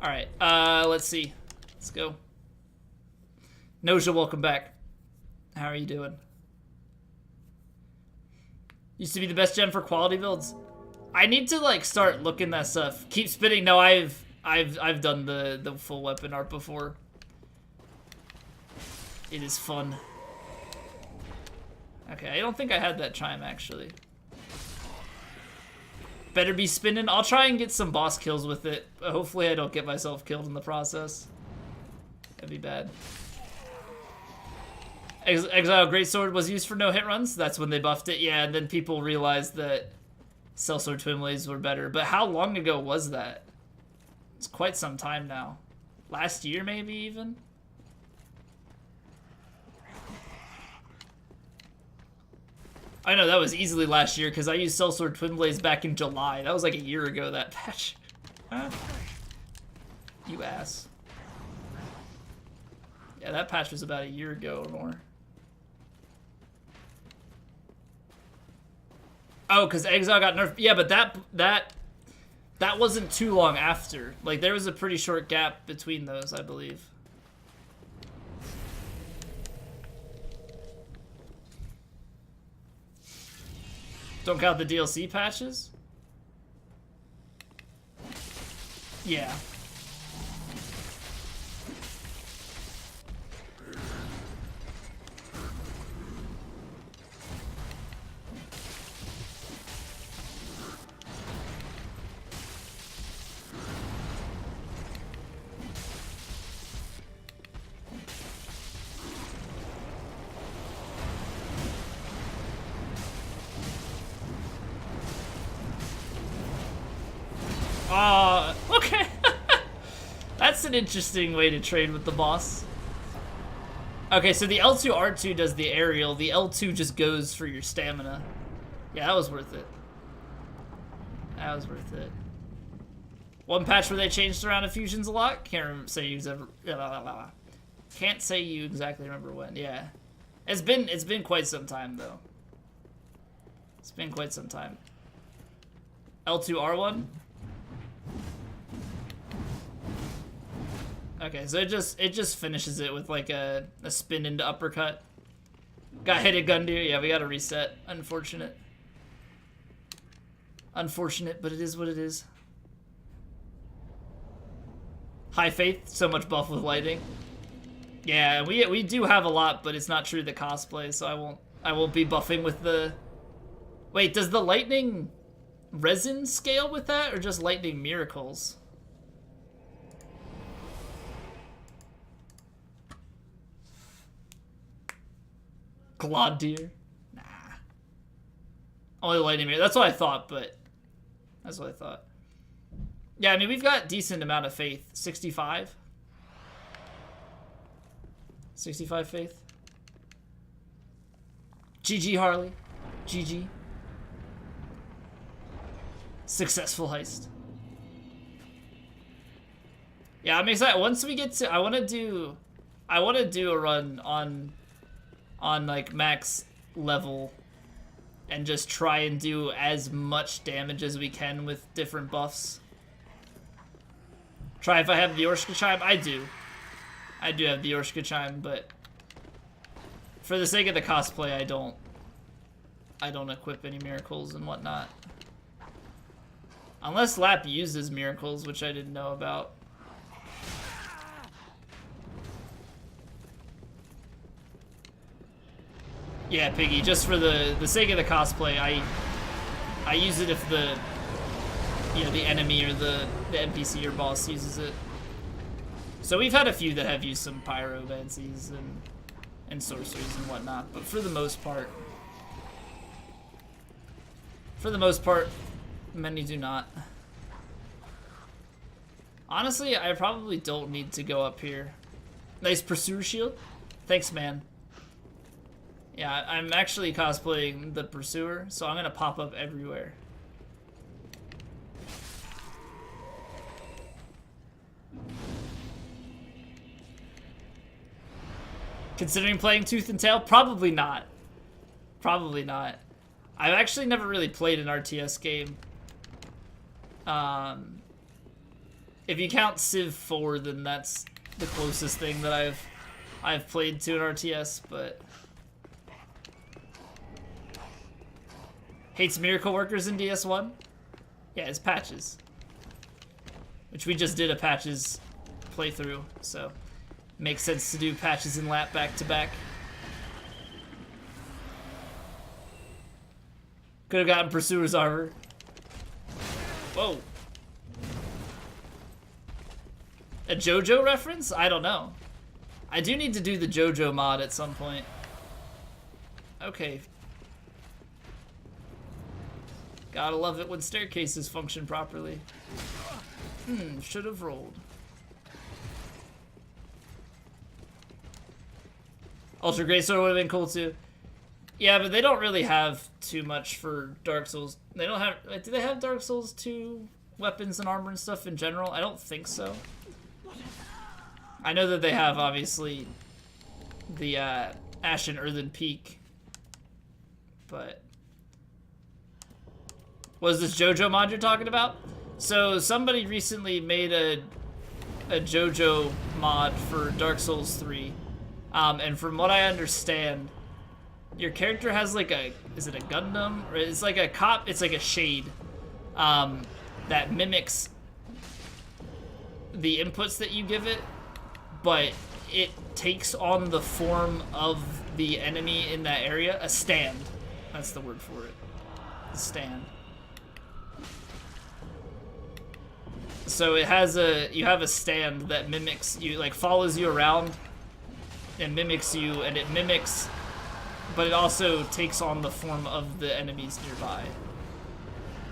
Alright, let's see. Let's go. Noja, welcome back. How are you doing? Used to be the best gen for quality builds. I need to like start looking that stuff. Keep spinning. No, I've done the full weapon art before. It is fun. Okay, I don't think I had that chime actually. Better be spinning. I'll try and get some boss kills with it. But hopefully I don't get myself killed in the process. That'd be bad. Exile Greatsword was used for no hit runs. That's when they buffed it. Yeah, and then people realized that Sellsword Twin Blades were better. But how long ago was that? It's quite some time now. Last year maybe even? I know that was easily last year because I used Sellsword Twin Blades back in July. That was like a year ago, that patch. Huh? You ass. Yeah, that patch was about a year ago or more. Oh, because Exile got nerfed. Yeah, but that wasn't too long after. Like, there was a pretty short gap between those, I believe. Don't count the DLC patches? Yeah. Okay. That's an interesting way to trade with the boss. Okay, so the L2 R2 does the aerial. The L2 just goes for your stamina. Yeah, that was worth it. That was worth it. One patch where they changed around fusions a lot. Can't say you ever. Can't say you exactly remember when. Yeah, it's been quite some time though. It's been quite some time. L2 R1. Okay, so it just finishes it with like a spin into uppercut. Got hit at Gundyr. Yeah, we got to reset. Unfortunate. Unfortunate, but it is what it is. High Faith, so much buff with lighting. Yeah, we do have a lot, but it's not true to cosplay, so I won't be buffing with the. Wait, does the lightning resin scale with that, or just lightning miracles? Gladier? Nah. Only lightning mirror. That's what I thought, but that's what I thought. Yeah, I mean, we've got decent amount of faith. 65? 65 faith? GG, Harley. GG. Successful heist. Yeah, I'm excited. Once we get to, I want to do a run on like max level and just try and do as much damage as we can with different buffs. Try if I have the Orshka Chime. I do have the Orshka Chime, but for the sake of the cosplay, I don't equip any miracles and whatnot. Unless Lapp uses miracles, which I didn't know about. Yeah, Piggy, just for the sake of the cosplay, I use it if the the enemy or the NPC or boss uses it. So we've had a few that have used some pyromancies and sorceries and whatnot, but for the most part, many do not. Honestly, I probably don't need to go up here. Nice Pursuer Shield. Thanks, man. Yeah, I'm actually cosplaying the Pursuer, so I'm gonna pop up everywhere. Considering playing Tooth and Tail? Probably not. Probably not. I've actually never really played an RTS game. If you count Civ 4, then that's the closest thing that I've played to an RTS, but hates miracle workers in DS1? Yeah, it's patches. Which we just did a patches playthrough, so makes sense to do patches and Lapp back to back. Could have gotten Pursuer's Armor. Whoa. A JoJo reference? I don't know. I do need to do the JoJo mod at some point. Okay. Gotta love it when staircases function properly. Should have rolled. Ultra Great Sword would have been cool too. Yeah, but they don't really have too much for Dark Souls. They don't have... Do they have Dark Souls 2 weapons and armor and stuff in general? I don't think so. I know that they have, obviously, the Ashen Earthen Peak. But... what is this JoJo mod you're talking about? So, somebody recently made a JoJo mod for Dark Souls 3. And from what I understand... your character has like a, is it a Gundam? Or it's like a cop, it's like a shade that mimics the inputs that you give it, but it takes on the form of the enemy in that area. A stand. That's the word for it. A stand. So it has you have a stand that mimics you, like follows you around and mimics you, and it mimics, but it also takes on the form of the enemies nearby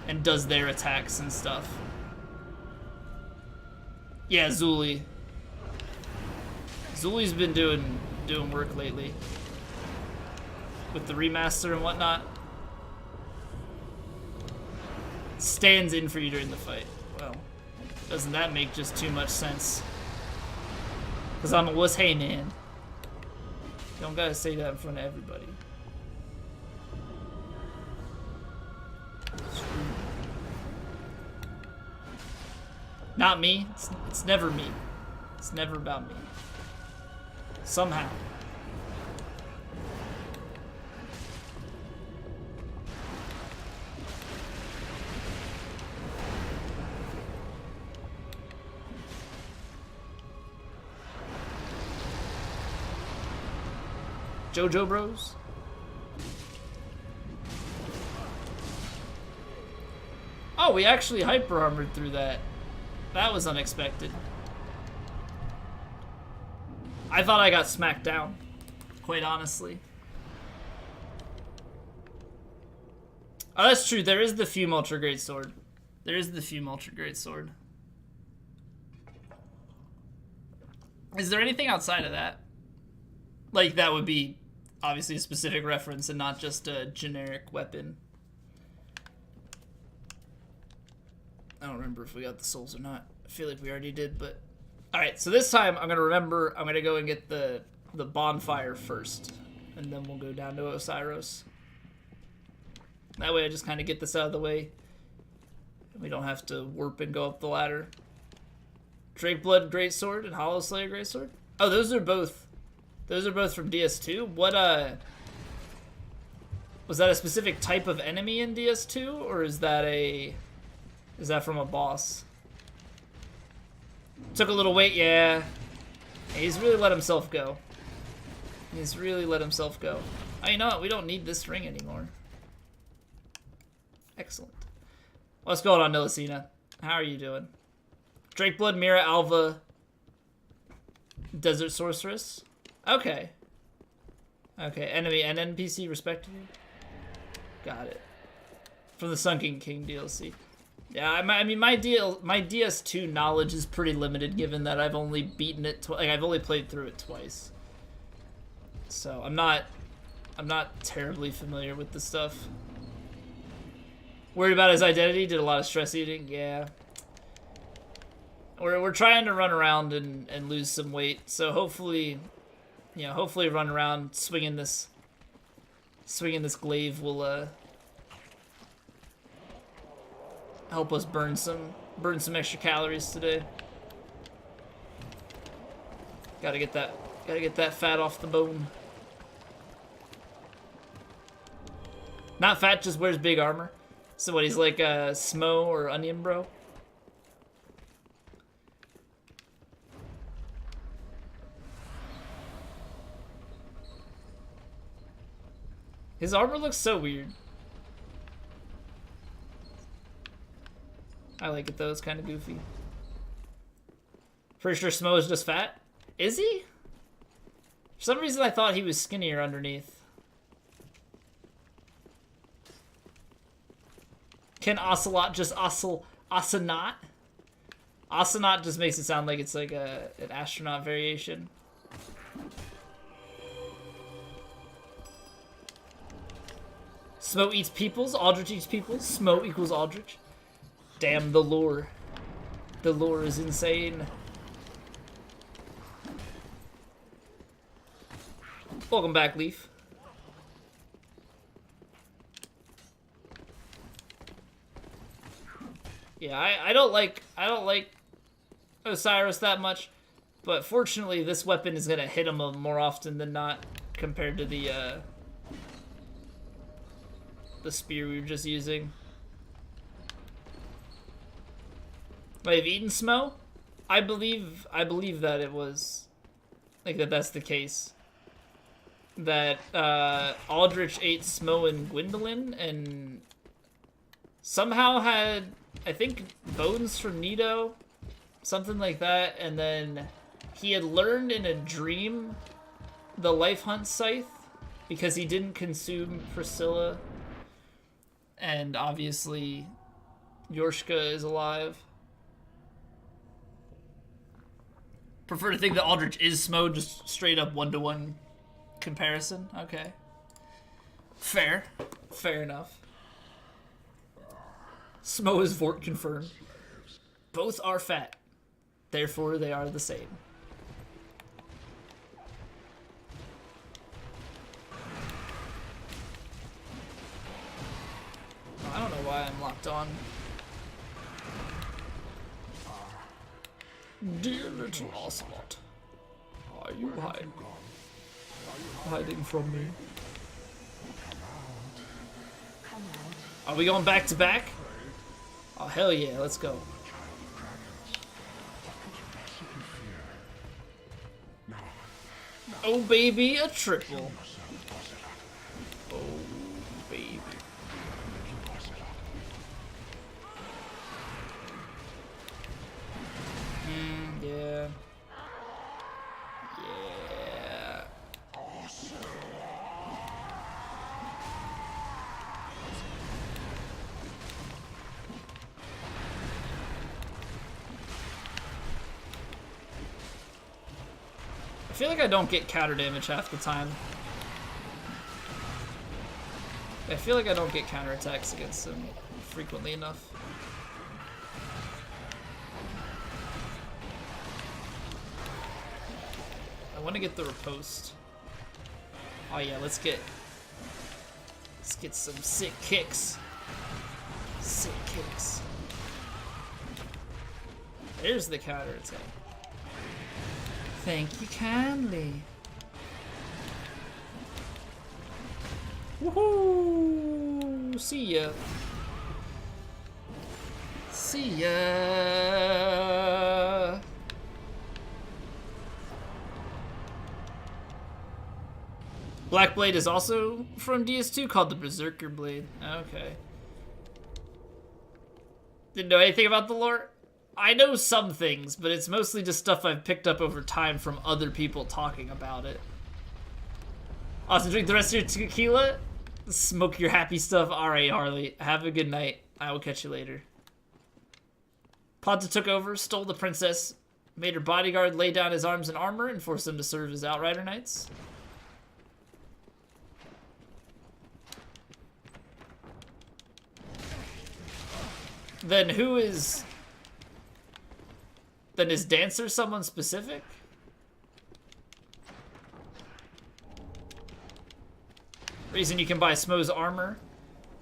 and does their attacks and stuff. Yeah, Zuli. Zuli's been doing work lately with the remaster and whatnot. Stands in for you during the fight. Well, doesn't that make just too much sense? Because I'm a wuss, hey man. Don't gotta say that in front of everybody. Not me. It's never me. It's never about me. Somehow. JoJo Bros? Oh, we actually hyper armored through that. That was unexpected. I thought I got smacked down, quite honestly. Oh, that's true. There is the Fume Ultra Greatsword. There is the Fume Ultra Greatsword. Is there anything outside of that? Like, that would be obviously a specific reference and not just a generic weapon. I don't remember if we got the souls or not. I feel like we already did, but... Alright, so this time I'm going to remember, I'm going to go and get the bonfire first. And then we'll go down to Osiris. That way I just kind of get this out of the way. We don't have to warp and go up the ladder. Drakeblood Greatsword and Hollow Slayer Greatsword? Oh, those are both from DS2? What, was that a specific type of enemy in DS2? Or is that from a boss? Took a little wait, yeah. He's really let himself go. He's really let himself go. Oh, you know what? We don't need this ring anymore. Excellent. What's going on, Nilicina? How are you doing? Drakeblood, Mira, Alva, Desert Sorceress. Okay. Okay, enemy and NPC respectively. Got it. From the Sunken King DLC. Yeah, I mean, my DS2 knowledge is pretty limited, given that I've only beaten it I've only played through it twice. So I'm not terribly familiar with the stuff. Worried about his identity. Did a lot of stress eating. Yeah. We're trying to run around and lose some weight. So hopefully, hopefully run around swinging this glaive will help us burn some extra calories today. Gotta get that fat off the bone. Not fat, just wears big armor. So what, he's like Smo or Onion Bro? His armor looks so weird. I like it though, it's kind of goofy. Pretty sure Smo is just fat. Is he? For some reason I thought he was skinnier underneath. Can Ocelot just Oceanot? Oceanot just makes it sound like it's like an astronaut variation. Smo eats peoples, Aldrich eats peoples, Smo equals Aldrich. Damn the lore. The lore is insane. Welcome back, Leaf. Yeah, I don't like Osiris that much, but fortunately this weapon is gonna hit him more often than not compared to the spear we were just using. Might have eaten Smo? I believe that it was like that's the case. That Aldrich ate Smo and Gwendolyn and somehow had, I think, bones from Nito, something like that, and then he had learned in a dream the Life Hunt Scythe because he didn't consume Priscilla, and obviously Yorshka is alive. Prefer to think that Aldrich is Smo, just straight up one-to-one comparison. Okay. Fair. Fair enough. Smo is Vort confirmed. Both are fat. Therefore, they are the same. I don't know why I'm locked on. Dear little Ocelot, are you hiding from me? Are we going back to back? Oh, hell yeah, let's go. Oh, baby, a triple. Oh, baby. Yeah. Yeah. I feel like I don't get counter damage half the time. I feel like I don't get counterattacks against him frequently enough. I want to get the riposte. Oh yeah, let's get some sick kicks. Sick kicks. There's the counterattack. Thank you kindly. Woohoo! See ya. See ya. Black Blade is also from DS2, called the Berserker Blade. Okay. Didn't know anything about the lore? I know some things, but it's mostly just stuff I've picked up over time from other people talking about it. Also, drink the rest of your tequila? Smoke your happy stuff. Alright, Harley. Have a good night. I will catch you later. Ponta took over, stole the princess, made her bodyguard lay down his arms and armor, and forced them to serve as Outrider Knights. Then who is... Then is Dancer someone specific? Reason you can buy Smo's armor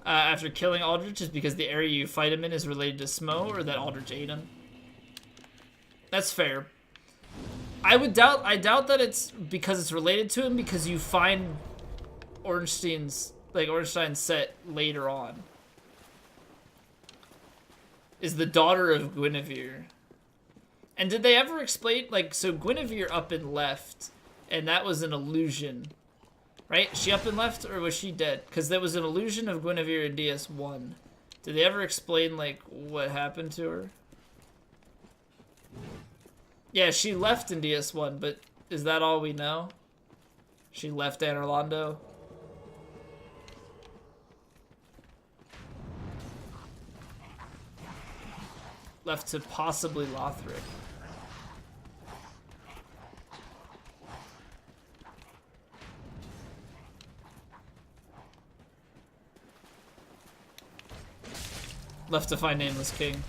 after killing Aldrich is because the area you fight him in is related to Smo, or that Aldrich ate him. That's fair. I doubt that it's because it's related to him, because you find Ornstein's set later on. Is the daughter of Guinevere. And did they ever explain, like, so Guinevere up and left, and that was an illusion, right? She up and left, or was she dead? Because there was an illusion of Guinevere in DS1. Did they ever explain, like, what happened to her? Yeah, she left in DS1, but is that all we know? She left Anor Londo? Left to possibly Lothric. Left to find Nameless King.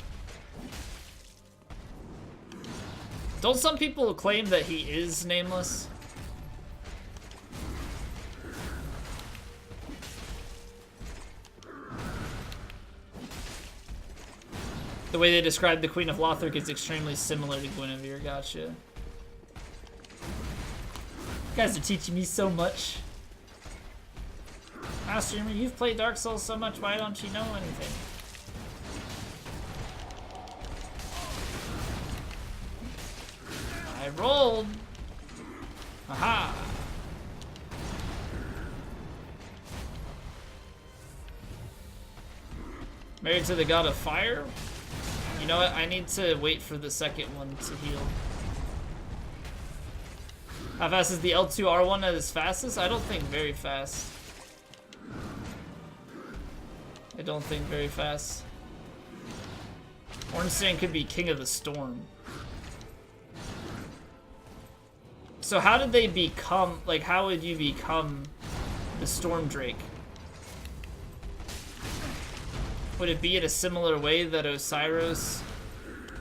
Don't some people claim that he is nameless? The way they describe the Queen of Lothric is extremely similar to Guinevere. Gotcha. You guys are teaching me so much. Ah, streamer, you've played Dark Souls so much, why don't you know anything? I rolled. Aha. Married to the God of Fire? You know what? I need to wait for the second one to heal. How fast is the L2R1 at its fastest? I don't think very fast. I don't think very fast. Ornstein could be King of the Storm. So how did they become, like, how would you become the Storm Drake? Would it be in a similar way that Osiris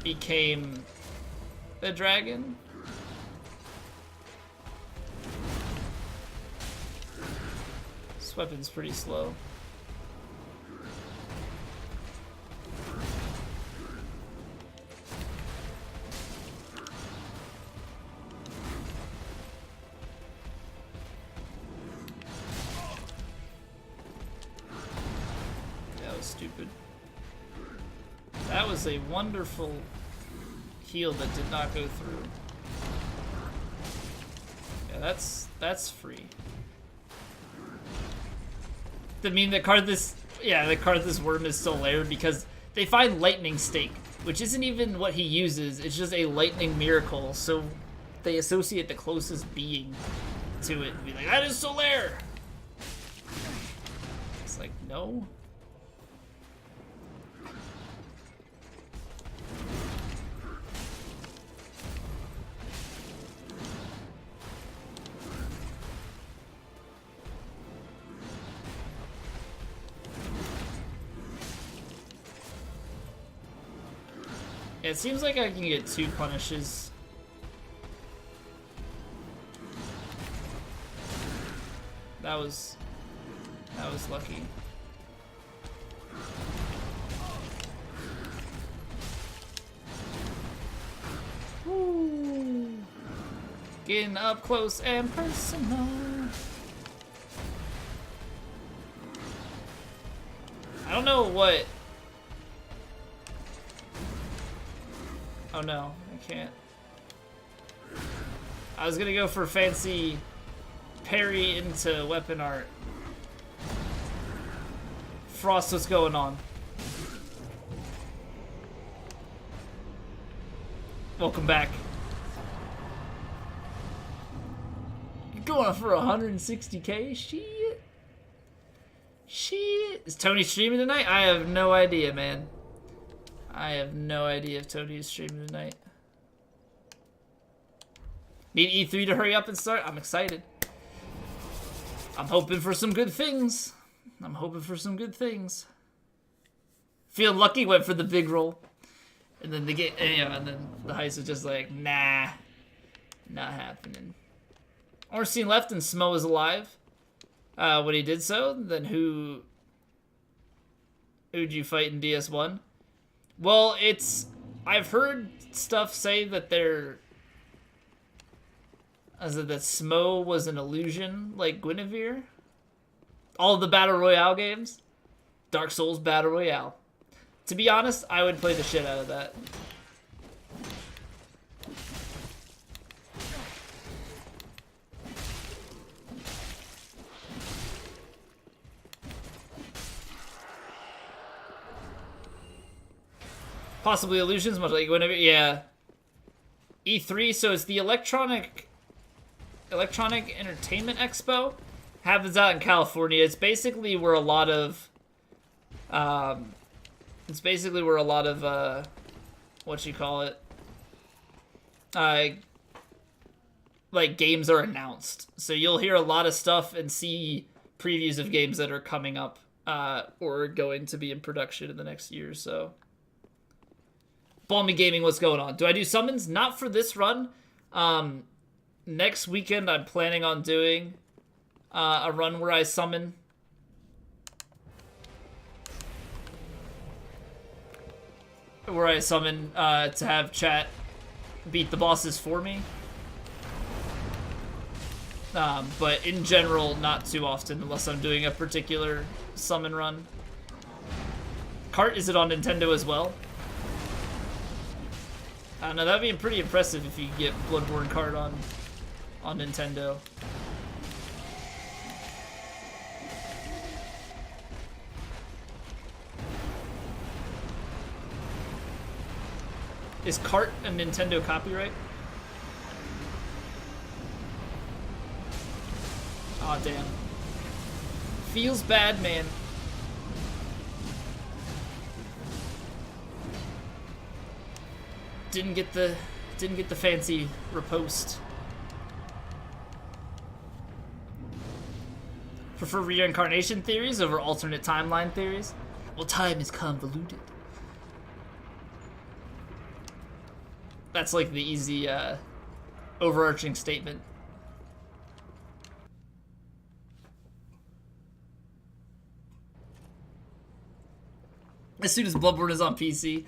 became the dragon? This weapon's pretty slow. Stupid. That was a wonderful heal that did not go through. Yeah, that's free. I mean, the Karthus worm is still there because they find lightning stake, which isn't even what he uses. It's just a lightning miracle. So they associate the closest being to it and be like, that is Solaire. It's like, no. It seems like I can get 2 punishes. That was lucky. Woo. Getting up close and personal. I don't know what. Oh no, I can't. I was gonna go for fancy parry into weapon art. Frost, what's going on? Welcome back. You're going for 160k? Shit. Shit. Is Tony streaming tonight? I have no idea, man. I have no idea if Tony is streaming tonight. Need E3 to hurry up and start? I'm excited. I'm hoping for some good things. I'm hoping for some good things. Feeling lucky, went for the big roll. And then and then the heist was just like, nah. Not happening. Ornstein left and Smo is alive. When he did so, then who Who'd you fight in DS1? Well, I've heard stuff say that that Smo was an illusion, like Guinevere. All of the Battle Royale games. Dark Souls Battle Royale. To be honest, I would play the shit out of that. Possibly illusions, much like whenever, yeah. E3, so it's the Electronic Entertainment Expo. Happens out in California. It's basically where a lot of, what you call it, like games are announced. So you'll hear a lot of stuff and see previews of games that are coming up, or going to be in production in the next year or so. Balmy Gaming, what's going on? Do I do summons? Not for this run. Next weekend, I'm planning on doing a run where I summon. To have chat beat the bosses for me. But in general, not too often unless I'm doing a particular summon run. Kart, is it on Nintendo as well? I don't know, that'd be pretty impressive if you could get Bloodborne Kart on Nintendo. Is Kart a Nintendo copyright? Aw, damn. Feels bad, man. Didn't get the fancy repost. Prefer reincarnation theories over alternate timeline theories? Well, time is convoluted. That's like the easy, overarching statement. As soon as Bloodborne is on PC.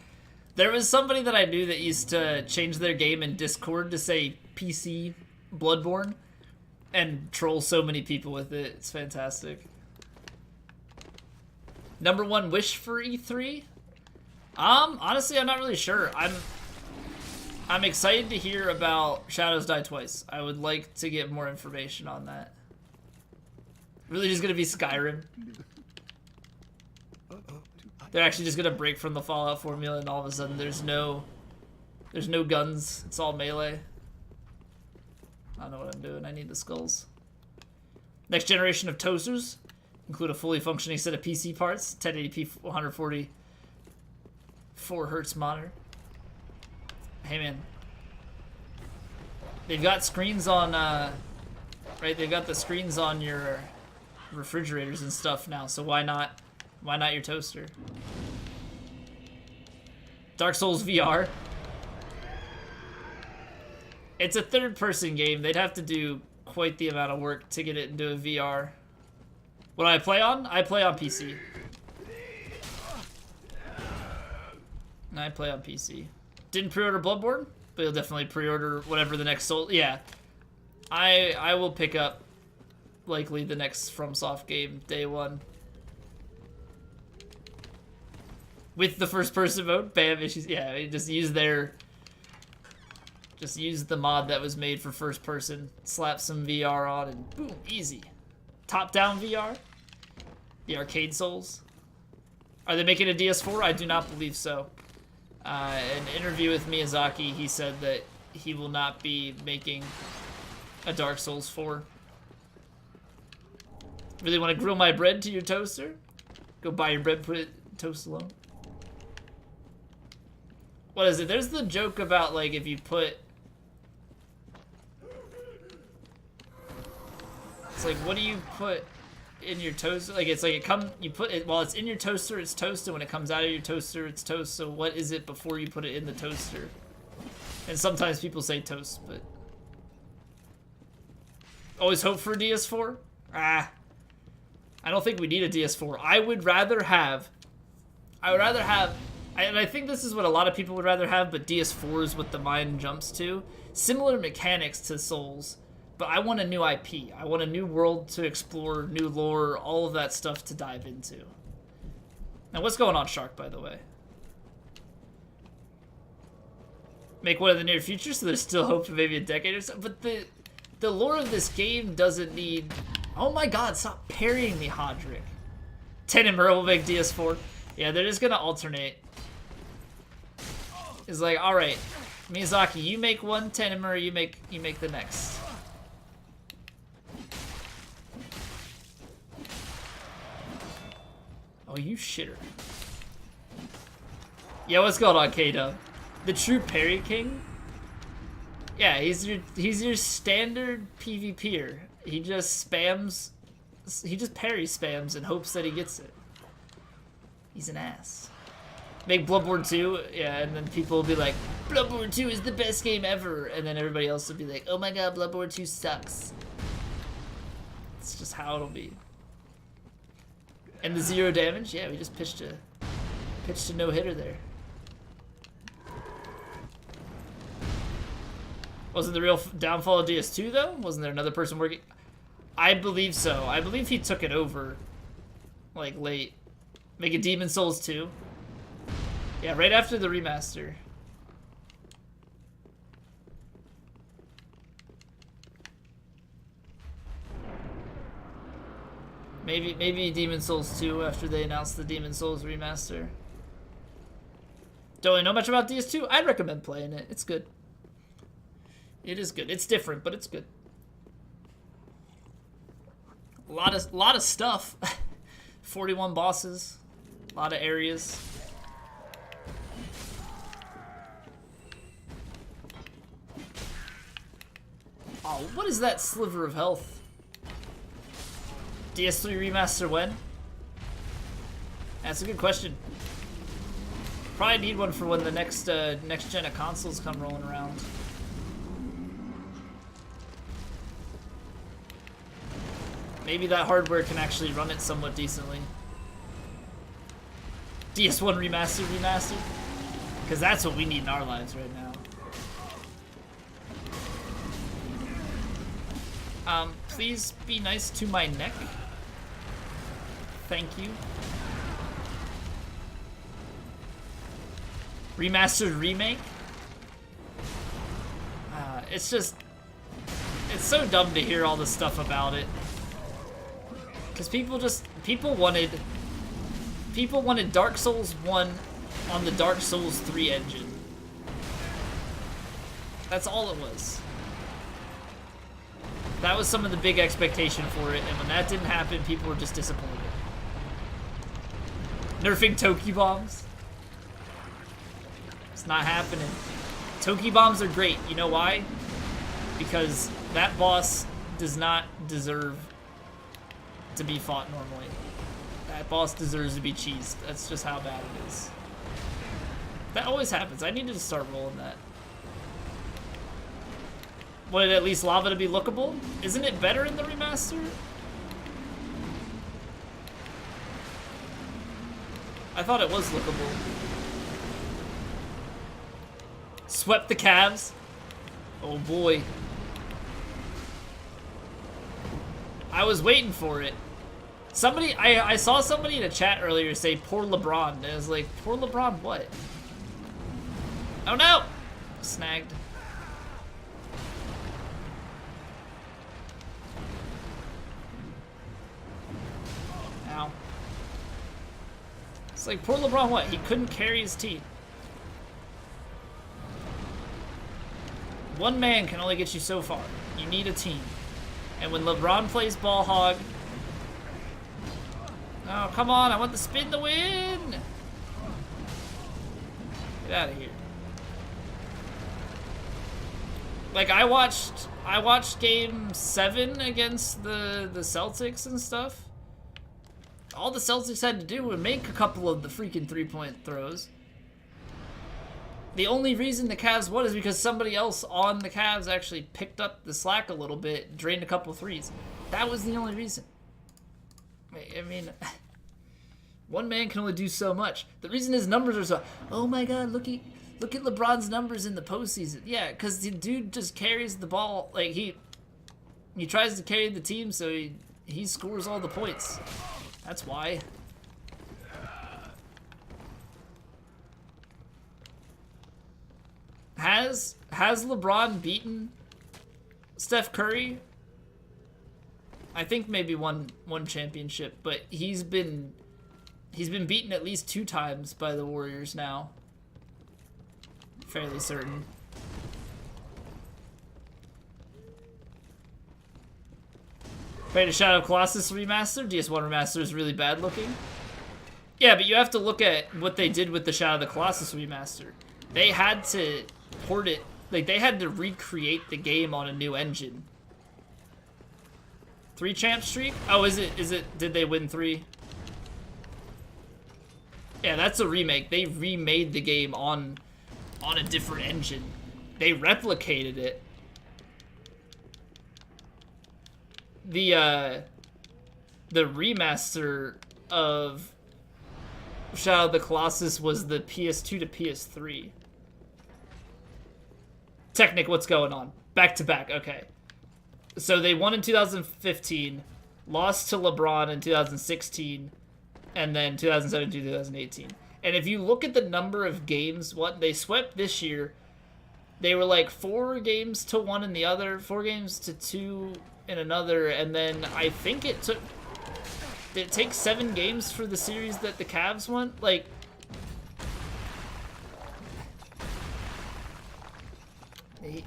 There was somebody that I knew that used to change their game in Discord to say PC Bloodborne and troll so many people with it. It's fantastic. Number one wish for E3? Honestly, I'm not really sure. I'm excited to hear about Shadows Die Twice. I would like to get more information on that. Really just gonna be Skyrim? They're actually just gonna break from the Fallout formula and all of a sudden there's no guns. It's all melee. I don't know what I'm doing. I need the skulls. Next generation of toasters include a fully functioning set of PC parts, 1080p 140 4Hz monitor. Hey man, they've got screens on right? They've got the screens on your refrigerators and stuff now. So why not your toaster? Dark Souls VR. It's a third-person game. They'd have to do quite the amount of work to get it into a VR. What do I play on? I play on PC. I play on PC. Didn't pre-order Bloodborne, but you'll definitely pre-order whatever the next Soul. Yeah, I will pick up likely the next FromSoft game day one. With the first-person mode, bam, issues. Yeah, just use the mod that was made for first-person. Slap some VR on, and boom, easy. Top-down VR. The Arcade Souls. Are they making a DS4? I do not believe so. An interview with Miyazaki, he said that he will not be making a Dark Souls 4. Really want to grill my bread to your toaster? Go buy your bread, put it toast alone. What is it? There's the joke about, like, if you put... It's like, what do you put in your toaster? Like, it's like you put it while it's in your toaster, it's toast, and when it comes out of your toaster, it's toast. So what is it before you put it in the toaster? And sometimes people say toast, but... Always hope for a DS4? I don't think we need a DS4. I would rather have I would rather have, and I think this is what a lot of people would rather have, but DS4 is what the mind jumps to. Similar mechanics to Souls, but I want a new IP. I want a new world to explore, new lore, all of that stuff to dive into. Now, what's going on, Shark, by the way? Make one in the near future, so there's still hope for maybe a decade or so. But the lore of this game doesn't need... Oh my god, stop parrying me, Hodrick. 10 and Murr will make DS4. Yeah, they're just gonna alternate. It's like, alright, Miyazaki, you make one, 10 and Murr, you make the next. Oh, you shitter. Yeah, what's going on, K-Dub? The true parry king? Yeah, he's your standard PvPer. He just spams, he just parry spams and hopes that he gets it. He's an ass. Make Bloodborne 2, yeah, and then people will be like, Bloodborne 2 is the best game ever, and then everybody else will be like, oh my god, Bloodborne 2 sucks. It's just how it'll be. And the 0 damage, yeah, we just pitched a no-hitter there. Wasn't the real downfall of DS2 though? Wasn't there another person working? I believe so. I believe he took it over, like, late. Make a Demon Souls 2. Yeah, right after the remaster. Maybe Demon Souls 2 after they announced the Demon Souls remaster. Don't really know much about DS2. I'd recommend playing it. It's good. It is good. It's different, but it's good. A lot of stuff. 41 bosses. A lot of areas. Oh, what is that sliver of health? DS3 remaster when? That's a good question. Probably need one for when the next gen of consoles come rolling around. Maybe that hardware can actually run it somewhat decently. DS1 remaster? Because that's what we need in our lives right now. Please be nice to my neck. Thank you. Remastered remake? It's just... It's so dumb to hear all this stuff about it. Because people wanted Dark Souls 1 on the Dark Souls 3 engine. That's all it was. That was some of the big expectation for it, and when that didn't happen, people were just disappointed. Nerfing Toki Bombs? It's not happening. Toki Bombs are great. You know why? Because that boss does not deserve to be fought normally. That boss deserves to be cheesed. That's just how bad it is. That always happens. I needed to start rolling that. Wanted at least lava to be lookable? Isn't it better in the remaster? I thought it was lookable. Swept the calves? Oh boy. I was waiting for it. Somebody, I saw somebody in a chat earlier say, poor LeBron. And I was like, poor LeBron what? Oh no! Snagged. Ow. It's like, poor LeBron what? He couldn't carry his team. One man can only get you so far. You need a team. And when LeBron plays ball hog... Oh, come on, I want the spin to win! Get out of here. Like, I watched game 7 against the Celtics and stuff. All the Celtics had to do was make a couple of the freaking three-point throws. The only reason the Cavs won is because somebody else on the Cavs actually picked up the slack a little bit, drained a couple threes. That was the only reason. I mean, One man can only do so much. The reason his numbers are so... Oh my god, look at LeBron's numbers in the postseason. Yeah, because the dude just carries the ball. Like, he tries to carry the team, so he scores all the points. That's why. Has LeBron beaten Steph Curry? I think maybe one championship, but he's been beaten at least 2 times by the Warriors now. Fairly certain. Played a Shadow of Colossus remaster. DS1 remaster is really bad looking. Yeah, but you have to look at what they did with the Shadow of the Colossus remaster. They had to port it, like they had to recreate the game on a new engine. 3 champ streak? Oh, is it, did they win 3? Yeah, that's a remake. They remade the game on a different engine. They replicated it. The remaster of Shadow of the Colossus was the PS2 to PS3. Technic, what's going on? Back to back, okay. So they won in 2015, lost to LeBron in 2016, and then 2017, 2018. And if you look at the number of games, what they swept this year, they were like 4 games to 1 in the other, 4 games to 2 in another, and then I think it takes 7 games for the series that the Cavs won. Like,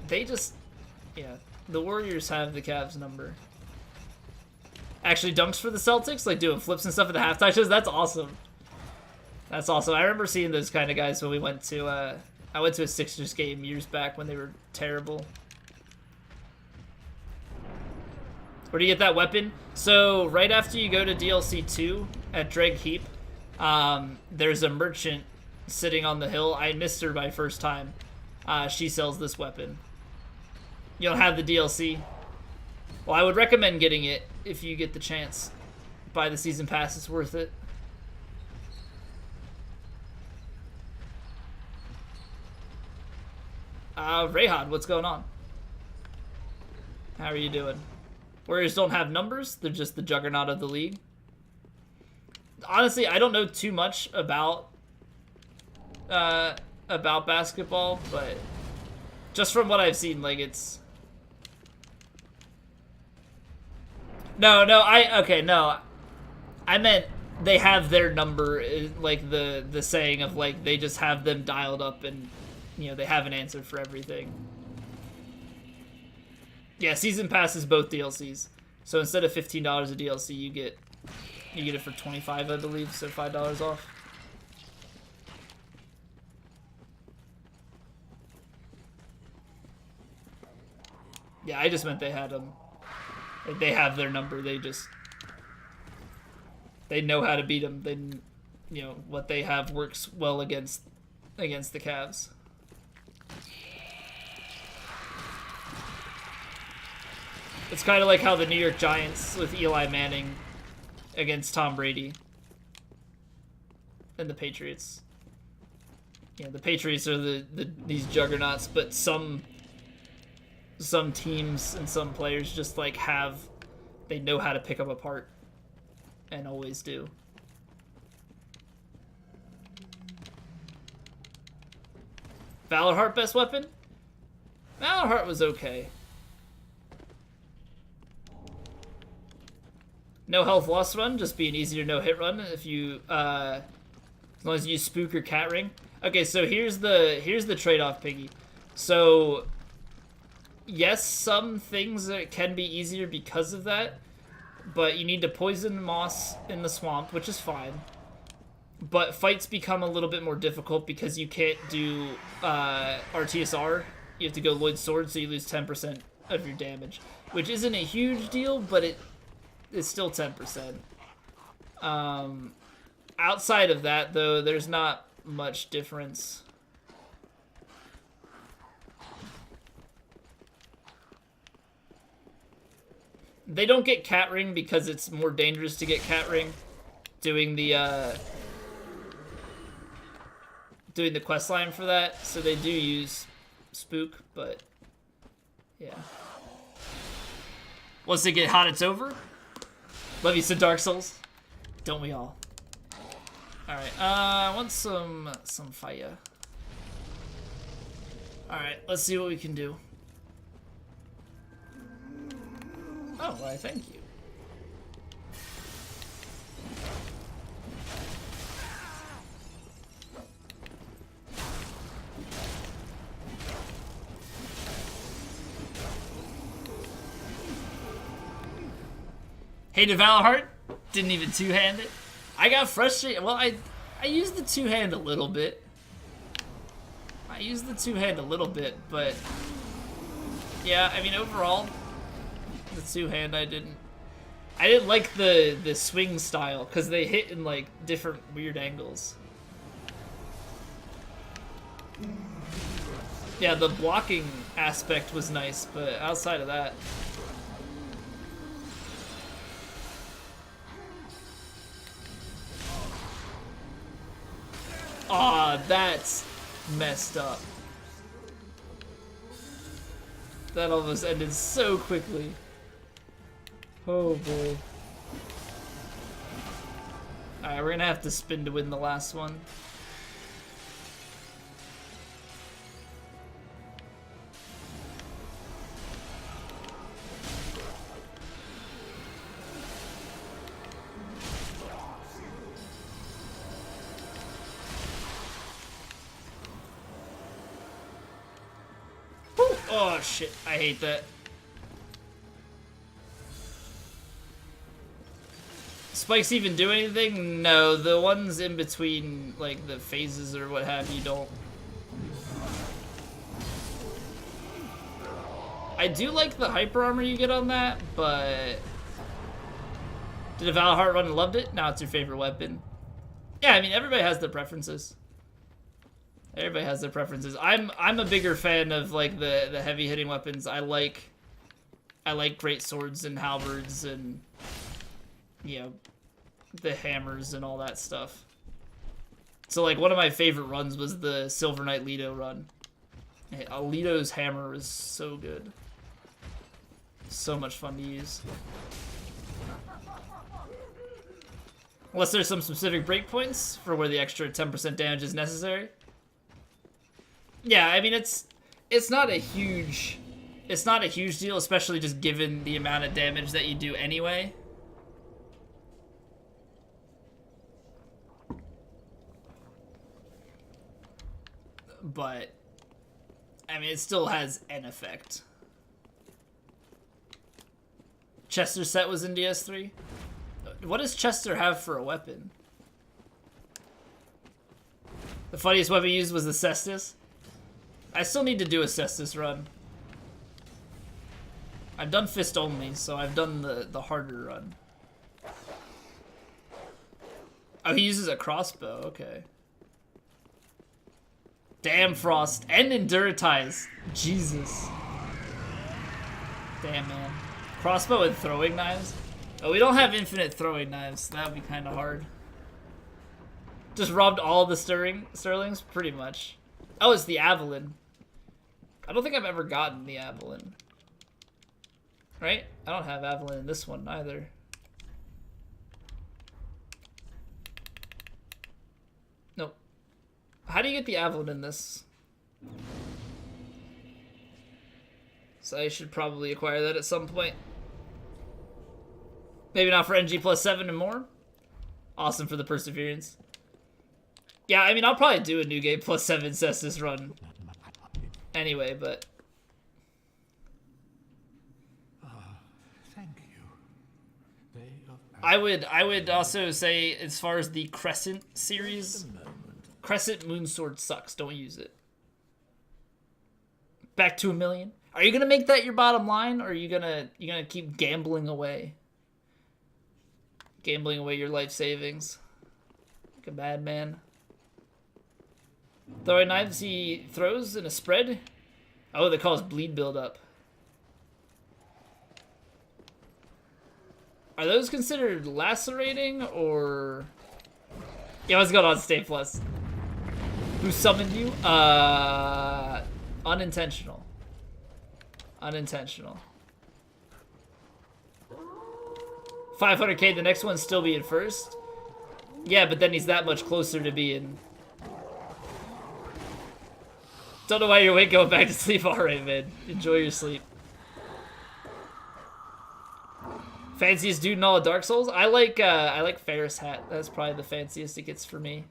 they just, yeah, the Warriors have the Cavs number. Actually, dunks for the Celtics, like doing flips and stuff at the halftime shows. That's awesome. That's awesome. I remember seeing those kind of guys when we went to, I went to a Sixers game years back when they were terrible. Where do you get that weapon? So, right after you go to DLC 2 at Dreg Heap, there's a merchant sitting on the hill. I missed her my first time. She sells this weapon. You don't have the DLC? Well, I would recommend getting it if you get the chance. Buy the season pass, it's worth it. Rayhad, what's going on? How are you doing? Warriors don't have numbers, they're just the juggernaut of the league. Honestly, I don't know too much about basketball, but just from what I've seen, like, it's... No, I meant they have their number, like the saying of, like, they just have them dialed up and, you know, they have an answer for everything. Yeah, season pass is both DLCs. So instead of $15 a DLC, you get it for $25, I believe, so $5 off. Yeah, I just meant they had them. Like, they have their number. They know how to beat them. They, you know, what they have works well against the Cavs. It's kind of like how the New York Giants with Eli Manning against Tom Brady and the Patriots. You know, the Patriots are these juggernauts, but some teams and some players just, like, they know how to pick them apart and always do. Valorheart best weapon? Valorheart was okay. No health loss run, just be an easier no hit run if you as long as you use spook or cat ring. Okay, so here's the trade-off, Piggy. So yes, some things can be easier because of that, but you need to poison moss in the swamp, which is fine. But fights become a little bit more difficult because you can't do RTSR. You have to go Lloyd's Sword, so you lose 10% of your damage, which isn't a huge deal, but it's still 10%. Outside of that, though, there's not much difference. They don't get cat ring because it's more dangerous to get cat ring doing the quest line for that, so they do use spook, but yeah. Once they get hot, it's over. Love you, some Dark Souls. Don't we all? All right. I want some fire. All right. Let's see what we can do. Oh, why? Thank you. Hated Valorheart, didn't even two-hand it. I got frustrated. Well, I used the two-hand a little bit. But yeah, I mean overall, the two-hand I didn't like the swing style because they hit in like different weird angles. Yeah, the blocking aspect was nice, but outside of that. Aw, that's messed up. That almost ended so quickly. Oh boy. Alright, we're gonna have to spin to win the last one. Oh shit, I hate that. Spikes even do anything? No, the ones in between, like the phases or what have you, don't. I do like the hyper armor you get on that, but did a Valorheart run and loved it? Now it's your favorite weapon. Yeah, I mean everybody has their preferences. Everybody has their preferences. I'm a bigger fan of like the heavy hitting weapons. I like great swords and halberds and you know the hammers and all that stuff. So like one of my favorite runs was the Silver Knight Leto run. Leto's hammer is so good. So much fun to use. Unless there's some specific breakpoints for where the extra 10% damage is necessary. Yeah, I mean it's not a huge deal, especially just given the amount of damage that you do anyway. But I mean it still has an effect. Chester's set was in DS3. What does Chester have for a weapon? The funniest weapon used was the Cestus. I still need to do a Cestus run. I've done fist only, so I've done the harder run. Oh, he uses a crossbow, okay. Damn, Frost. And Enduritize. Jesus. Damn, man. Crossbow and throwing knives? Oh, we don't have infinite throwing knives, so that would be kind of hard. Just robbed all the Sterlings? Pretty much. Oh, it's the Avalon. I don't think I've ever gotten the Avalon. Right? I don't have Avalon in this one either. Nope. How do you get the Avalon in this? So I should probably acquire that at some point. Maybe not for NG plus 7 and more. Awesome for the Perseverance. Yeah, I mean, I'll probably do a New Game plus 7 Cestus run anyway, but thank you. I would also say, as far as the Crescent series, Crescent Moonsword sucks. Don't use it. Back to 1,000,000. Are you gonna make that your bottom line, or are you gonna keep gambling away? Gambling away your life savings. Like a bad man. Throwing knives he throws in a spread? Oh, that cause bleed buildup. Are those considered lacerating, or Yeah, what's going on, Stay Plus? Who summoned you? Unintentional. Unintentional. 500k, the next one still being first? Yeah, but then he's that much closer to being... Don't know why you're awake, going back to sleep. Alright, man. Enjoy your sleep. Fanciest dude in all of Dark Souls? I like Ferris Hat. That's probably the fanciest it gets for me.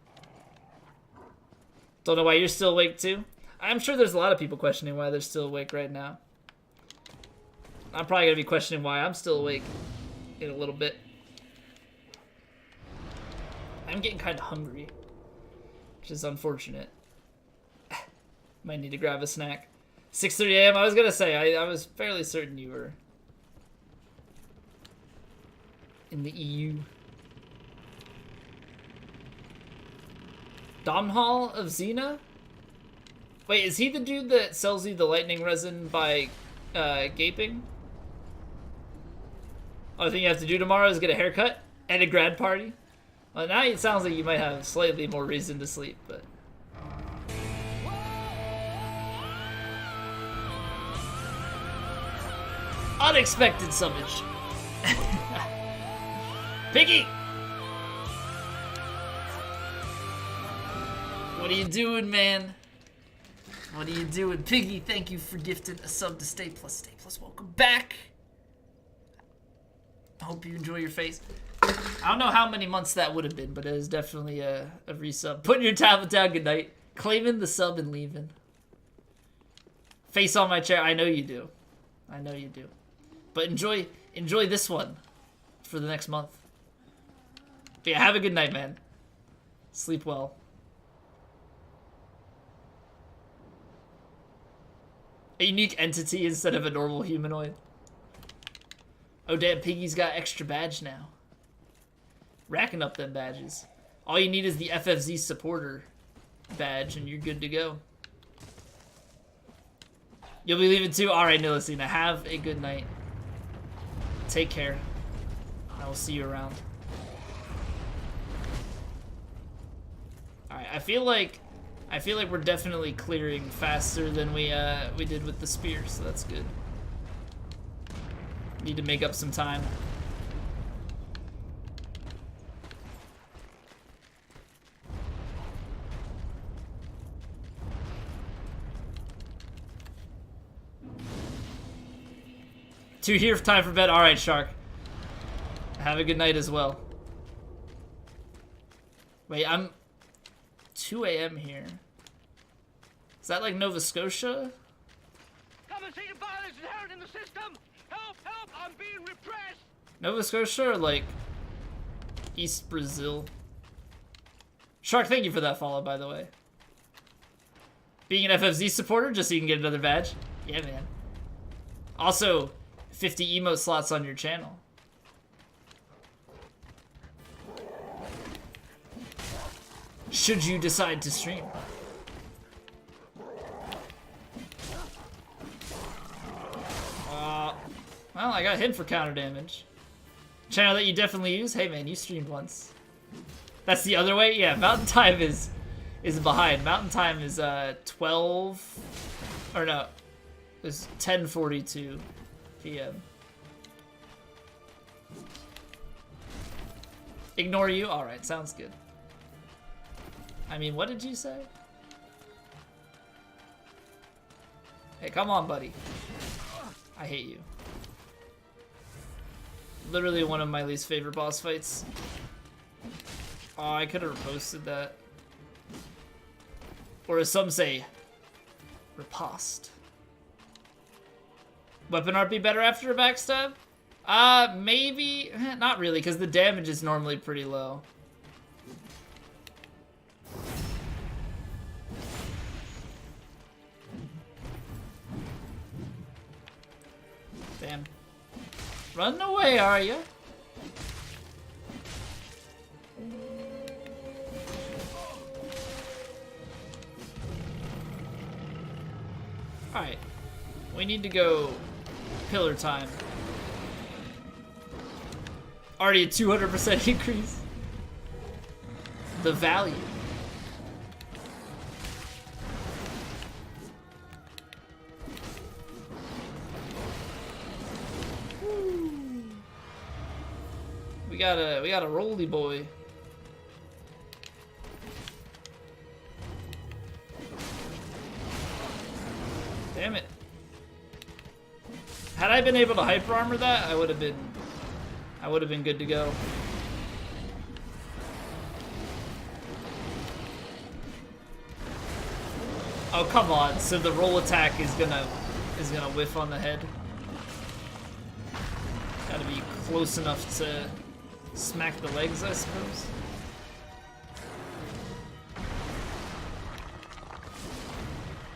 Don't know why you're still awake too. I'm sure there's a lot of people questioning why they're still awake right now. I'm probably gonna be questioning why I'm still awake in a little bit. I'm getting kind of hungry, which is unfortunate. Might need to grab a snack. 6:30 a.m. I was gonna say I was fairly certain you were in the EU. Domhnall of Xena? Wait, is he the dude that sells you the lightning resin by gaping? Only thing you have to do tomorrow is get a haircut and a grad party. Well, now it sounds like you might have slightly more reason to sleep, but... Unexpected summage. Piggy! What are you doing, man? What are you doing? Piggy, thank you for gifting a sub to Stay Plus. Stay Plus, welcome back. I hope you enjoy your face. I don't know how many months that would have been, but it is definitely a resub. Putting your tablet down, good night. Claiming the sub and leaving. Face on my chair, I know you do. I know you do. But enjoy this one for the next month. But yeah, have a good night, man. Sleep well. A unique entity instead of a normal humanoid. Oh damn, Piggy's got extra badge now. Racking up them badges. All you need is the FFZ supporter badge and you're good to go. You'll be leaving too? Alright, Nilicina, have a good night. Take care. I will see you around. Alright, I feel like we're definitely clearing faster than we did with the spear, so that's good. Need to make up some time. Two here, time for bed. Alright, Shark. Have a good night as well. Wait, I'm 2 a.m. here. Is that like Nova Scotia? Come and see the violence inherent in the system! Help! Help! I'm being repressed! Nova Scotia or like East Brazil? Shark, thank you for that follow, by the way. Being an FFZ supporter just so you can get another badge? Yeah, man. Also, 50 emote slots on your channel. Should you decide to stream. Well, I got hit for counter damage. Channel that you definitely use? Hey man, you streamed once. That's the other way? Yeah, Mountain Time is behind. Mountain Time is 12... Or no, it's 10:42 p.m. Ignore you? Alright, sounds good. I mean, what did you say? Hey, come on, buddy. I hate you. Literally one of my least favorite boss fights. Oh, I could have reposted that. Or as some say, riposte. Weapon art be better after a backstab? Maybe. Not really, because the damage is normally pretty low. Damn. Run away, are ya? Alright. We need to go pillar time. Already a 200% increase. the value. We got a roly boy. Damn it. Had I been able to hyper armor that, I would have been good to go. Oh, come on. So the roll attack is gonna whiff on the head. Gotta be close enough to smack the legs, I suppose.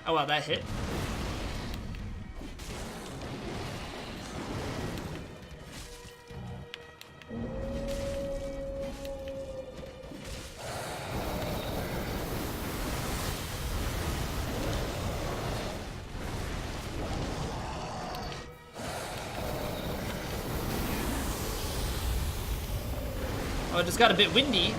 Oh wow, that hit. Oh, it just got a bit windy.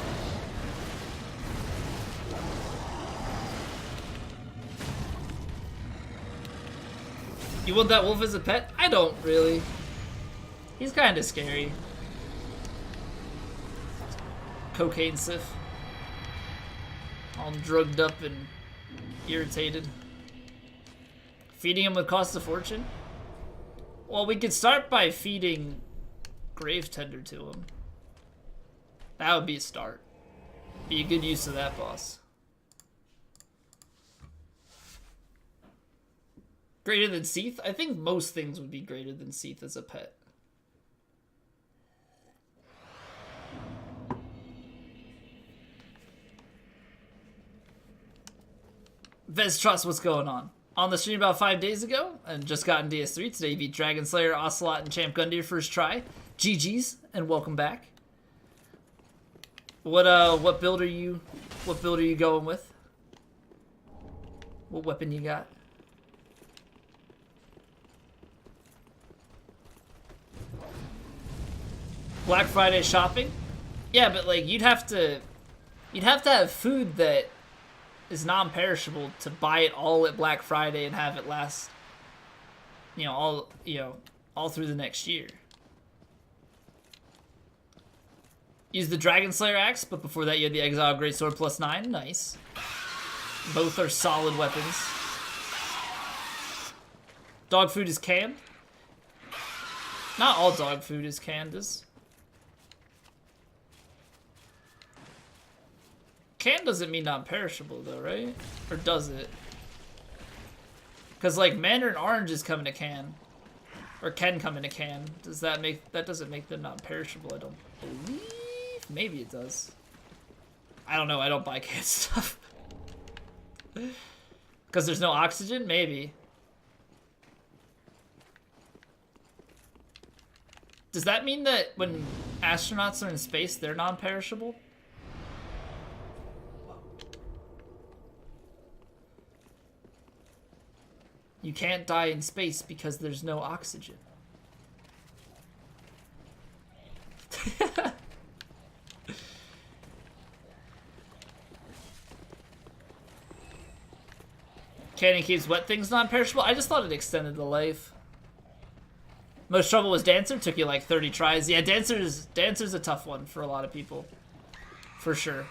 You want that wolf as a pet? I don't really. He's kind of scary. Cocaine sif. All drugged up and irritated. Feeding him would cost a fortune? Well, we could start by feeding Grave Tender to him. That would be a start. Be a good use of that boss. Greater than Seath? I think most things would be greater than Seath as a pet. Vestros, what's going on? On the stream about 5 days ago, and just got in DS3. Today you beat Dragon Slayer, Ocelot, and Champ Gundyr first try. GG's, and welcome back. What build are you going with? What weapon you got? Black Friday shopping? Yeah, but like you'd have to have food that is non-perishable to buy it all at Black Friday and have it last all through the next year. Use the Dragon Slayer axe, but before that you had the Exile Greatsword +9. Nice. Both are solid weapons. Dog food is canned? Not all dog food is canned, Canned doesn't mean non-perishable though, right? Or does it? Because like Mandarin Orange is coming to can. Or can come in a can. That doesn't make them non-perishable, I don't believe? Maybe it does. I don't know, I don't buy canned stuff. Because there's no oxygen? Maybe. Does that mean that when astronauts are in space, they're non-perishable? You can't die in space because there's no oxygen. Canning keeps wet things non-perishable? I just thought it extended the life. Most trouble was Dancer, took you like 30 tries. Yeah, Dancer's a tough one for a lot of people. For sure.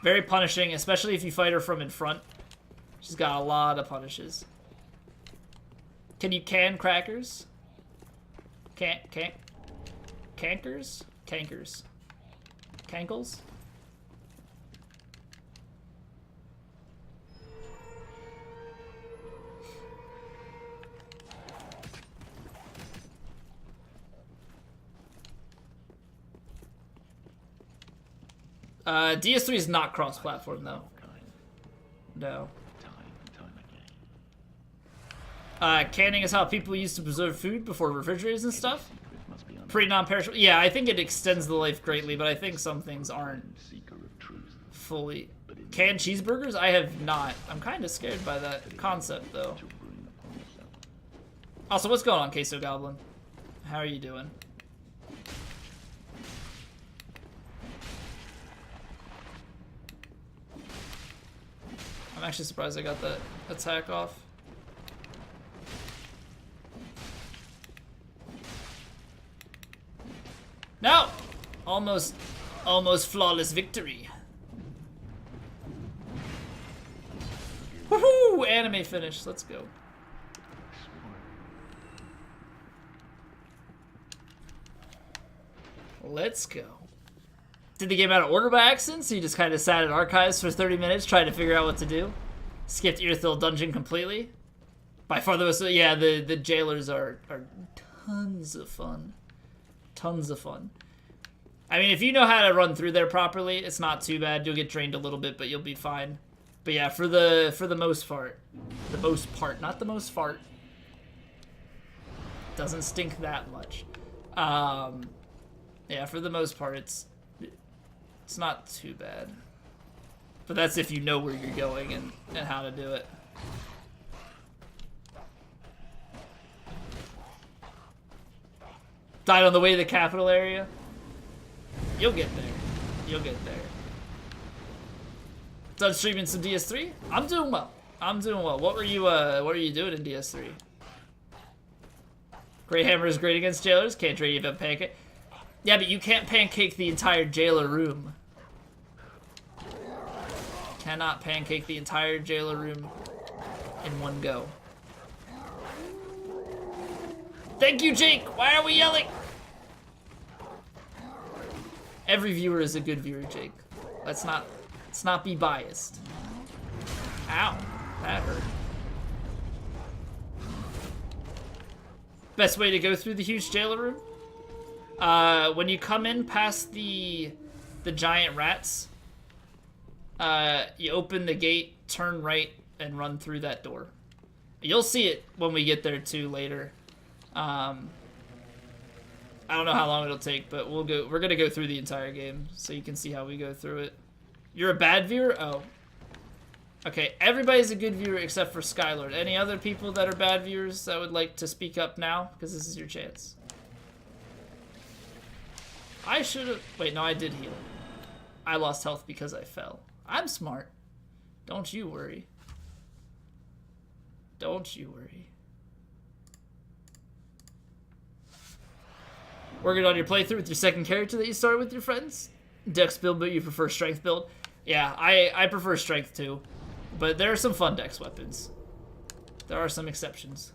Very punishing, especially if you fight her from in front. She's got a lot of punishes. Can you can crackers? Cankers? Cankers. Cankles? DS3 is not cross-platform though. No. Canning is how people used to preserve food before refrigerators and stuff. Pretty non-perishable. Yeah, I think it extends the life greatly, but I think some things aren't fully. Canned cheeseburgers? I have not. I'm kind of scared by that concept though. Also, what's going on, Queso Goblin? How are you doing? I'm actually surprised I got that attack off. No! Almost flawless victory. Woohoo! Anime finish. Let's go. Let's go. Did the game out of order by accident, so you just kind of sat in archives for 30 minutes trying to figure out what to do? Skipped Earthil Dungeon completely? By far the most, yeah, the jailers are tons of fun. Tons of fun. I mean, if you know how to run through there properly, it's not too bad. You'll get drained a little bit, but you'll be fine. But yeah, for the most part, not the most fart. Doesn't stink that much. Yeah, for the most part, it's not too bad. But that's if you know where you're going and how to do it. Died on the way to the capital area. You'll get there. You'll get there. Done streaming some DS3? I'm doing well. I'm doing well. What were you doing in DS3? Great Hammer is great against jailers. Can't trade even pancake. Yeah, but you can't pancake the entire jailer room. Cannot pancake the entire jailer room in one go. Thank you, Jake! Why are we yelling? Every viewer is a good viewer, Jake. Let's not be biased. Ow, that hurt. Best way to go through the huge jailer room? When you come in past the giant rats, you open the gate, turn right, and run through that door. You'll see it when we get there too later. I don't know how long it'll take, but we're gonna go through the entire game so you can see how we go through it. You're a bad viewer? Oh. Okay, everybody's a good viewer except for Skylord. Any other people that are bad viewers that would like to speak up now? Because this is your chance. I should've... Wait, no, I did heal. I lost health because I fell. I'm smart. Don't you worry. Don't you worry. Working on your playthrough with your second character that you started with your friends? Dex build, but you prefer strength build? Yeah, I prefer strength too. But there are some fun Dex weapons. There are some exceptions.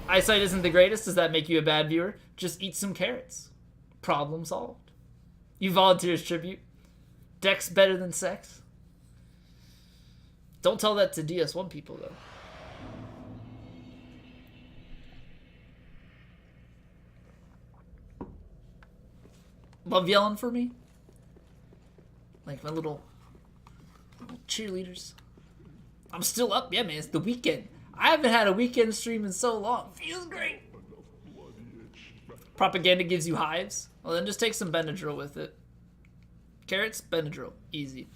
Eyesight isn't the greatest. Does that make you a bad viewer? Just eat some carrots. Problem solved. You volunteer as tribute. Dex better than sex? Don't tell that to DS1 people, though. Love yelling for me? Like my little cheerleaders. I'm still up. Yeah, man, it's the weekend. I haven't had a weekend stream in so long. Feels great. Propaganda gives you hives. Well, then just take some Benadryl with it. Carrots, Benadryl. Easy.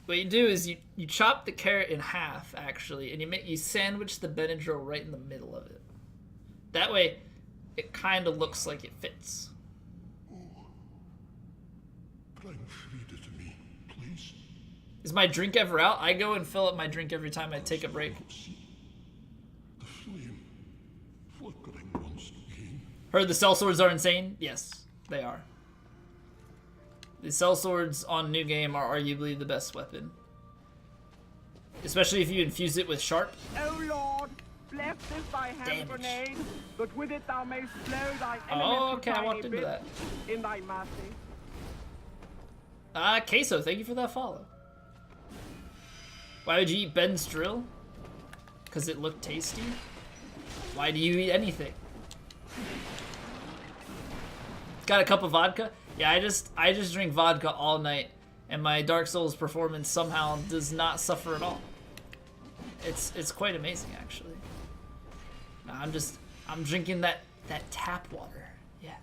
What you do is you chop the carrot in half, actually, and you sandwich the Benadryl right in the middle of it. That way, it kind of looks like it fits. Is my drink ever out? I go and fill up my drink every time I take a break. The flame flickering once again. Heard the sellswords are insane? Yes, they are. The sellswords on New Game are arguably the best weapon. Especially if you infuse it with sharp. Oh Lord, bless this thy hand Damage. grenade, but with it thou mayst slow thy Oh, enemies okay, to I walked tiny into that. bits in thy mercy. Queso, thank you for that follow. Why would you eat Ben's drill? Because it looked tasty? Why do you eat anything? Got a cup of vodka? Yeah, I just drink vodka all night, and my Dark Souls performance somehow does not suffer at all. It's quite amazing, actually. No, I'm drinking that tap water. Yeah.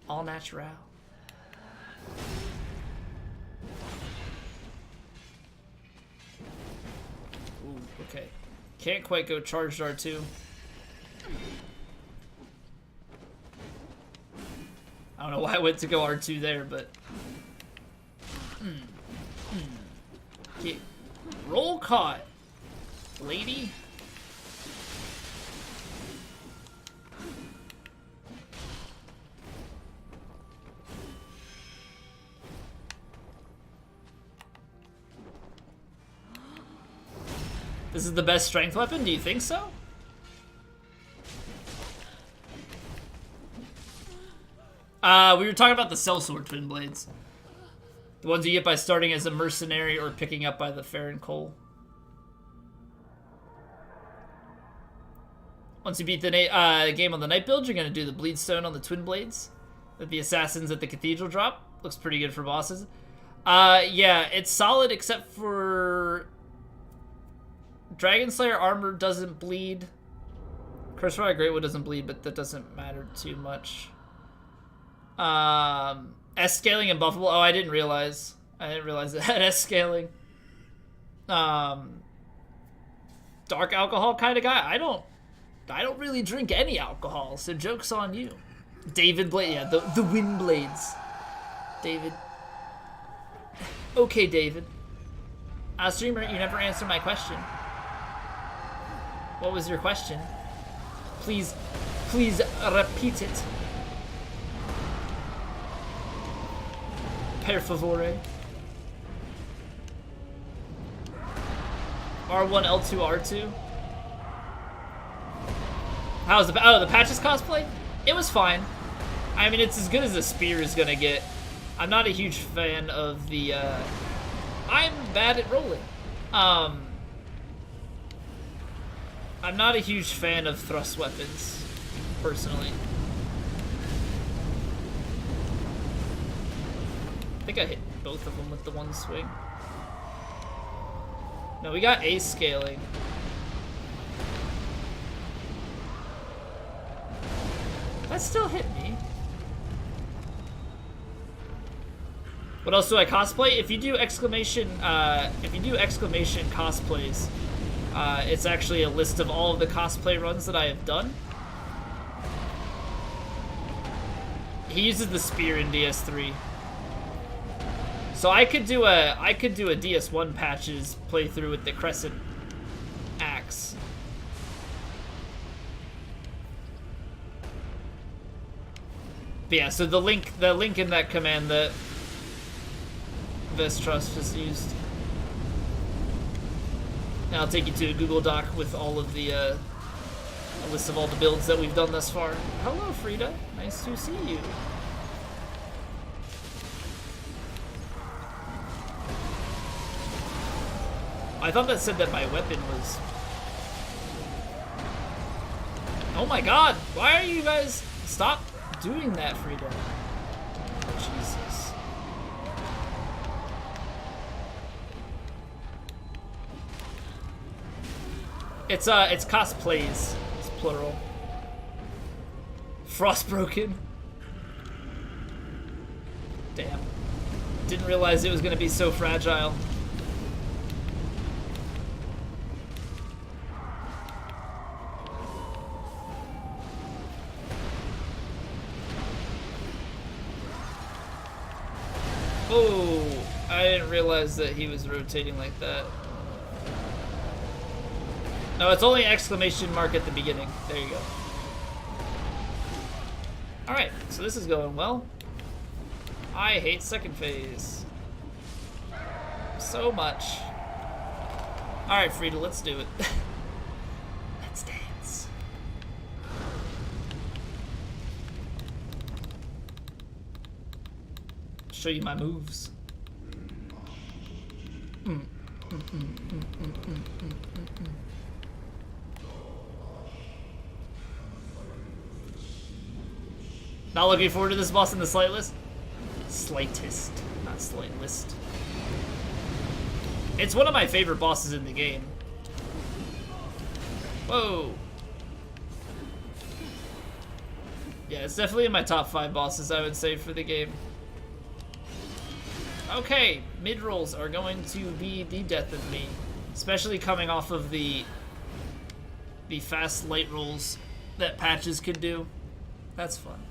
All natural. Ooh, okay. Can't quite go charged R2. I don't know why I went to go R2 there, but... Well caught, lady. This is the best strength weapon? Do you think so? We were talking about the sellsword twin blades. The ones you get by starting as a mercenary or picking up by the Farron Cole. Once you beat the game on the night build, you're going to do the bleedstone on the twin blades that the assassins at the cathedral drop. Looks pretty good for bosses. Yeah, it's solid except for Dragon Slayer armor doesn't bleed. Curse-Fire Greatwood doesn't bleed, but that doesn't matter too much. S-scaling and buffable. Oh, I didn't realize. I didn't realize it had S-scaling. Dark alcohol kind of guy. I don't really drink any alcohol, so joke's on you. David Blade, yeah, the Wind Blades. David. Okay, David. Streamer, you never answered my question. What was your question? Please repeat it. Per favore. R1, L2, R2. How's the Patches cosplay? It was fine. I mean, it's as good as a spear is gonna get. I'm not a huge fan of the, I'm bad at rolling. I'm not a huge fan of thrust weapons, personally. I think I hit both of them with the one swing. No, we got ace scaling. That still hit me. What else do I cosplay? If you do exclamation cosplays, it's actually a list of all of the cosplay runs that I have done. He uses the spear in DS3. So I could do a DS1 Patches playthrough with the crescent axe. But yeah, so the link in that command that Vestrust just used. Now I'll take you to a Google Doc with all of the a list of all the builds that we've done thus far. Hello, Frida. Nice to see you. I thought that said that my weapon was... Oh my god! Why are you guys... Stop doing that, Frida. Jesus. It's cosplays. It's plural. Frostbroken. Damn. Didn't realize it was gonna be so fragile. Oh, I didn't realize that he was rotating like that. No, it's only exclamation mark at the beginning. There you go. Alright, so this is going well. I hate second phase. So much. Alright, Frida, let's do it. Let's dance. Show you my moves. Not looking forward to this boss in the slightest. Slightest, not slightest. It's one of my favorite bosses in the game. Whoa. Yeah, it's definitely in my top 5 bosses, I would say, for the game. Okay, mid-rolls are going to be the death of me. Especially coming off of the fast light rolls that Patches could do. That's fun.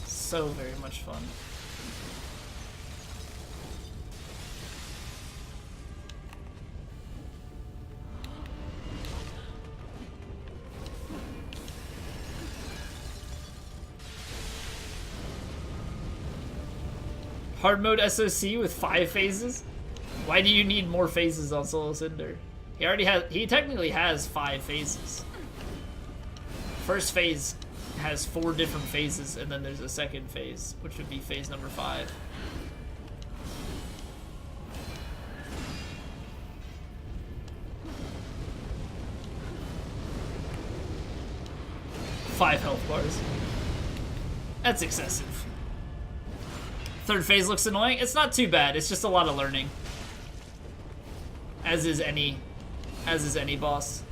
So very much fun. Hard mode SOC with 5 phases? Why do you need more phases on Solo Cinder? He technically has 5 phases. First phase has 4 different phases, and then there's a second phase, which would be phase number 5. Five health bars. That's excessive. Third phase looks annoying. It's not too bad. It's just a lot of learning. As is any boss.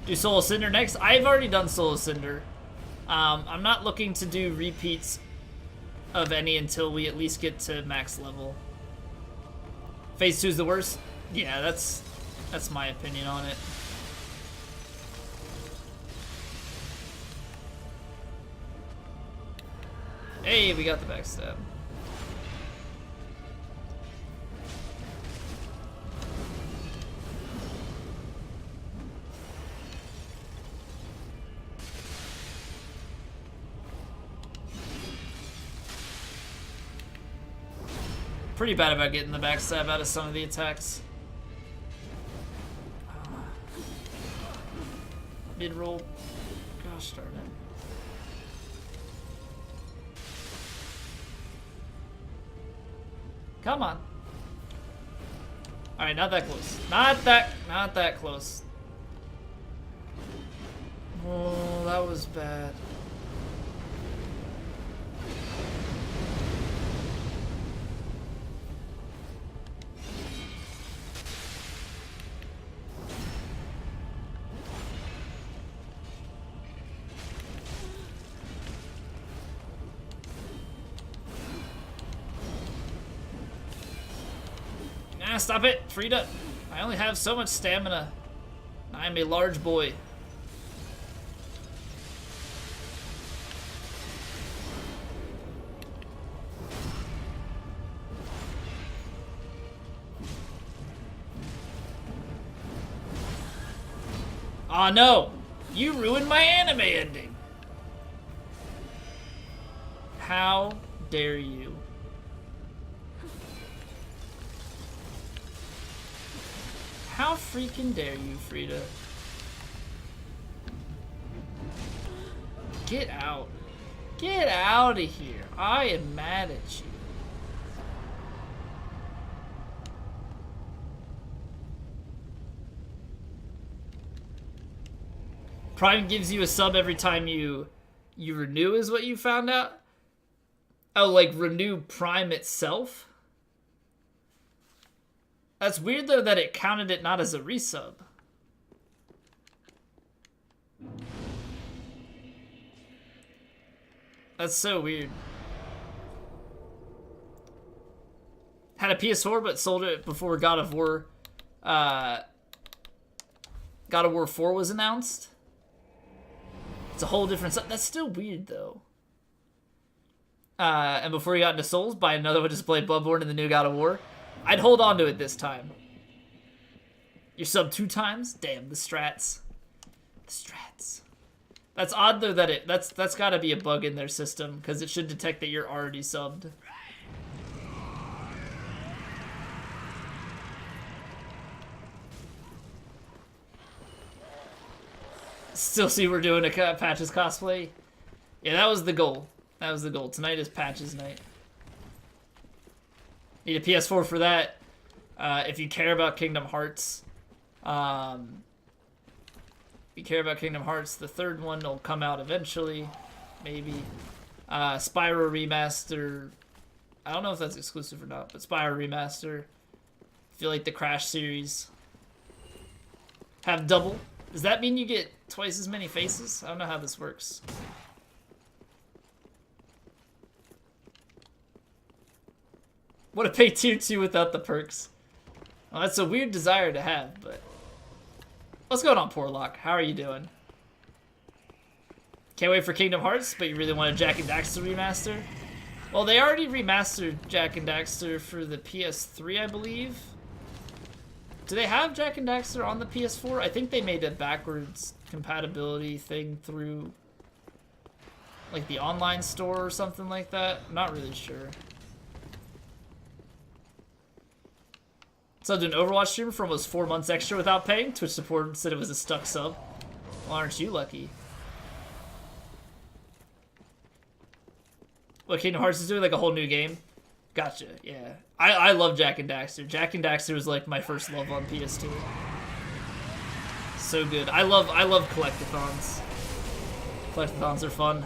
Do Solo Cinder next? I've already done Solo Cinder. I'm not looking to do repeats of any until we at least get to max level. Phase 2 is the worst? Yeah, that's my opinion on it. Hey, we got the backstab. Pretty bad about getting the backstab out of some of the attacks. Mid-roll. Gosh darn it. Come on. Alright, not that close. Not that close. Oh, that was bad. Stop it, Frida. I only have so much stamina. I am a large boy. Aw, no! You ruined my anime ending! How dare you? How freaking dare you, Frida? Get out. Get out of here. I am mad at you. Prime gives you a sub every time you renew is what you found out? Oh, like renew Prime itself? That's weird, though, that it counted it not as a resub. That's so weird. Had a PS4, but sold it before God of War 4 was announced. It's a whole different stuff. That's still weird, though. And before you got into Souls, buy another one, just play Bloodborne and the new God of War. I'd hold on to it this time. You're sub 2 times? Damn, the strats. The strats. That's odd, though, that that's gotta be a bug in their system, because it should detect that you're already subbed. Still see we're doing a Patches cosplay? Yeah, that was the goal. That was the goal. Tonight is Patches night. Need a PS4 for that. If you care about Kingdom Hearts, the third one will come out eventually, maybe. Spyro Remaster. I don't know if that's exclusive or not, but Spyro Remaster. I feel like the Crash series have double. Does that mean you get twice as many faces? I don't know how this works. What a pay tier 2 without the perks. Well, that's a weird desire to have, but... What's going on, Porlock? How are you doing? Can't wait for Kingdom Hearts, but you really want a Jak and Daxter remaster? Well, they already remastered Jak and Daxter for the PS3, I believe. Do they have Jak and Daxter on the PS4? I think they made a backwards compatibility thing through... like the online store or something like that. I'm not really sure. Subbed to an Overwatch streamer for almost 4 months extra without paying. Twitch support said it was a stuck sub. Well, aren't you lucky? What Kingdom Hearts is doing, like a whole new game? Gotcha, yeah. I love Jak and Daxter. Jak and Daxter was like my first love on PS2. So good. I love collectathons. Collectathons are fun.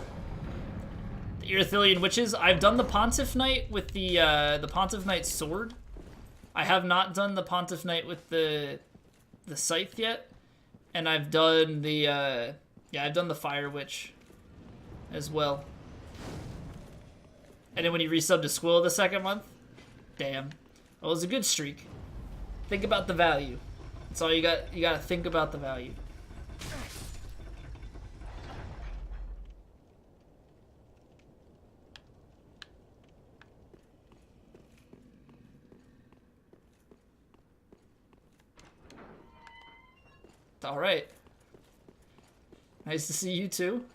The Irithilian Witches. I've done the Pontiff Knight with the Pontiff Knight sword. I have not done the Pontiff Knight with the scythe yet. And I've done the I've done the Fire Witch as well. And then when you resub to Squill the second month, damn. Well, it was a good streak. Think about the value. That's all you got. You got to think about the value. All right. Nice to see you too.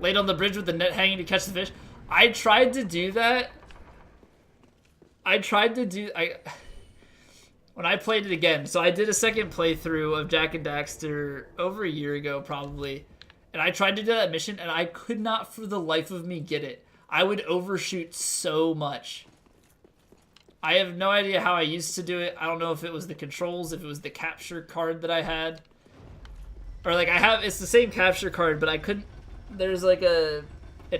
Laid on the bridge with the net hanging to catch the fish. I tried to do that. When I played it again, so I did a second playthrough of Jak and Daxter over a year ago probably, and I tried to do that mission and I could not for the life of me get it. I would overshoot so much. I have no idea how I used to do it. I don't know if it was the controls, if it was the capture card that I had, or like it's the same capture card, but I couldn't. There's like an AV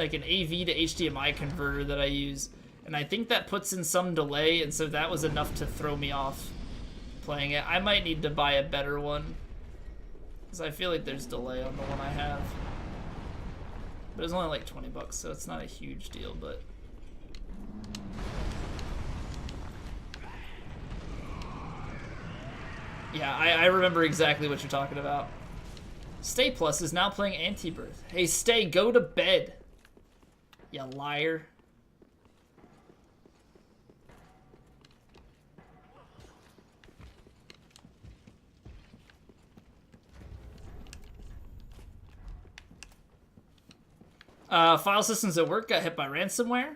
to HDMI converter that I use, and I think that puts in some delay, and so that was enough to throw me off playing it. I might need to buy a better one, because I feel like there's delay on the one I have. But it's only like 20 bucks, so it's not a huge deal, but... Yeah, I remember exactly what you're talking about. Stay Plus is now playing Anti-Birth. Hey, Stay, go to bed. You liar. File systems at work got hit by ransomware.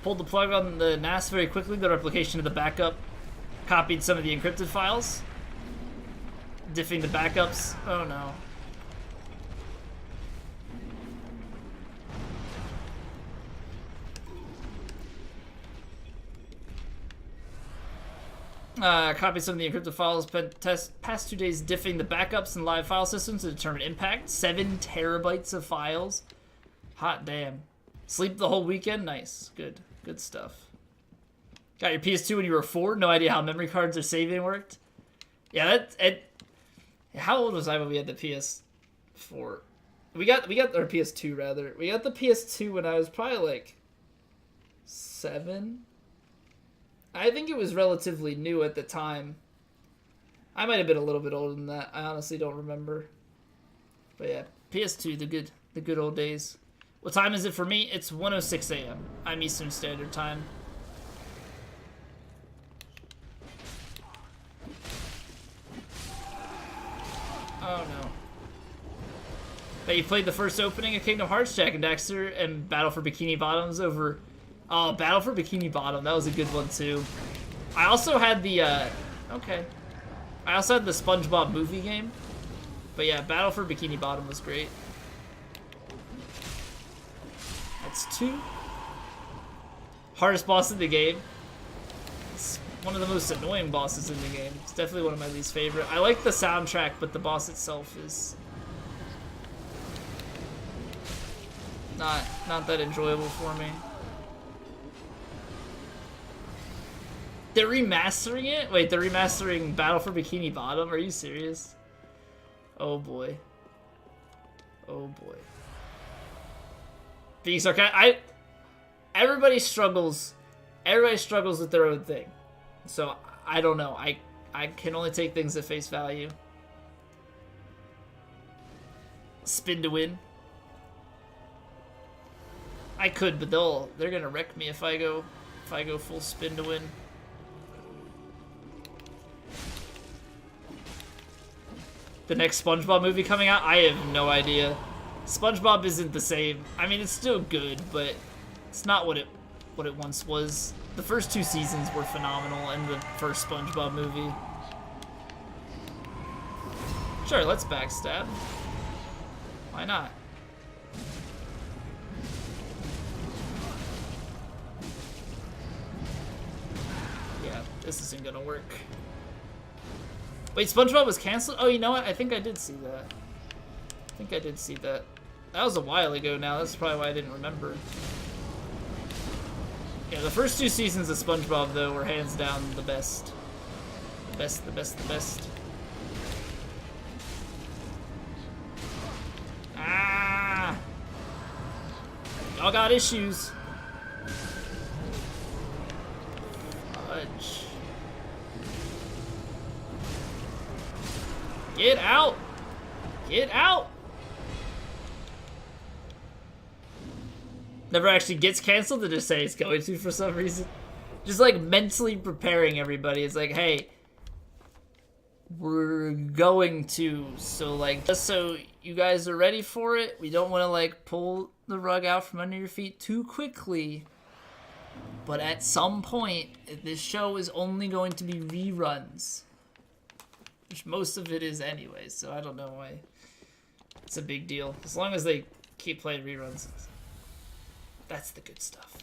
Pulled the plug on the NAS very quickly, the replication of the backup. Copied some of the encrypted files. Diffing the backups. Oh no. Copied some of the encrypted files. Past 2 days diffing the backups and live file systems to determine impact. 7 terabytes of files. Hot damn. Sleep the whole weekend? Nice. Good. Good stuff. Got your PS2 when you were 4? No idea how memory cards or saving worked? Yeah, how old was I when we had the PS4? We got our PS2 rather. We got the PS2 when I was probably like 7. I think it was relatively new at the time. I might have been a little bit older than that. I honestly don't remember. But yeah, PS2, the good old days. What time is it for me? It's 1:06 a.m. I'm Eastern Standard Time. Oh no. But you played the first opening of Kingdom Hearts, Jak and Daxter, and Battle for Bikini Bottoms over... Oh, Battle for Bikini Bottom. That was a good one too. I also had the, okay. I also had the SpongeBob movie game. But yeah, Battle for Bikini Bottom was great. That's 2. Hardest boss in the game. It's one of the most annoying bosses in the game. It's definitely one of my least favorite. I like the soundtrack, but the boss itself is not that enjoyable for me. They're remastering it? Wait, they're remastering Battle for Bikini Bottom? Are you serious? Oh boy. Oh boy. Being sarcastic, everybody struggles with their own thing. So I don't know. I can only take things at face value. Spin to win. I could, but they're gonna wreck me if I go full spin to win. The next SpongeBob movie coming out? I have no idea. SpongeBob isn't the same. I mean, it's still good, but It's not what it once was. The first 2 seasons were phenomenal, and the first SpongeBob movie. Sure, let's backstab. Why not? Yeah, this isn't gonna work. Wait, SpongeBob was canceled? Oh, you know what? I think I did see that. That was a while ago now. That's probably why I didn't remember. Yeah, the first 2 seasons of SpongeBob, though, were hands down the best. The best. Ah! Y'all got issues. Fudge. Get out! Get out! Never actually gets canceled, to just say it's going to for some reason. Just like mentally preparing everybody. It's like, hey, we're going to, so like, just so you guys are ready for it, we don't want to like pull the rug out from under your feet too quickly. But at some point, this show is only going to be reruns. Which most of it is anyway, so I don't know why it's a big deal. As long as they keep playing reruns. That's the good stuff.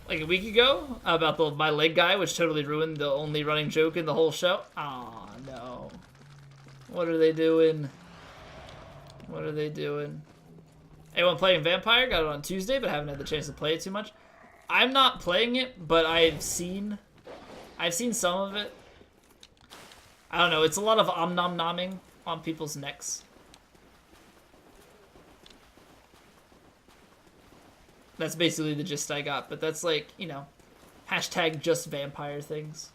Like a week ago, about my leg guy, which totally ruined the only running joke in the whole show. Aw, no. What are they doing? What are they doing? Anyone playing Vampire? Got it on Tuesday, but haven't had the chance to play it too much. I'm not playing it, but I've seen some of it. I don't know, it's a lot of om-nom-nomming on people's necks. That's basically the gist I got, but that's like, you know, hashtag just vampire things.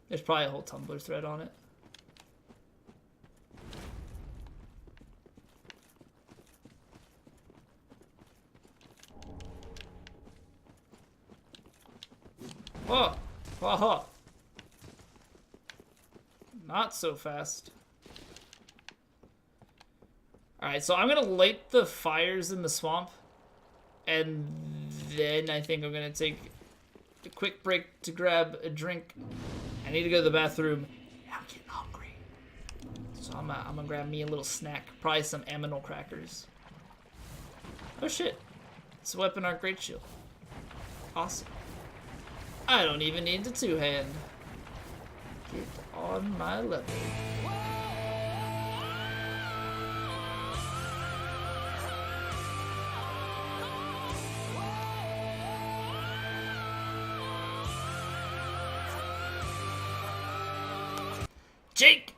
There's probably a whole Tumblr thread on it. Oh! Oh! Not so fast. Alright, so I'm gonna light the fires in the swamp. And then I think I'm gonna take a quick break to grab a drink. I need to go to the bathroom. I'm getting hungry. So I'm gonna grab me a little snack. Probably some aminal crackers. Oh shit. It's a weapon art great shield. Awesome. I don't even need the 2-hand. Get on my level. Jake,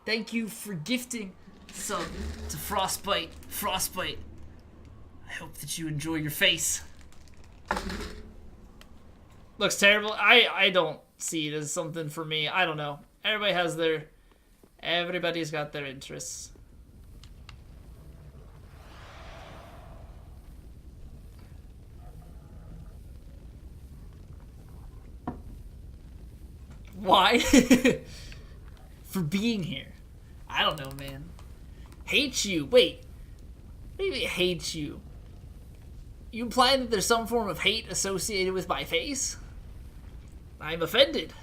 thank you for gifting sub to Frostbite. Frostbite, I hope that you enjoy your face. Looks terrible. I don't see it as something for me. I don't know. Everybody's got their interests. Why? For being here. I don't know, man. Hate you. Wait. Maybe hate you. You implying that there's some form of hate associated with my face? I'm offended.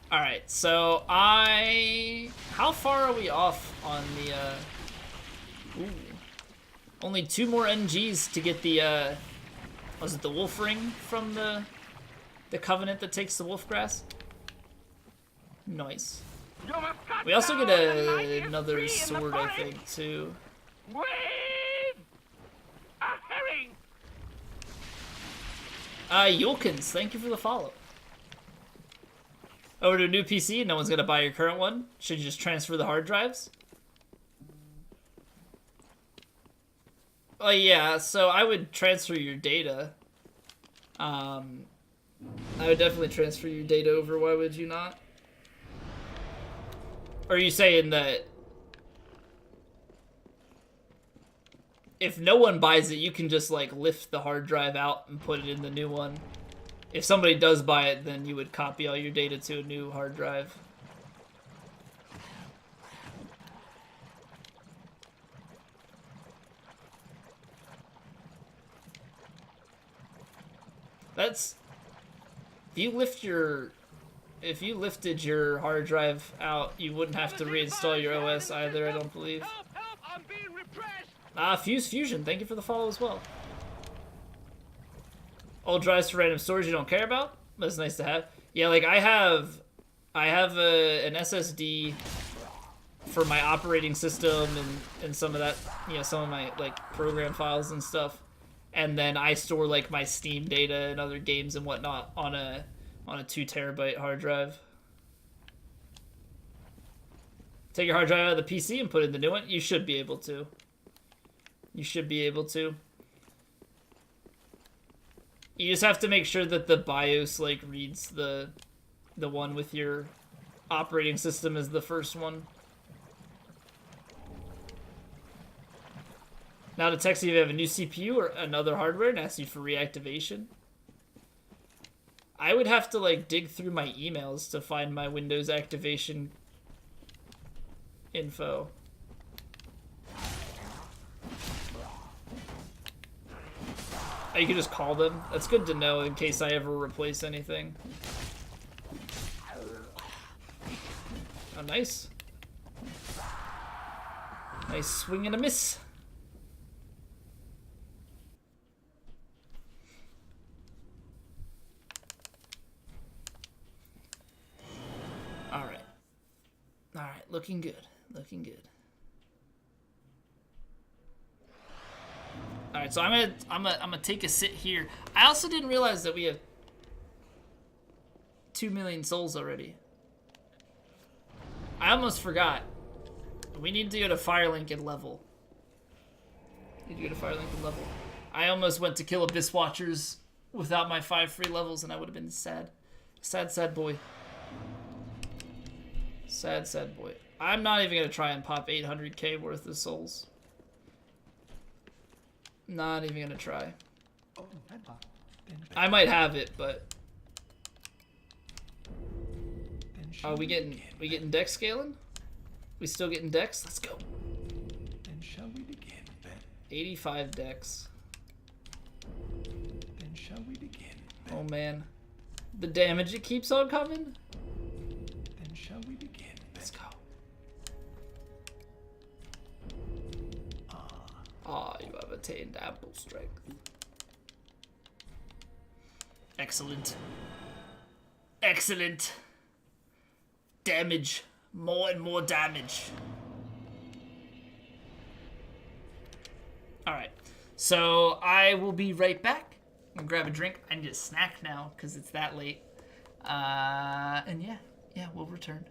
Alright, so how far are we off on the, ooh. Only 2 more NGs to get the, was it the wolf ring from the covenant that takes the wolf grass? Nice. We also get another sword, I think, too. With a herring. Yulkins, thank you for the follow. Over to a new PC, no one's gonna buy your current one. Should you just transfer the hard drives? Oh yeah, so I would transfer your data. I would definitely transfer your data over, why would you not? Or are you saying that if no one buys it, you can just like lift the hard drive out and put it in the new one. If somebody does buy it, then you would copy all your data to a new hard drive. That's... If you lifted your hard drive out, you wouldn't have to reinstall your OS either, I don't believe. Help! Help! I'm being repressed! Fuse Fusion, thank you for the follow as well. Old drives for random storage you don't care about? That's nice to have. Yeah, like I have an SSD for my operating system and some of that, you know, some of my like program files and stuff. And then I store like my Steam data and other games and whatnot on a 2 terabyte hard drive. Take your hard drive out of the PC and put it in the new one. You should be able to. You should be able to. You just have to make sure that the BIOS like reads the one with your operating system as the first one. Now to text you if you have a new CPU or another hardware and ask you for reactivation. I would have to like dig through my emails to find my Windows activation info. Oh, you can just call them. That's good to know in case I ever replace anything. Oh, nice. Nice swing and a miss. Alright. Alright, looking good. Looking good. Alright, so I'm gonna take a sit here. I also didn't realize that we have 2 million souls already. I almost forgot. We need to go to Firelink and level. Need to go to Firelink and level. I almost went to kill Abyss Watchers without my 5 free levels and I would have been sad. Sad, sad boy. Sad, sad boy. I'm not even gonna try and pop 800k worth of souls. Not even gonna try. I might have it, but are we getting dex scaling? We still getting dex? Let's go. Then shall we begin, then? 85 dex. Then shall we begin, then? Oh man, the damage it keeps on coming. Then shall we begin, then? Let's go. Ah, you have attained ample strength. Excellent. Excellent. Damage. More and more damage. Alright. So, I will be right back. I'm gonna grab a drink. I need a snack now, because it's that late. And yeah, we'll return.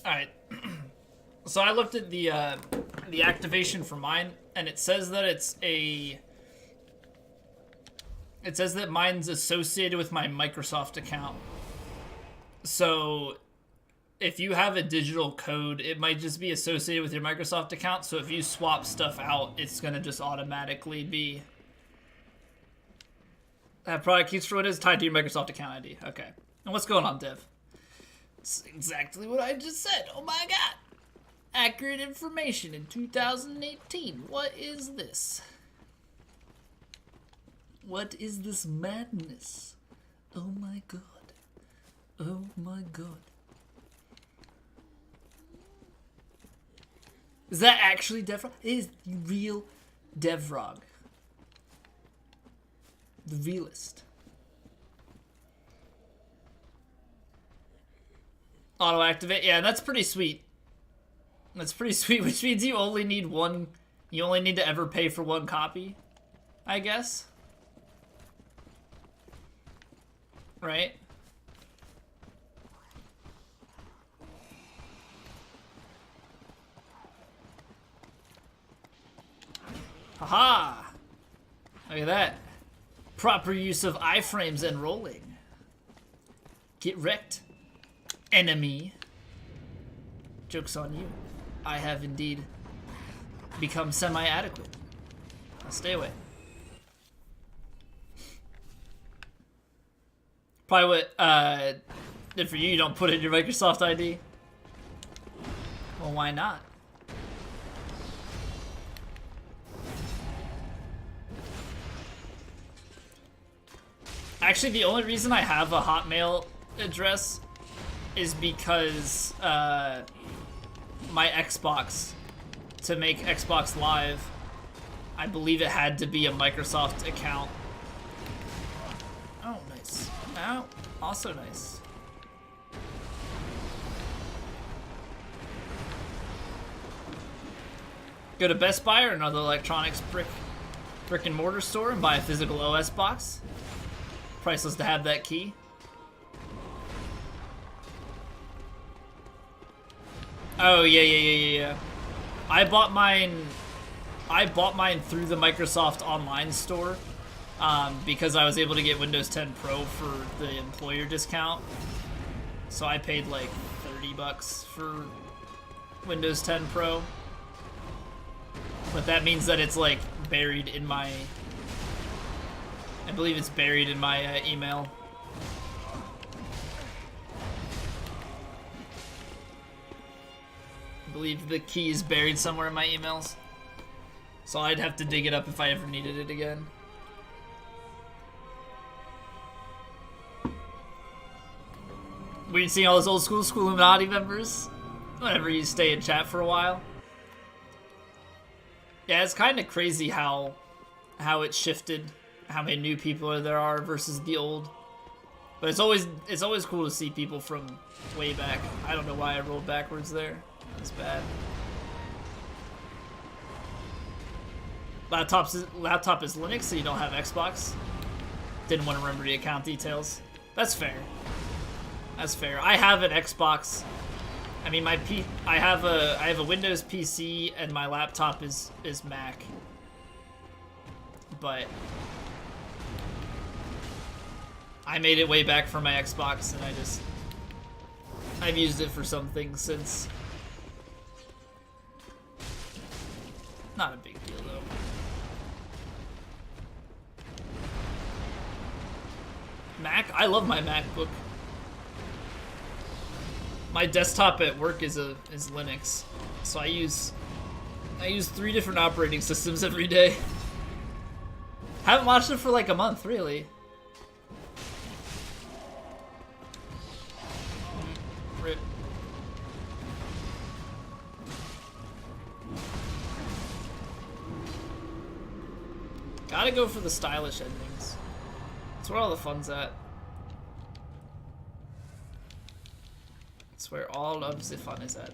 Alright. So I looked at the activation for mine, and it says that it says that mine's associated with my Microsoft account. So if you have a digital code, it might just be associated with your Microsoft account. So if you swap stuff out, it's gonna just automatically be that product keys for what is tied to your Microsoft account ID. Okay. And what's going on, Dev? It's exactly what I just said. Oh my god. Accurate information in 2018. What is this? What is this madness? Oh my god. Oh my god. Is that actually Devrog? It is the real Devrog. The realist. Auto activate. Yeah, that's pretty sweet. That's pretty sweet, which means you only need one. You only need to ever pay for one copy, I guess. Right? Haha! Look at that. Proper use of iframes and rolling. Get wrecked, enemy. Joke's on you. I have indeed become semi-adequate. I'll stay away. Probably what, did for you, you don't put in your Microsoft ID? Well, why not? Actually, the only reason I have a Hotmail address is because, my Xbox, to make Xbox Live, I believe it had to be a Microsoft account. Oh, nice. Oh, also nice. Go to Best Buy or another electronics brick and mortar store and buy a physical OS box. Priceless to have that key. Oh, yeah. I bought mine through the Microsoft Online store because I was able to get Windows 10 Pro for the employer discount. So I paid like $30 for Windows 10 Pro. But that means that it's like buried in my... I believe it's buried in my email. I believe the key is buried somewhere in my emails. So I'd have to dig it up if I ever needed it again. Weird seeing all those old school Illuminati members whenever you stay in chat for a while. Yeah, it's kind of crazy how it shifted, how many new people there are versus the old. But it's always cool to see people from way back. I don't know why I rolled backwards there. That's bad. Laptop is Linux, so you don't have Xbox. Didn't want to remember the account details. That's fair. That's fair. I have an Xbox. I mean, I have a Windows PC and my laptop is Mac. But I made it way back for my Xbox, and I've used it for some things since. Not a big deal though. Mac? I love my MacBook. My desktop at work is Linux, so I use 3 different operating systems every day. Haven't watched it for like a month, really. Rip. Gotta go for the stylish endings. That's where all the fun's at. That's where all of the fun is at.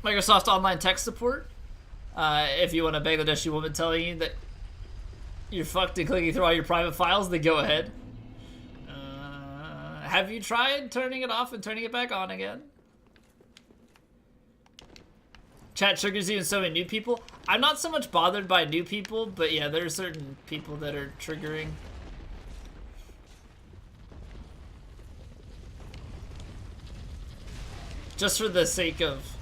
Microsoft Online Tech Support. If you want a Bangladeshi woman telling you that you're fucked and clicking through all your private files, then go ahead. Have you tried turning it off and turning it back on again? Chat triggers you and so many new people. I'm not so much bothered by new people, but yeah, there are certain people that are triggering. Just for the sake of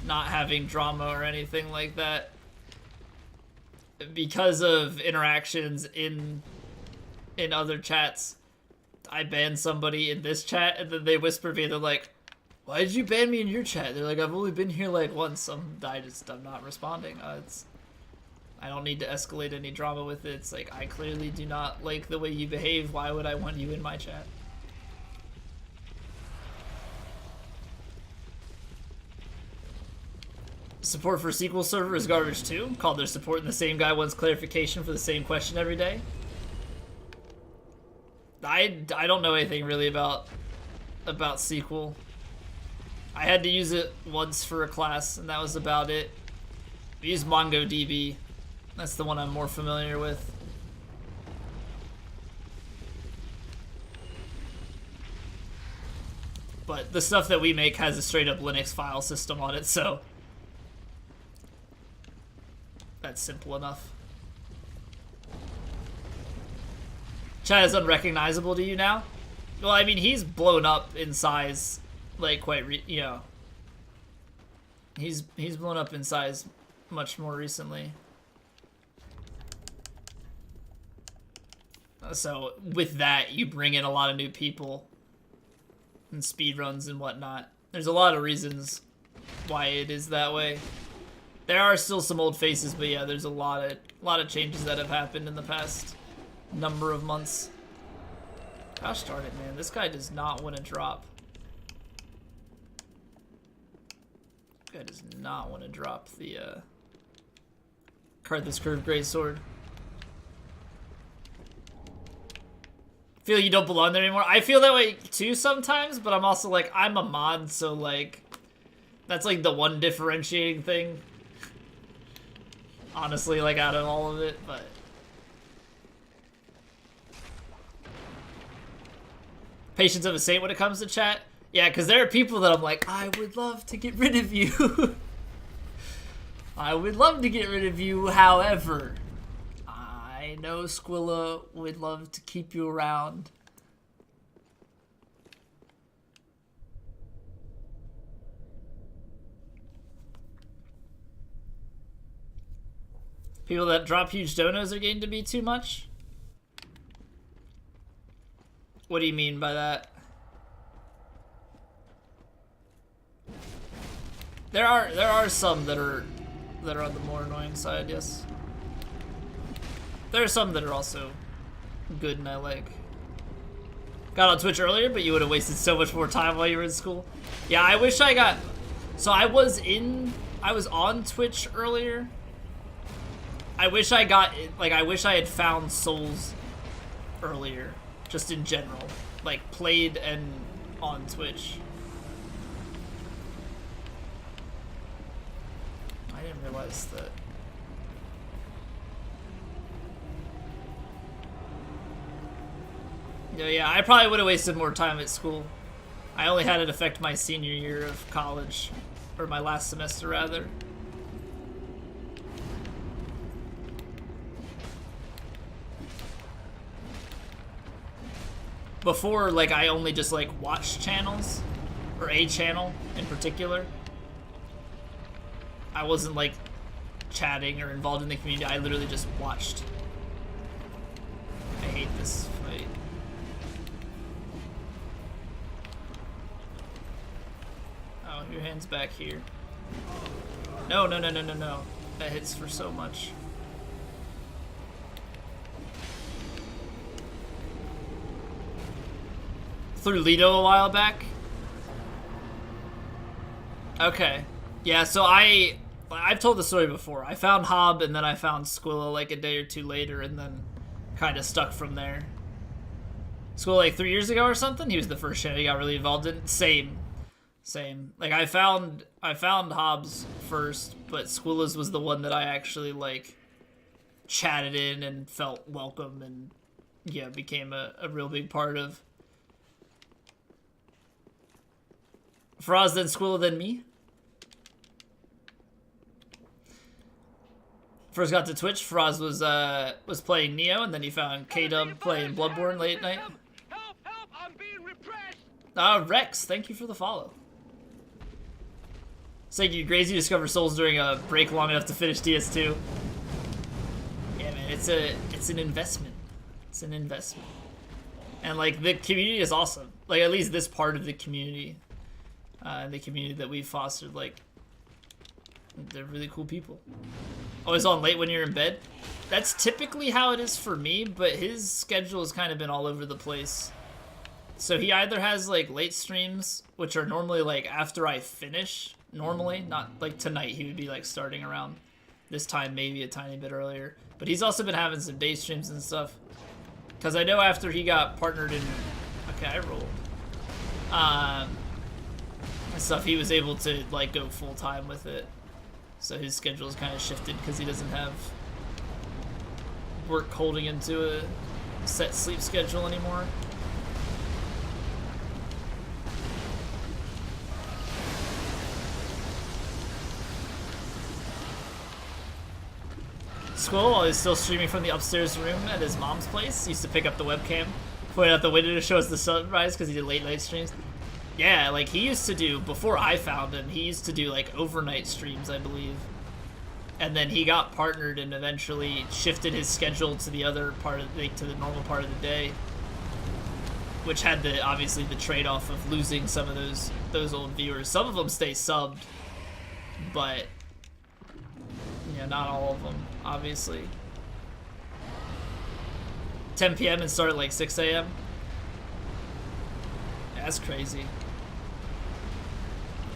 not having drama or anything like that. Because of interactions in other chats, I banned somebody in this chat, and then they whisper me, they're like, why did you ban me in your chat? They're like, I've only been here like once. I'm not responding. I don't need to escalate any drama with it. It's like, I clearly do not like the way you behave. Why would I want you in my chat? Support for SQL Server is garbage too. Called their support and the same guy wants clarification for the same question every day. I don't know anything really about SQL. I had to use it once for a class, and that was about it. I use MongoDB. That's the one I'm more familiar with. But the stuff that we make has a straight up Linux file system on it, so that's simple enough. Chat is unrecognizable to you now? Well, I mean, he's blown up in size, like, you know. He's blown up in size much more recently. So, with that, you bring in a lot of new people and speedruns and whatnot. There's a lot of reasons why it is that way. There are still some old faces, but yeah, there's a lot of changes that have happened in the past number of months. Gosh darn it, man. This guy does not want to drop. This guy does not want to drop the Karthus Curved Greatsword. Feel you don't belong there anymore. I feel that way too sometimes, but I'm also like, I'm a mod, so like, that's like the one differentiating thing. Honestly, like, out of all of it, but patience of a saint when it comes to chat. Yeah, because there are people that I'm like, I would love to get rid of you. I would love to get rid of you, however, I know Squilla would love to keep you around. People that drop huge donos are getting to be too much? What do you mean by that? There are some that are on the more annoying side, yes. There are some that are also good and I like. Got on Twitch earlier, but you would have wasted so much more time while you were in school. Yeah, I wish I got... So I was on Twitch earlier. I wish I got, like, I wish I had found Souls earlier, just in general. Like, played and on Twitch. I didn't realize that. Yeah, I probably would have wasted more time at school. I only had it affect my senior year of college, or my last semester, rather. Before, like, I only just, like, watched channels, or a channel in particular. I wasn't, like, chatting or involved in the community. I literally just watched. I hate this fight. Oh, your hand's back here. No. That hits for so much. Through Lido a while back? Okay. Yeah, so I've told the story before. I found Hob and then I found Squilla like a day or two later and then kind of stuck from there. Squilla like 3 years ago or something? He was the first channel he got really involved in. Same. Like I found Hobbs first, but Squilla's was the one that I actually like chatted in and felt welcome and yeah, became a real big part of. Faraz, then Squilla, then me. First got to Twitch, Faraz was playing Neo, and then he found K-Dub playing Bloodborne late at night. Help! Help! I'm being repressed! Rex, thank you for the follow. Thank you, Grazy. Discover Souls during a break long enough to finish DS2. Yeah, man, it's an investment. It's an investment. And like the community is awesome. Like at least this part of the community, the community that we've fostered, like they're really cool people. Always on late when you're in bed. That's typically how it is for me, but his schedule has kind of been all over the place. So he either has like late streams, which are normally like after I finish, normally, not like tonight he would be like starting around this time, maybe a tiny bit earlier. But he's also been having some day streams and stuff. Because I know after he got partnered in, okay, I rolled, and stuff, he was able to like go full time with it. So his schedule's kind of shifted because he doesn't have work holding into a set sleep schedule anymore. Squirrel is still streaming from the upstairs room at his mom's place. He used to pick up the webcam, point out the window to show us the sunrise because he did late night streams. Yeah, like he used to do, before I found him, he used to do like overnight streams, I believe. And then he got partnered and eventually shifted his schedule to the other part of the, to the normal part of the day. Which had the, obviously the trade-off of losing some of those old viewers. Some of them stay subbed, but yeah, not all of them, obviously. 10 p.m. and start at like 6 a.m. Yeah, that's crazy.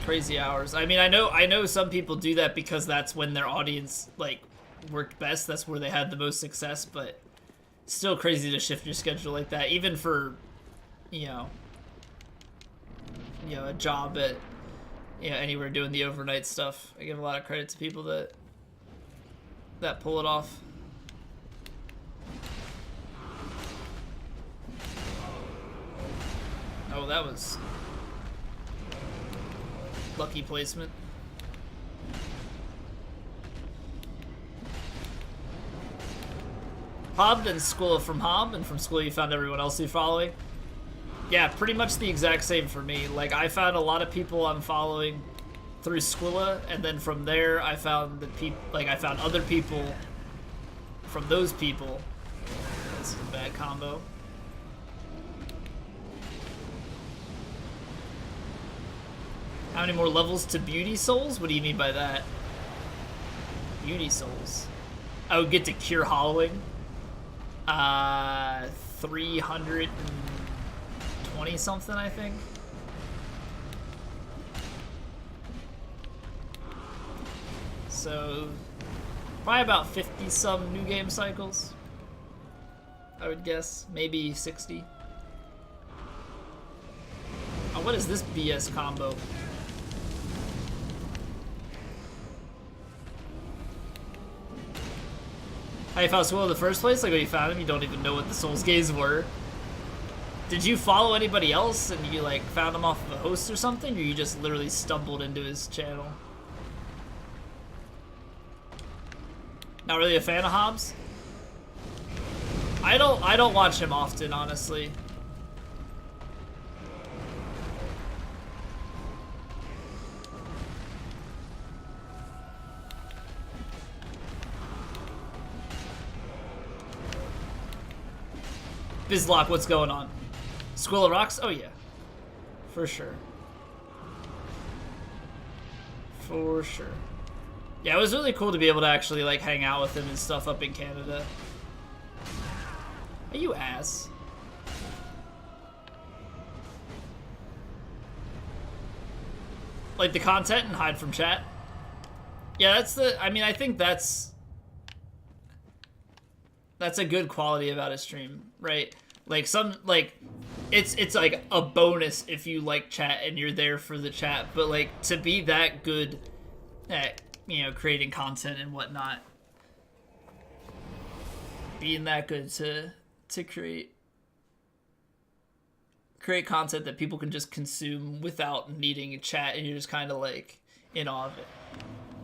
Crazy hours. I mean, I know some people do that because that's when their audience like worked best. That's where they had the most success, but it's still crazy to shift your schedule like that, even for, you know, a job at, anywhere doing the overnight stuff. I give a lot of credit to people that pull it off. Oh, that was lucky placement. Hobbed and Squilla from Hob, and from Squilla you found everyone else you're following. Yeah, pretty much the exact same for me. Like, I found a lot of people I'm following through Squilla, and then from there I found I found other people from those people. This is a bad combo. How many more levels to Beauty Souls? What do you mean by that? Beauty Souls. I would get to Cure Hollowing. 320 something, I think. So, probably about 50 some new game cycles, I would guess. Maybe 60. Oh, what is this BS combo? How you found Squirrel in the first place? Like when you found him, you don't even know what the Souls games were. Did you follow anybody else and you like found him off of a host or something, or you just literally stumbled into his channel? Not really a fan of Hobbs? I don't watch him often, honestly. Bizlock, what's going on? Squilla rocks? Oh yeah. For sure. For sure. Yeah, it was really cool to be able to actually like hang out with him and stuff up in Canada. Are you ass? Like the content and hide from chat? Yeah, that's the, I mean, I think that's a good quality about a stream, right? Like it's like a bonus if you like chat and you're there for the chat, but like to be that good at, creating content and whatnot, being that good to create create content that people can just consume without needing a chat, and you're just kind of like in awe of it.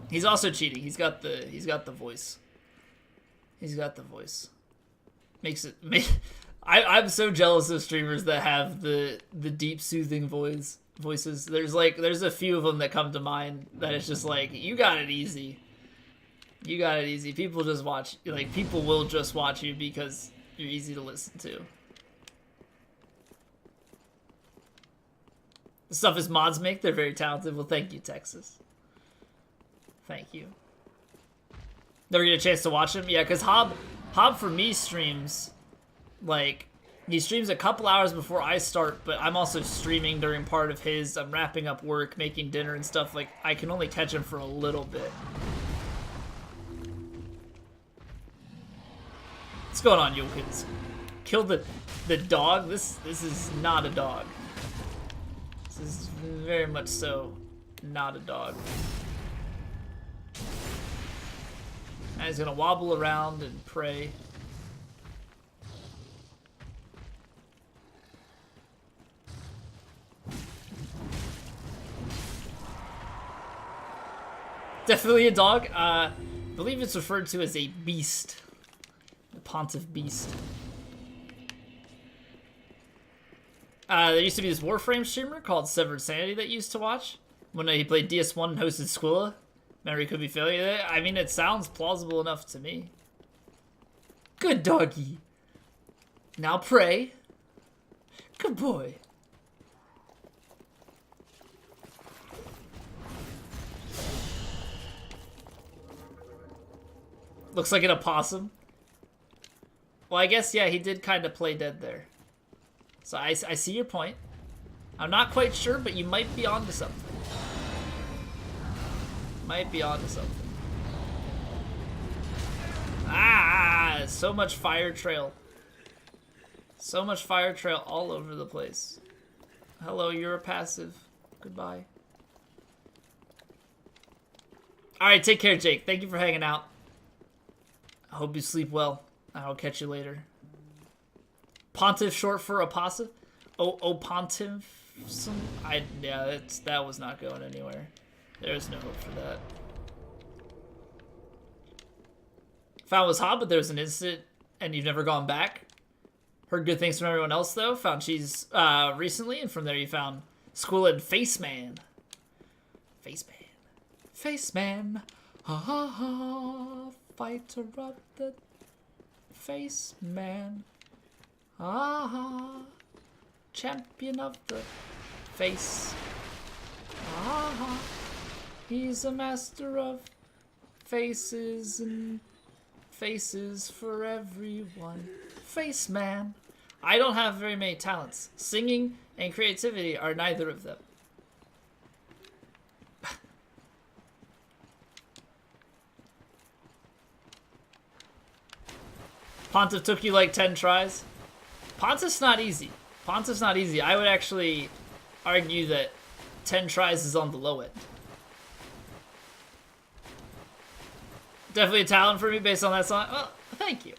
He's also cheating. He's got the voice. He's got the voice. I'm so jealous of streamers that have the deep soothing voices. There's a few of them that come to mind that it's just like, you got it easy. You got it easy. People just watch, like, people will just watch you because you're easy to listen to. The stuff his mods make, they're very talented. Well, thank you, Texas. Thank you. Never get a chance to watch him? Yeah, because Hob for me streams, like, he streams a couple hours before I start, but I'm also streaming during part of his. I'm wrapping up work, making dinner and stuff. Like, I can only catch him for a little bit. What's going on, Yokins? Kill the dog? This is not a dog. This is very much so not a dog. And he's gonna wobble around and pray. Definitely a dog. I believe it's referred to as a beast. The Pontiff Beast. There used to be this Warframe streamer called Severed Sanity that used to watch when he played DS1 and hosted Squilla. Memory could be failing. I mean, it sounds plausible enough to me. Good doggy. Now pray. Good boy. Looks like an opossum. Well, I guess, yeah, he did kind of play dead there. So I see your point. I'm not quite sure, but you might be onto something. Might be onto something. Ah, so much fire trail. So much fire trail all over the place. Hello, you're a passive. Goodbye. Alright, take care, Jake. Thank you for hanging out. I hope you sleep well. I'll catch you later. Pontiff short for opossum? Oh, Pontiff? Yeah, that was not going anywhere. There's no hope for that. Found was hot, but there was an incident, and you've never gone back. Heard good things from everyone else, though. Found cheese recently, and from there you found Squilla and Faceman. Faceman. Faceman. Ha ha ha. Fighter of the Faceman. Ha ha. Champion of the face. Ha ha. He's a master of faces and faces for everyone. Face man. I don't have very many talents. Singing and creativity are neither of them. Pontiff took you like 10 tries. Pontiff's not easy. Pontiff's not easy. I would actually argue that 10 tries is on the low end. Definitely a talent for me based on that song. Well, thank you.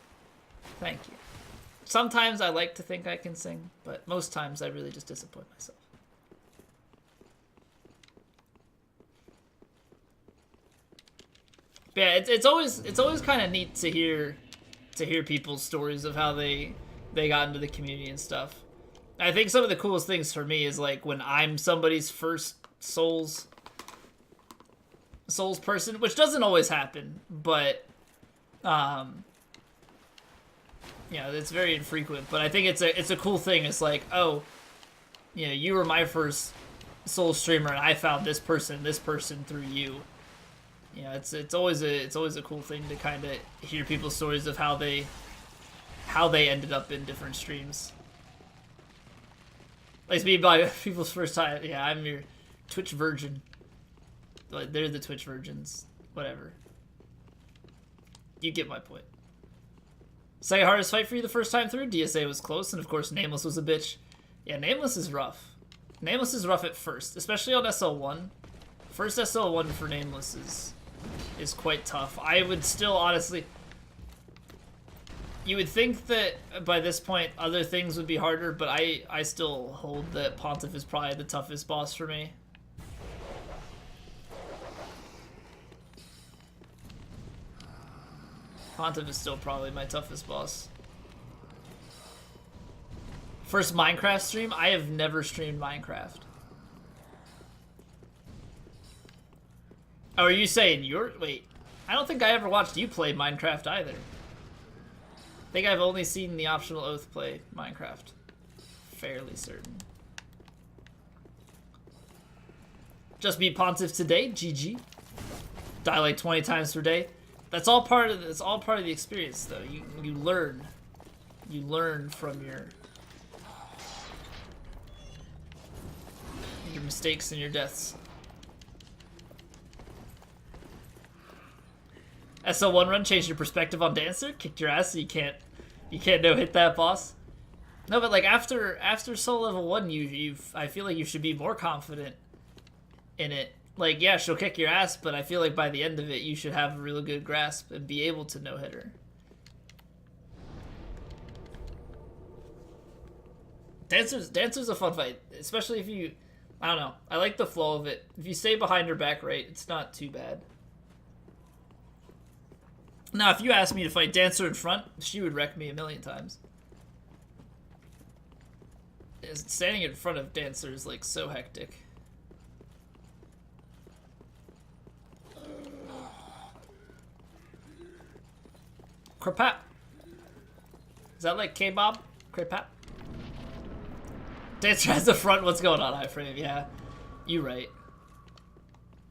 Thank you. Sometimes I like to think I can sing, but most times I really just disappoint myself. But yeah, it's always kind of neat to hear people's stories of how they got into the community and stuff. I think some of the coolest things for me is like when I'm somebody's first Souls person, which doesn't always happen, but yeah, it's very infrequent. But I think it's a cool thing. It's like, oh, you know, you were my first Souls streamer, and I found this person through you. You know, it's always a cool thing to kind of hear people's stories of how they ended up in different streams. At least me by people's first time. Yeah, I'm your Twitch virgin. Like, they're the Twitch virgins. Whatever. You get my point. Second hardest fight for you the first time through? DSA was close, and of course Nameless was a bitch. Yeah, Nameless is rough. Nameless is rough at first, especially on SL1. First SL1 for Nameless is quite tough. I would still honestly... You would think that by this point other things would be harder, but I still hold that Pontiff is probably the toughest boss for me. Pontiff is still probably my toughest boss. First Minecraft stream? I have never streamed Minecraft. Oh, are you saying you're... Wait. I don't think I ever watched you play Minecraft either. I think I've only seen the optional oath play Minecraft. Fairly certain. Just beat Pontiff today, GG. Die like 20 times per day. That's all part of the experience though. You learn. You learn from your mistakes and your deaths. SL1 run changed your perspective on Dancer? Kicked your ass so you can't no hit that boss? No, but like after soul level 1 I feel like you should be more confident in it. Like, yeah, she'll kick your ass, but I feel like by the end of it you should have a really good grasp and be able to no hit her. Dancer's a fun fight, especially if you, I don't know, I like the flow of it. If you stay behind her back right, it's not too bad. Now, if you asked me to fight Dancer in front, she would wreck me a million times. Standing in front of Dancer is like so hectic. Krapap. Is that like K-Bob? Krapap? Dancer has the front. What's going on, iframe? Yeah, you right.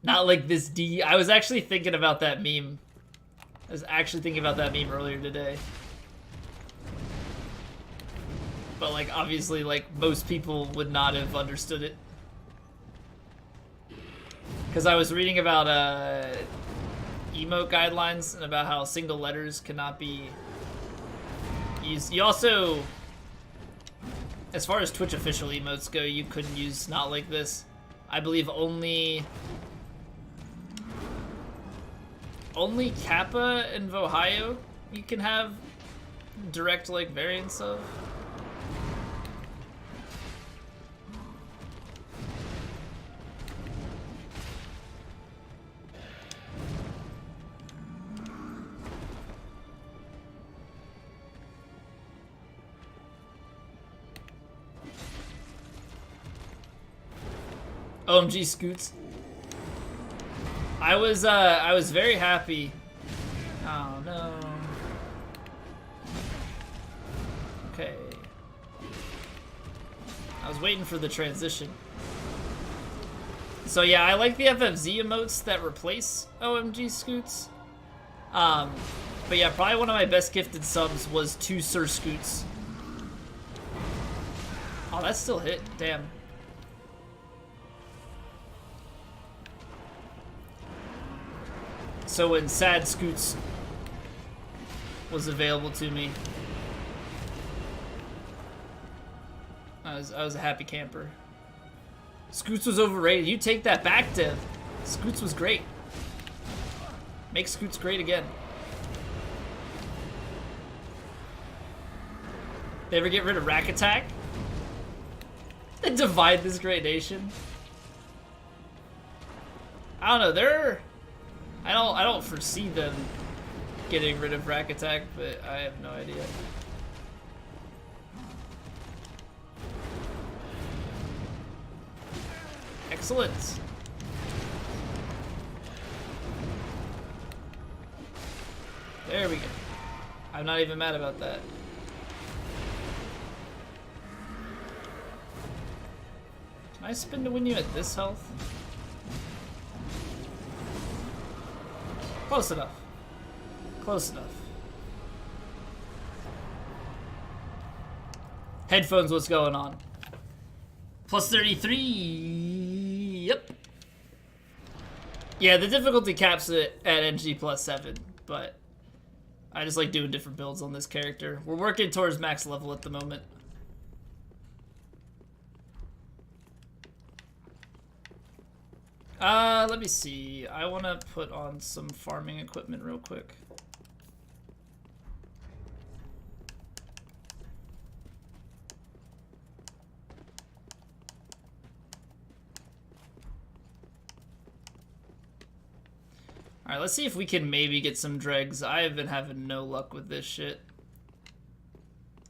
Not like this D. I was actually thinking about that meme. Earlier today. But like, obviously, like, most people would not have understood it. Because I was reading about, emote guidelines and about how single letters cannot be used. You also, as far as Twitch official emotes go, you couldn't use not like this. I believe only Kappa and Vohio you can have direct like variants of. OMG Scoots. I was very happy. Oh no. Okay. I was waiting for the transition. So yeah, I like the FFZ emotes that replace OMG Scoots. But yeah, probably one of my best gifted subs was 2 Sir Scoots. Oh, that still hit. Damn. So when Sad Scoots was available to me, I was a happy camper. Scoots was overrated. You take that back, Dev. Scoots was great. Make Scoots great again. They ever get rid of Rack Attack? They divide this great nation. I don't know. They're... I don't foresee them getting rid of Rack Attack, but I have no idea. Excellent. There we go. I'm not even mad about that. Can I spin to win you at this health? Close enough. Close enough. Headphones, what's going on? Plus 33. Yep. Yeah, the difficulty caps it at NG plus 7, but I just like doing different builds on this character. We're working towards max level at the moment. Let me see. I want to put on some farming equipment real quick. Alright, let's see if we can maybe get some dregs. I have been having no luck with this shit.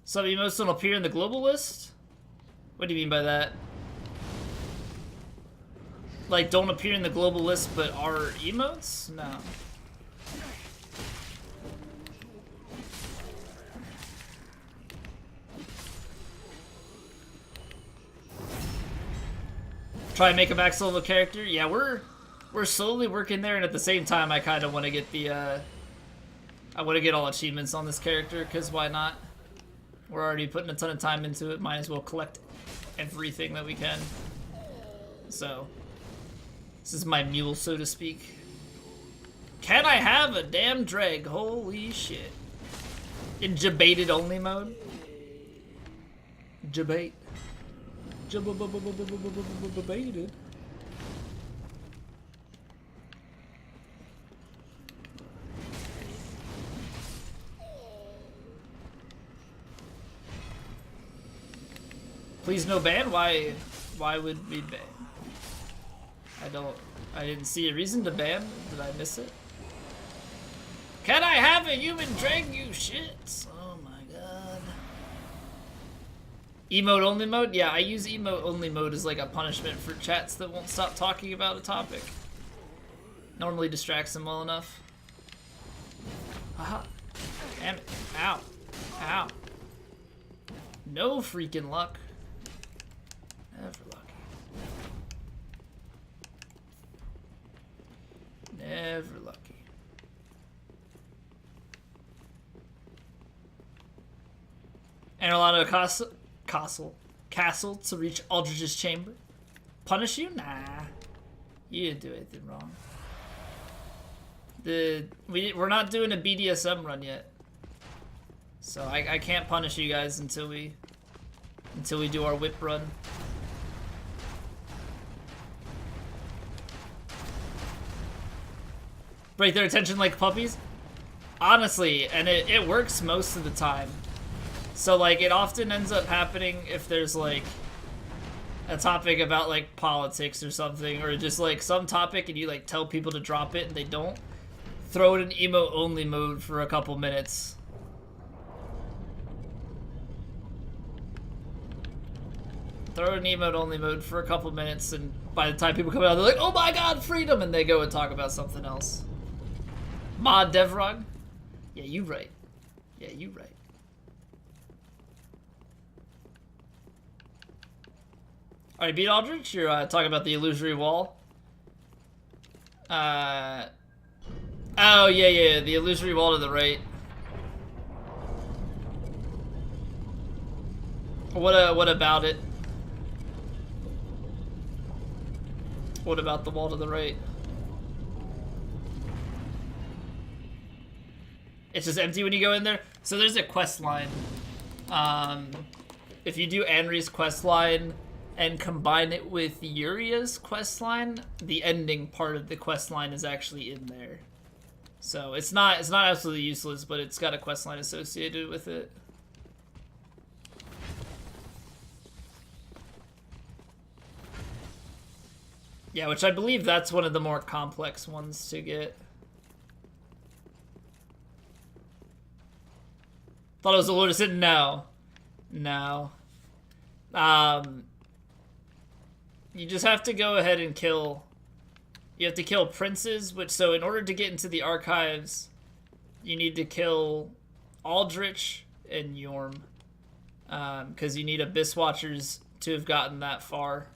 Some emotes don't appear in the global list? What do you mean by that? Like, don't appear in the global list but are emotes? No. Try and make a max level character? Yeah, we're slowly working there, and at the same time I kind of want to get the I want to get all achievements on this character, because why not? We're already putting a ton of time into it, might as well collect everything that we can. So, this is my mule, so to speak. Can I have a damn dreg? Holy shit. In debated only mode? Debate. Debated. Please no ban? Why would we ban? I didn't see a reason to ban. Did I miss it? Can I have a human drag, you shits? Oh my god. Emote only mode? Yeah, I use emote only mode as like a punishment for chats that won't stop talking about a topic. Normally distracts them well enough. Aha. Damn it. Ow. Ow. No freaking luck. Never lucky. Never lucky. And a lot of castle to reach Aldrich's chamber. Punish you? Nah. You didn't do anything wrong. We're not doing a BDSM run yet. So I can't punish you guys until we do our whip run. Break their attention like puppies? Honestly, and it works most of the time. So like it often ends up happening if there's like a topic about like politics or something, or just like some topic and you like tell people to drop it and they don't. Throw it in emote only mode for a couple minutes. Throw it in emote only mode for a couple minutes, and by the time people come out, they're like, oh my god, freedom! And they go and talk about something else. Mod Devrog? Yeah, you right. Yeah, you right. Alright, beat Aldrich? You're talking about the illusory wall? Oh, yeah, the illusory wall to the right. What about it? What about the wall to the right? It's just empty when you go in there? So there's a quest line. If you do Anri's quest line and combine it with Yuria's quest line, the ending part of the quest line is actually in there. So it's not absolutely useless, but it's got a quest line associated with it. Yeah, which I believe that's one of the more complex ones to get. Thought it was the Lord of Sin? No. No. You just have to go ahead and kill... You have to kill princes, which, so in order to get into the archives, you need to kill Aldrich and Yorm. Because you need Abyss Watchers to have gotten that far.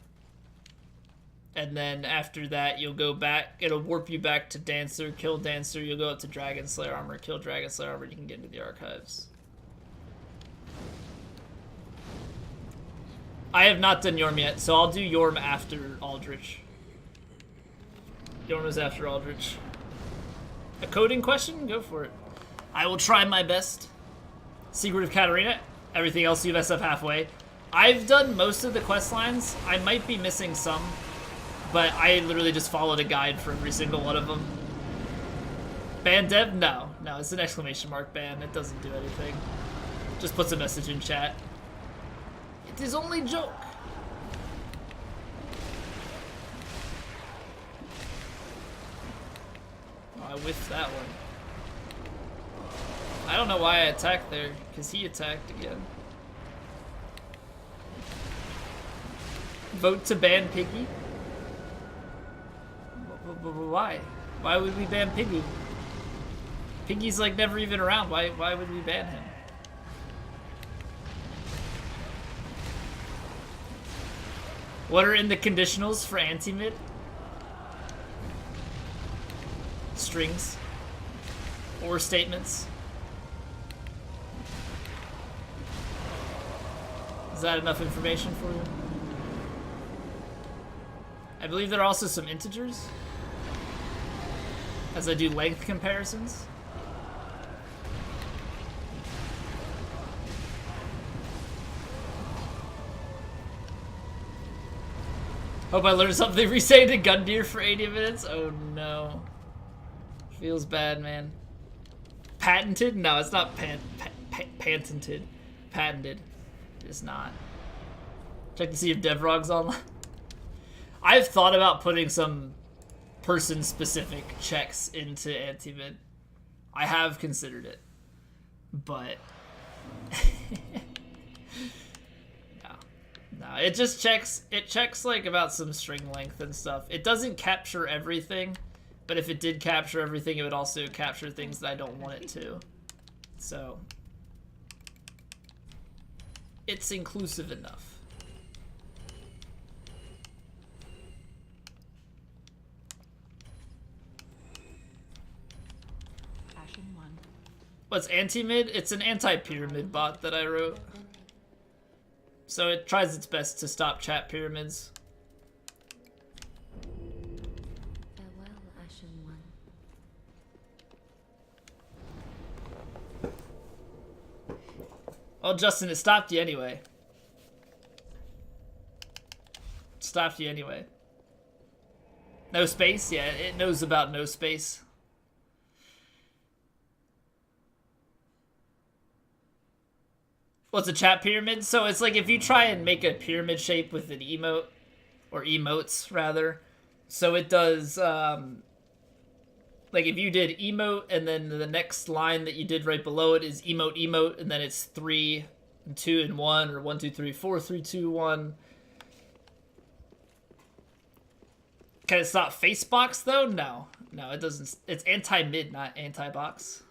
And then after that, you'll go back, it'll warp you back to Dancer, kill Dancer, you'll go up to Dragon Slayer Armor, kill Dragon Slayer Armor, you can get into the archives. I have not done Yorm yet, so I'll do Yorm after Aldrich. Yorm is after Aldrich. A coding question? Go for it. I will try my best. Secret of Katarina. Everything else you mess up halfway. I've done most of the quest lines. I might be missing some, but I literally just followed a guide for every single one of them. Ban dev? No. No, it's an exclamation mark ban. It doesn't do anything. Just puts a message in chat. It is only joke. Oh, I whiffed that one. I don't know why I attacked there, because he attacked again. Vote to ban Piggy? Why? Why would we ban Piggy? Piggy's like never even around. Why would we ban him? What are in the conditionals for anti-mid? Strings. Or statements. Is that enough information for you? I believe there are also some integers. As I do length comparisons. Hope I learned something resetting to Gundyr for 80 minutes. Oh no. Feels bad, man. Patented? No, it's not patented. Patented. It's not. Check to see if Devrog's online. I've thought about putting some person-specific checks into anti-mid. I have considered it. But... No, it just checks, like about some string length and stuff. It doesn't capture everything, but if it did capture everything, it would also capture things that I don't want it to. So, it's inclusive enough. What's anti-mid? It's an anti-pyramid bot that I wrote. So it tries its best to stop chat pyramids. Farewell, Ashen One. Oh, Justin, it stopped you anyway. It stopped you anyway. No space? Yeah, it knows about no space. What's a chat pyramid? So it's like if you try and make a pyramid shape with an emote, or emotes rather, so it does, like if you did emote and then the next line that you did right below it is emote emote, and then it's 3 and 2 and 1, or 1 2 3 4 3 2 1. Can it stop face box though? No, it doesn't. It's anti-mid, not anti-box.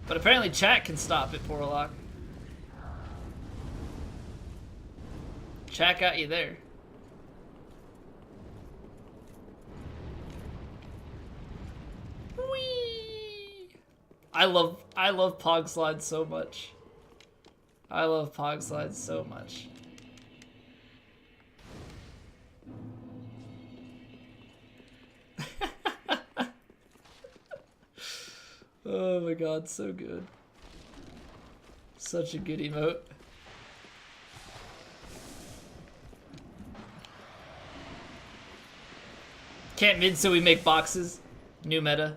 But apparently chat can stop it, Porlock. Chat got you there. Whee! I love Pog Slides so much. I love Pog Slides so much. Oh my god, so good. Such a good emote. Can't mid so we make boxes. New meta.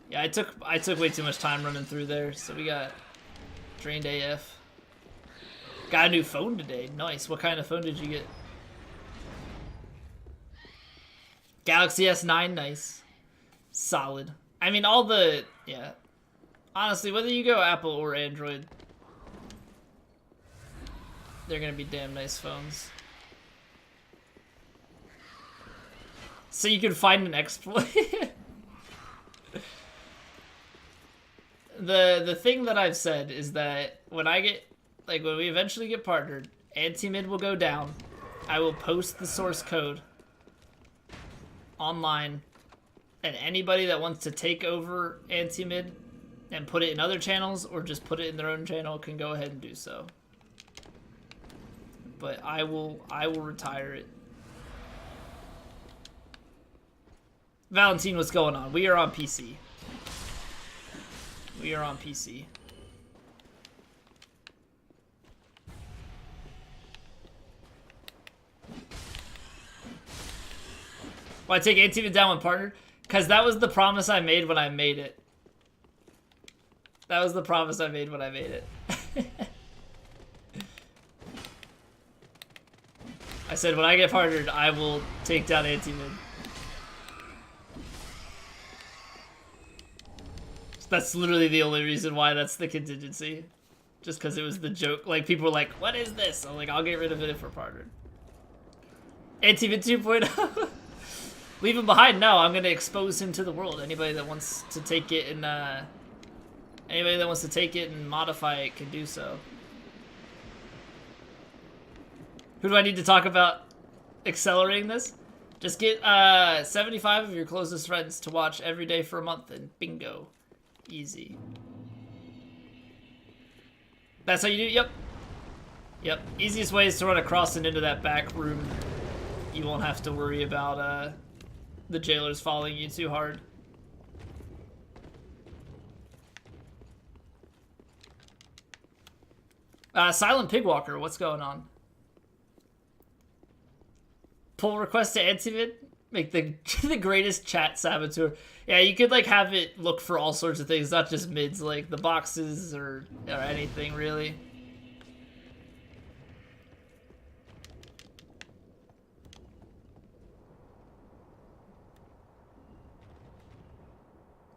Yeah, I took way too much time running through there, so we got drained AF. Got a new phone today. Nice. What kind of phone did you get? Galaxy S9, nice. Solid. I mean, all the, yeah. Honestly, whether you go Apple or Android, they're gonna be damn nice phones. So you can find an exploit. The thing that I've said is that when we eventually get partnered, anti-mid will go down. I will post the source code online, and anybody that wants to take over anti-mid and put it in other channels or just put it in their own channel can go ahead and do so. But I will retire it. Valentine, what's going on? We are on PC. We are on PC. Why take anti-mid down when partnered? Because that was the promise I made when I made it. That was the promise I made when I made it. I said when I get partnered, I will take down anti-mid. That's literally the only reason why that's the contingency. Just because it was the joke. Like, people were like, what is this? I'm like, I'll get rid of it if we're partnered. Anti-mid 2.0. Leave him behind? No, I'm going to expose him to the world. Anybody that wants to take it and, modify it can do so. Who do I need to talk about accelerating this? Just get 75 of your closest friends to watch every day for a month and bingo. Easy. That's how you do it? Yep. Yep. Easiest way is to run across and into that back room. You won't have to worry about the jailers following you too hard. Silent Pigwalker, what's going on? Pull request to anti-mid? Make the the greatest chat saboteur. Yeah, you could like have it look for all sorts of things, not just mids, like the boxes or anything really.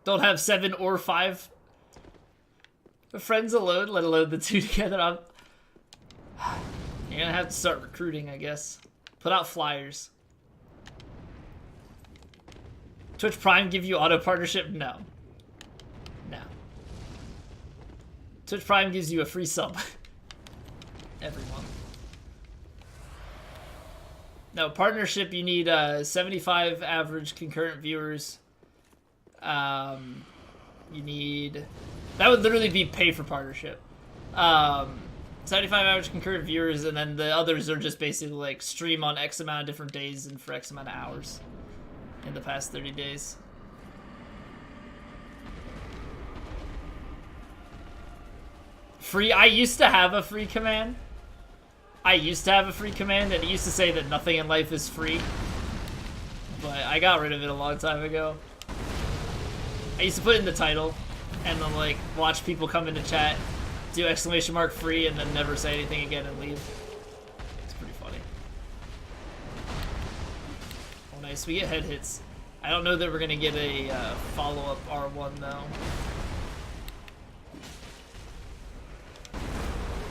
Don't have 7 or 5 friends alone, let alone the 2 together. You're gonna have to start recruiting, I guess. Put out flyers. Twitch Prime give you auto partnership? No. No. Twitch Prime gives you a free sub. Every month. No, partnership you need 75 average concurrent viewers. You need... That would literally be pay for partnership. 75 average concurrent viewers, and then the others are just basically like stream on X amount of different days and for X amount of hours in the past 30 days. Free? I used to have a free command. And it used to say that nothing in life is free. But I got rid of it a long time ago. I used to put it in the title, and then like watch people come into chat, do exclamation mark free, and then never say anything again and leave. It's pretty funny. Oh nice, we get head hits. I don't know that we're gonna get a follow-up R1 though.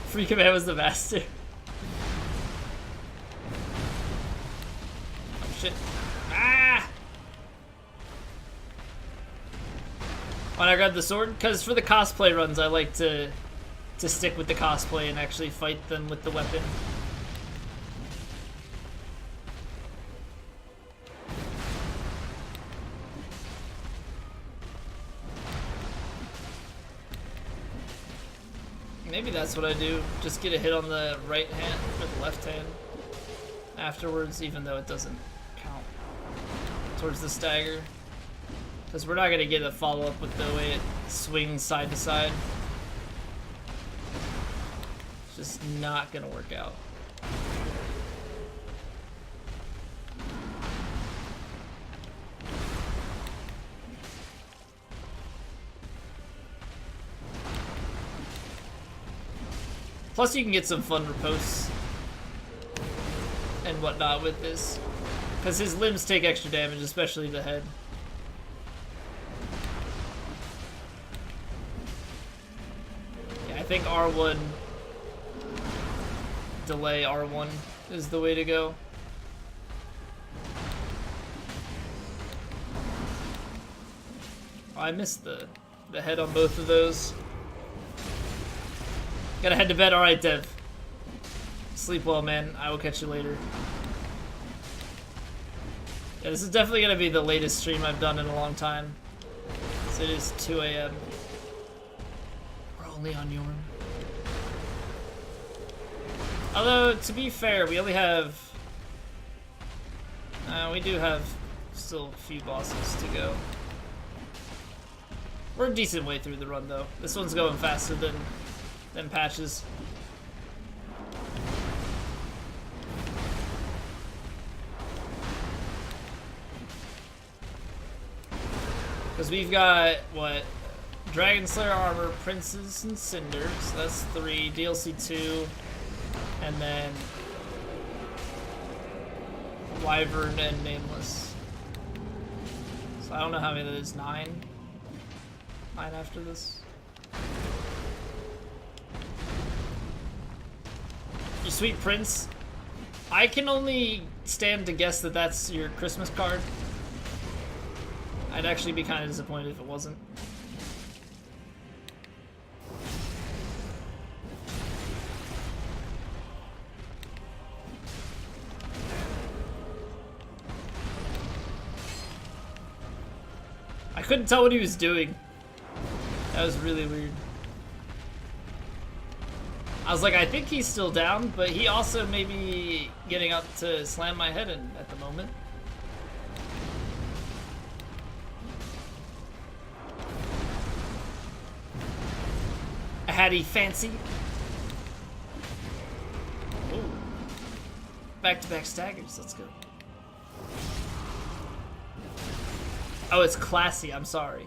Free command was the master. Oh shit. Ah! Why not grab the sword? Because for the cosplay runs, I like to stick with the cosplay and actually fight them with the weapon. Maybe that's what I do. Just get a hit on the right hand or the left hand afterwards, even though it doesn't count towards the stagger. Because we're not going to get a follow-up with the way it swings side to side. It's just not going to work out. Plus you can get some fun riposts and whatnot with this. Because his limbs take extra damage, especially the head. I think R1, delay R1 is the way to go. Oh, I missed the head on both of those. Gotta head to bed. Alright, Dev. Sleep well, man. I will catch you later. Yeah, this is definitely gonna be the latest stream I've done in a long time. So it is 2 AM. Only on Yorm. Although, to be fair, we only have... we do have still a few bosses to go. We're a decent way through the run, though. This one's going faster than patches. Because we've got, what... Dragon Slayer armor, Princes and Cinders. That's 3. DLC 2, and then Wyvern, and Nameless. So I don't know how many that is. 9? 9 after this. You sweet prince. I can only stand to guess that that's your Christmas card. I'd actually be kind of disappointed if it wasn't. I couldn't tell what he was doing. That was really weird. I was like, I think he's still down, but he also may be getting up to slam my head in at the moment. A hattie fancy. Ooh. Back-to-back staggers, let's go. Oh, it's classy, I'm sorry.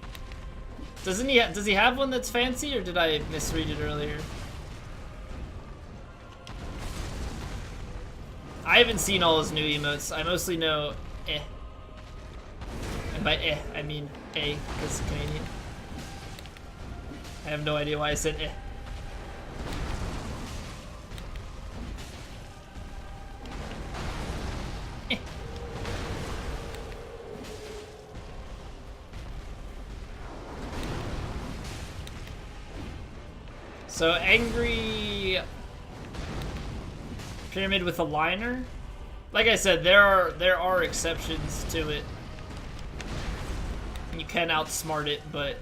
Does he have one that's fancy, or did I misread it earlier? I haven't seen all his new emotes. I mostly know eh. And by eh, I mean A, because it's Canadian. I have no idea why I said eh. Eh. So angry pyramid with a liner. Like I said, there are exceptions to it. You can outsmart it, but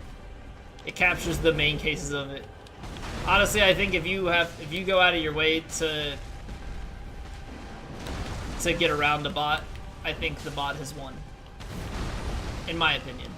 it captures the main cases of it. Honestly, I think if you go out of your way to get around a bot, I think the bot has won. In my opinion.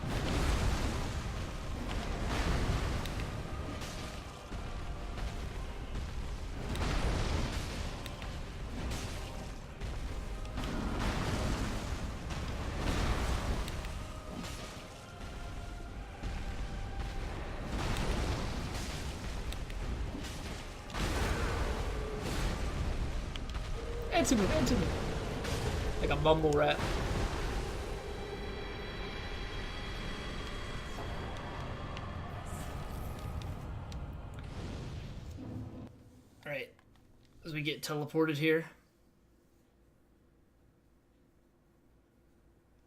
Answer me. Like a mumble rat. Alright. As we get teleported here.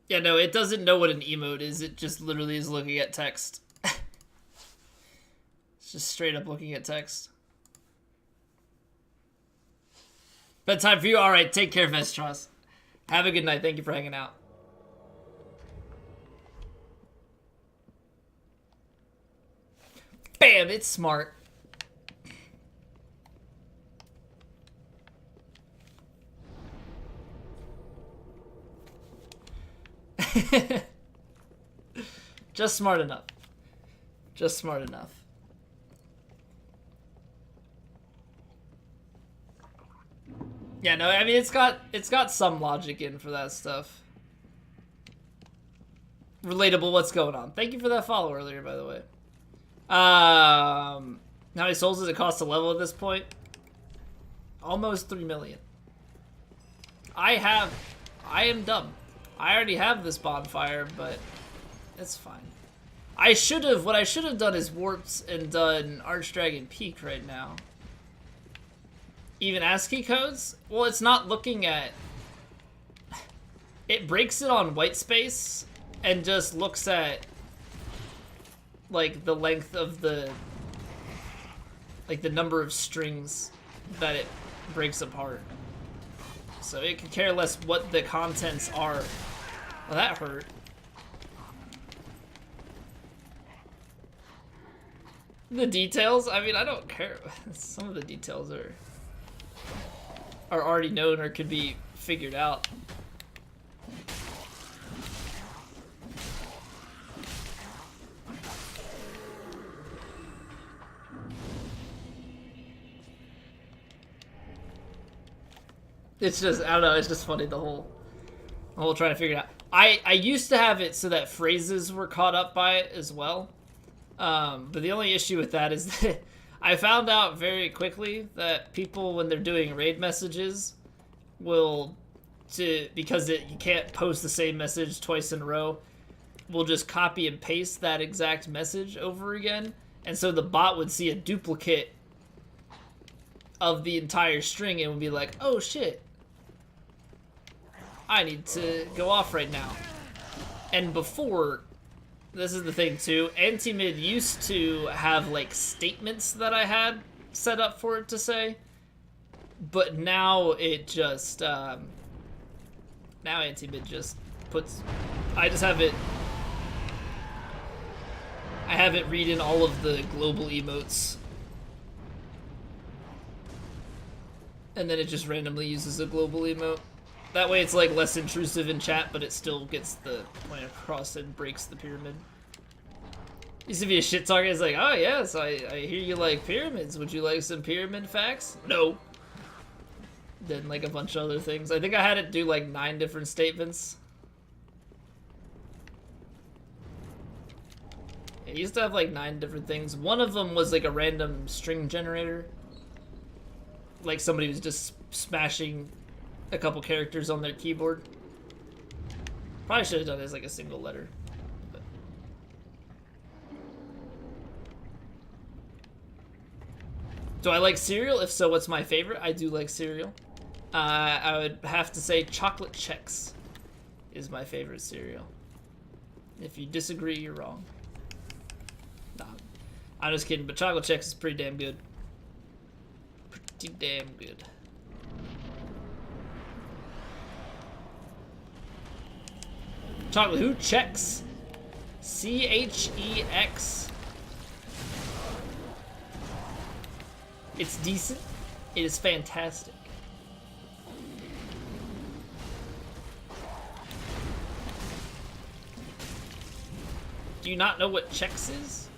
Yeah, no, it doesn't know what an emote is. It just literally is looking at text. It's just straight up looking at text. Bedtime for you? Alright, take care, Vestros. Have a good night. Thank you for hanging out. Bam! It's smart. Just smart enough. Just smart enough. Yeah, no, I mean it's got some logic in for that stuff. Relatable, what's going on? Thank you for that follow earlier, by the way. How many souls does it cost to level at this point? Almost 3 million. I am dumb. I already have this bonfire, but it's fine. What I should have done is warped and done Archdragon Peak right now. Even ASCII codes? Well, it's not looking at... It breaks it on white space and just looks at, like, the length of the... Like, the number of strings that it breaks apart. So it could care less what the contents are. Well, that hurt. The details? I mean, I don't care. Some of the details are already known or could be figured out. It's just, I don't know, it's just funny, the whole trying to figure it out. I used to have it so that phrases were caught up by it as well. But the only issue with that is that I found out very quickly that people, when they're doing raid messages, will because you can't post the same message twice in a row, will just copy and paste that exact message over again. And so the bot would see a duplicate of the entire string and would be like, oh shit, I need to go off right now. And before, this is the thing too, anti-mid used to have like statements that I had set up for it to say, but now it just, now anti-mid just puts, I have it read in all of the global emotes. And then it just randomly uses a global emote. That way it's like less intrusive in chat, but it still gets the point across and breaks the pyramid. Used to be a shit talker. It's like, oh yes, I hear you like pyramids. Would you like some pyramid facts? No. Then like a bunch of other things. I think I had it do like 9 different statements. It used to have like 9 different things. One of them was like a random string generator. Like somebody was just smashing a couple characters on their keyboard. Probably should have done it as like a single letter. But. Do I like cereal? If so, what's my favorite? I do like cereal. I would have to say chocolate Chex is my favorite cereal. If you disagree, you're wrong. Nah, I'm just kidding, but chocolate Chex is pretty damn good. Pretty damn good. Chocolate who? Chex. C-H-E-X. It's decent. It is fantastic. Do you not know what Chex is?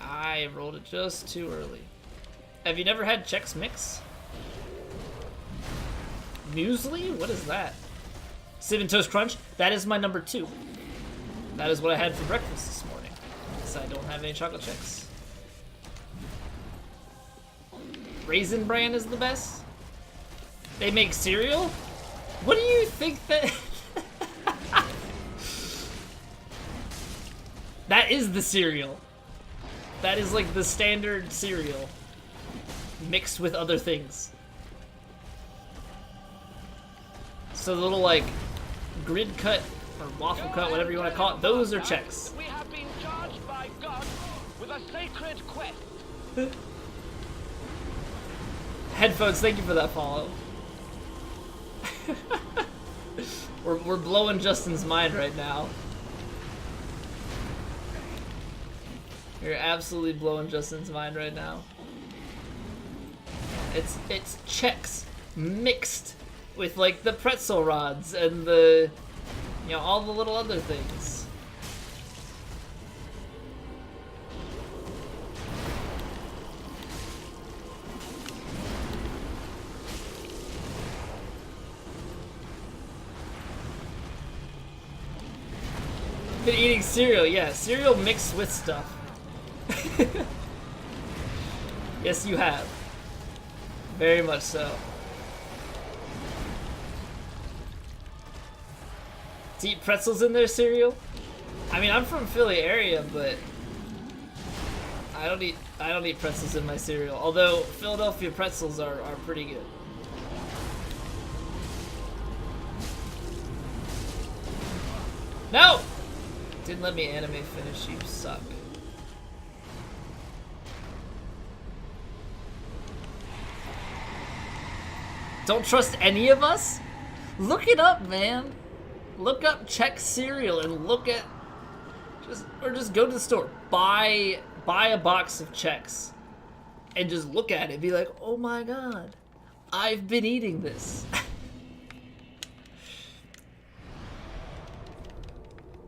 I rolled it just too early. Have you never had Chex Mix? Muesli? What is that? Cinnamon Toast Crunch? That is my number 2. That is what I had for breakfast this morning. Because I don't have any chocolate Chex. Raisin Bran is the best? They make cereal? What do you think that... That is the cereal. That is like the standard cereal. Mixed with other things. So the little like grid cut or waffle cut, whatever you want to call it, those are Chex. We have been charged by God with a sacred quest. Headphones, thank you for that follow. We're blowing Justin's mind right now. You're absolutely blowing Justin's mind right now. It's Chex mixed with like the pretzel rods and the, you know, all the little other things. Been eating cereal, yeah, cereal mixed with stuff. Yes, you have. Very much so. To eat pretzels in their cereal? I mean, I'm from Philly area, but I don't eat pretzels in my cereal. Although Philadelphia pretzels are pretty good. No! Didn't let me anime finish, you suck. Don't trust any of us? Look it up, man. Look up Chex cereal and look at just go to the store. Buy a box of Chex and just look at it and be like, "Oh my god. I've been eating this."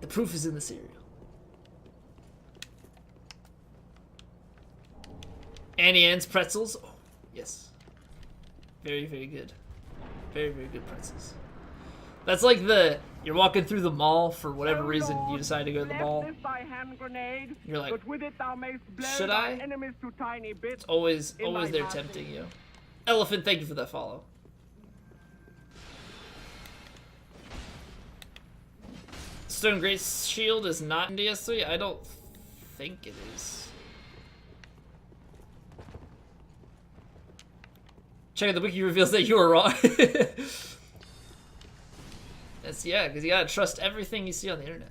The proof is in the cereal. Annie Ann's pretzels? Oh, yes. Very, very good. Very, very good pretzels. That's like you're walking through the mall for whatever reason you decide to go to the mall. You're like, should I? It's always there tempting you. Elephant, thank you for that follow. Stone Great Shield is not in DS3? I don't think it is. Check out the wiki reveals that you were wrong. That's, yeah, because you gotta trust everything you see on the internet.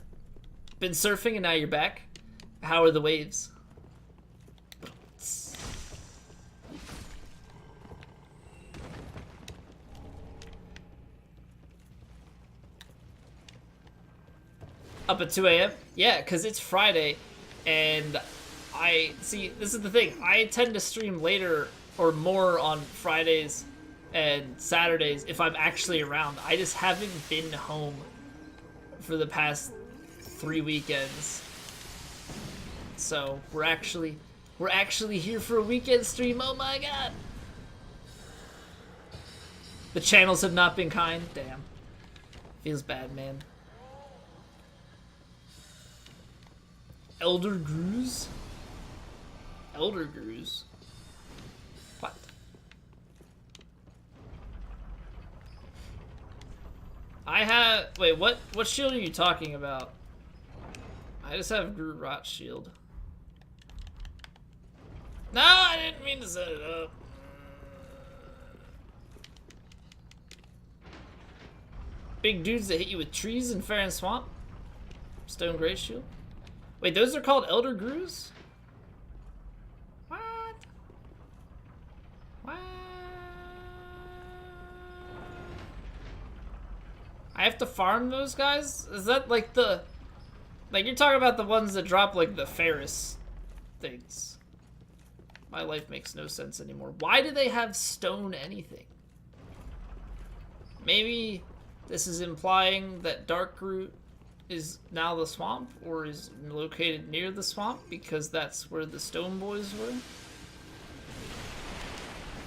Been surfing and now you're back. How are the waves? Up at 2 a.m.? Yeah, because it's Friday, and see, this is the thing. I tend to stream later or more on Fridays and Saturdays if I'm actually around. I just haven't been home for the past 3 weekends. So, we're actually here for a weekend stream. Oh my god. The channels have not been kind. Damn. Feels bad, man. Elder Grooves? Elder Grooves? What? I have... Wait, what shield are you talking about? I just have Groot Rot shield. No, I didn't mean to set it up. Big dudes that hit you with trees in Fair and Swamp? Stone Great Shield? Wait, those are called Elder Grooves? What? What? I have to farm those guys? Is that like the... Like, you're talking about the ones that drop like the Ferris things. My life makes no sense anymore. Why do they have stone anything? Maybe this is implying that Dark Groot is now the swamp, or is located near the swamp, because that's where the Stone Boys were.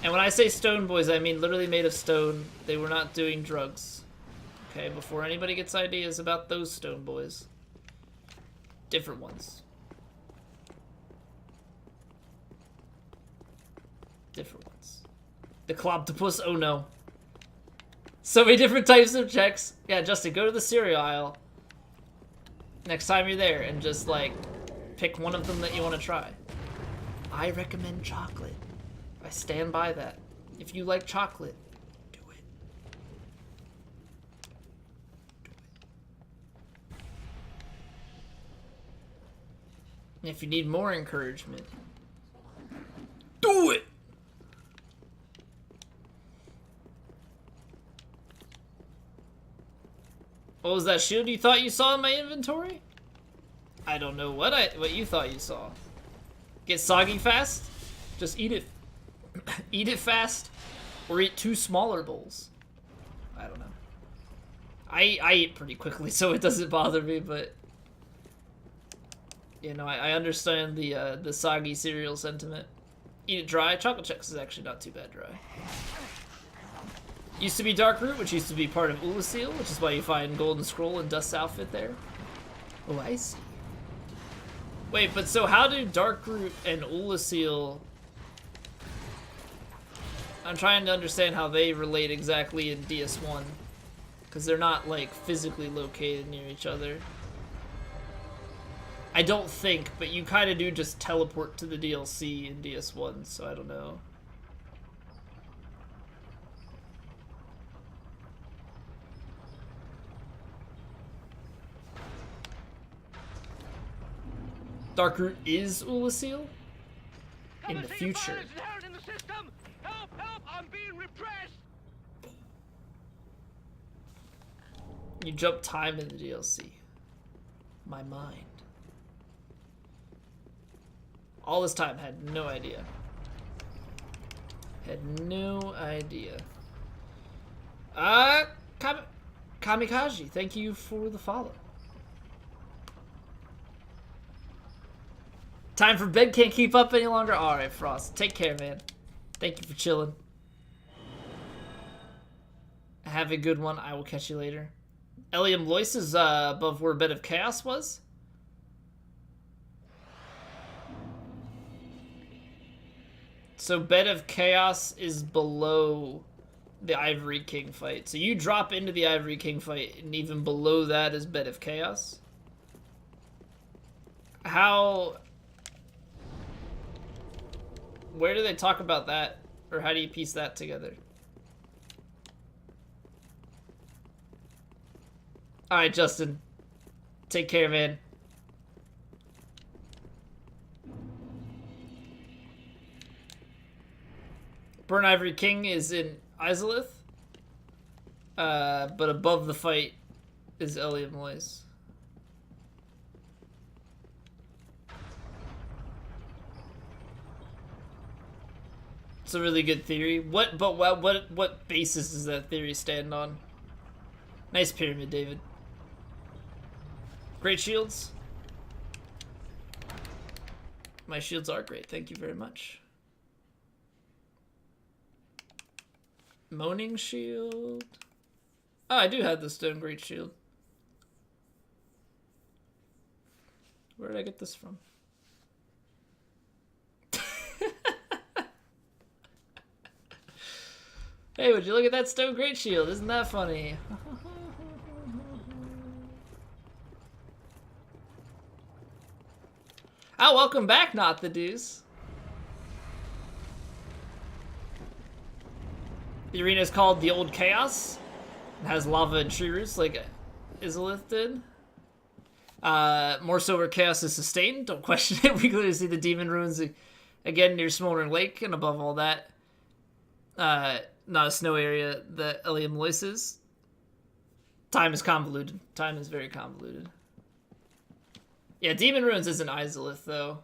And when I say Stone Boys, I mean literally made of stone. They were not doing drugs. Okay, before anybody gets ideas about those Stone Boys. Different ones. Different ones. The Cloptopus, oh no. So many different types of checks. Yeah, Justin, go to the cereal aisle next time you're there and just like pick one of them that you want to try. I recommend chocolate. I stand by that. If you like chocolate, do it. Do it. And if you need more encouragement, do it. What was that shield you thought you saw in my inventory? I don't know what you thought you saw. Get soggy fast? Just eat it. Eat it fast, or eat 2 smaller bowls. I don't know. I eat pretty quickly, so it doesn't bother me, but you know, I understand the soggy cereal sentiment. Eat it dry. Chocolate Chex is actually not too bad dry. Used to be Dark Root, which used to be part of Ulasil, which is why you find Golden Scroll and Dust's outfit there. Oh, I see. Wait, but so how do Dark Root and Ulasil... I'm trying to understand how they relate exactly in DS1. Because they're not, like, physically located near each other. I don't think, but you kind of do just teleport to the DLC in DS1, so I don't know. Dark Root is Ulasil? In the future. In the system. Help, help, I'm being repressed. You jump time in the DLC. My mind. All this time, had no idea. Had no idea. Kamikaze, thank you for the follow. Time for bed, can't keep up any longer. Alright, Frost. Take care, man. Thank you for chilling. Have a good one. I will catch you later. Eliam Lois is above where Bed of Chaos was. So Bed of Chaos is below the Ivory King fight. So you drop into the Ivory King fight, and even below that is Bed of Chaos. How... Where do they talk about that? Or how do you piece that together? Alright, Justin. Take care, man. Burnt Ivory King is in Izalith. But above the fight is Elia Moise. It's a really good theory. What basis does that theory stand on? Nice pyramid, David. Great shields. My shields are great. Thank you very much. Moaning shield. Oh, I do have the stone great shield. Where did I get this from? Hey, would you look at that stone great shield? Isn't that funny? Oh, welcome back, Not the Deuce. The arena is called the Old Chaos. It has lava and tree roots like Izalith did. More so where chaos is sustained. Don't question it. We clearly see the demon ruins again near Smoldering Lake, and above all that, not a snow area that Elia Moise is. Time is convoluted. Time is very convoluted. Yeah, Demon Ruins isn't Izalith, though.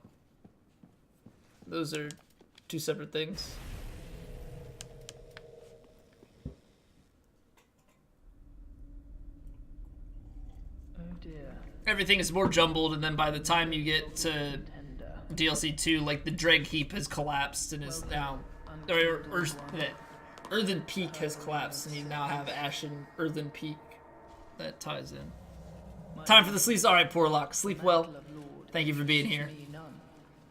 Those are two separate things. Oh dear. Everything is more jumbled, and then by the time you get to DLC 2, like, the Dreg Heap has collapsed and is now... Earthen Peak has collapsed, and you now have Ashen Earthen Peak that ties in. Time for the sleeps. Alright, Porlock. Sleep well. Thank you for being here.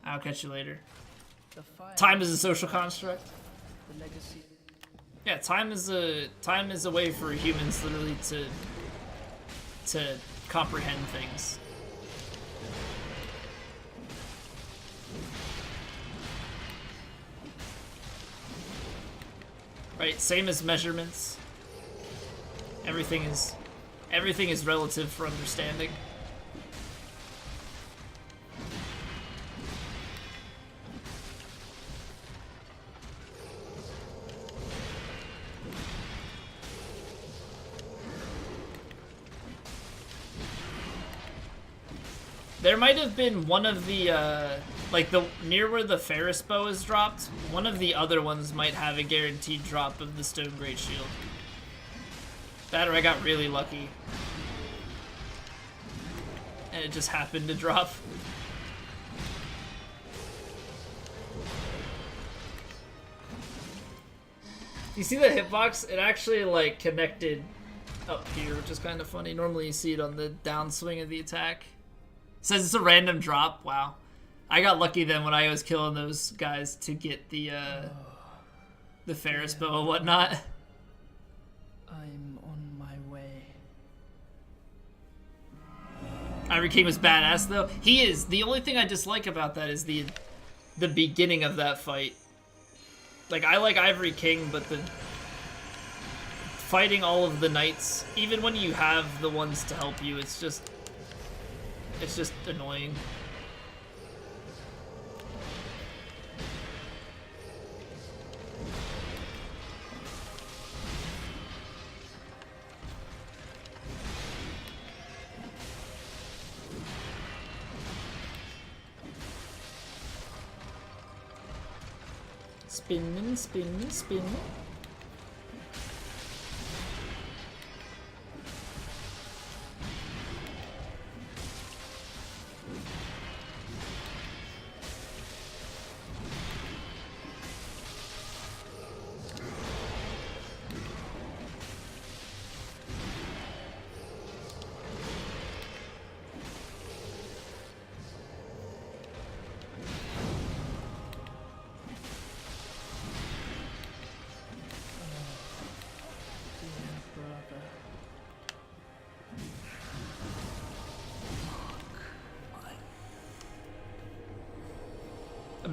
I'll catch you later. Time is a social construct. Yeah, time is a way for humans literally to comprehend things. Right, same as measurements. Everything is relative for understanding. There might have been one of the, like near where the Ferris bow is dropped, one of the other ones might have a guaranteed drop of the Stone Great Shield. That or I got really lucky. And it just happened to drop. You see the hitbox? It actually like connected up here, which is kind of funny. Normally you see it on the downswing of the attack. It says it's a random drop. Wow. I got lucky then when I was killing those guys to get the Ferris bow and whatnot. I'm on my way. Ivory King was badass though. He is. The only thing I dislike about that is the beginning of that fight. Like, I like Ivory King, but the fighting all of the knights, even when you have the ones to help you, it's just annoying. Spinning, spinning, spinning.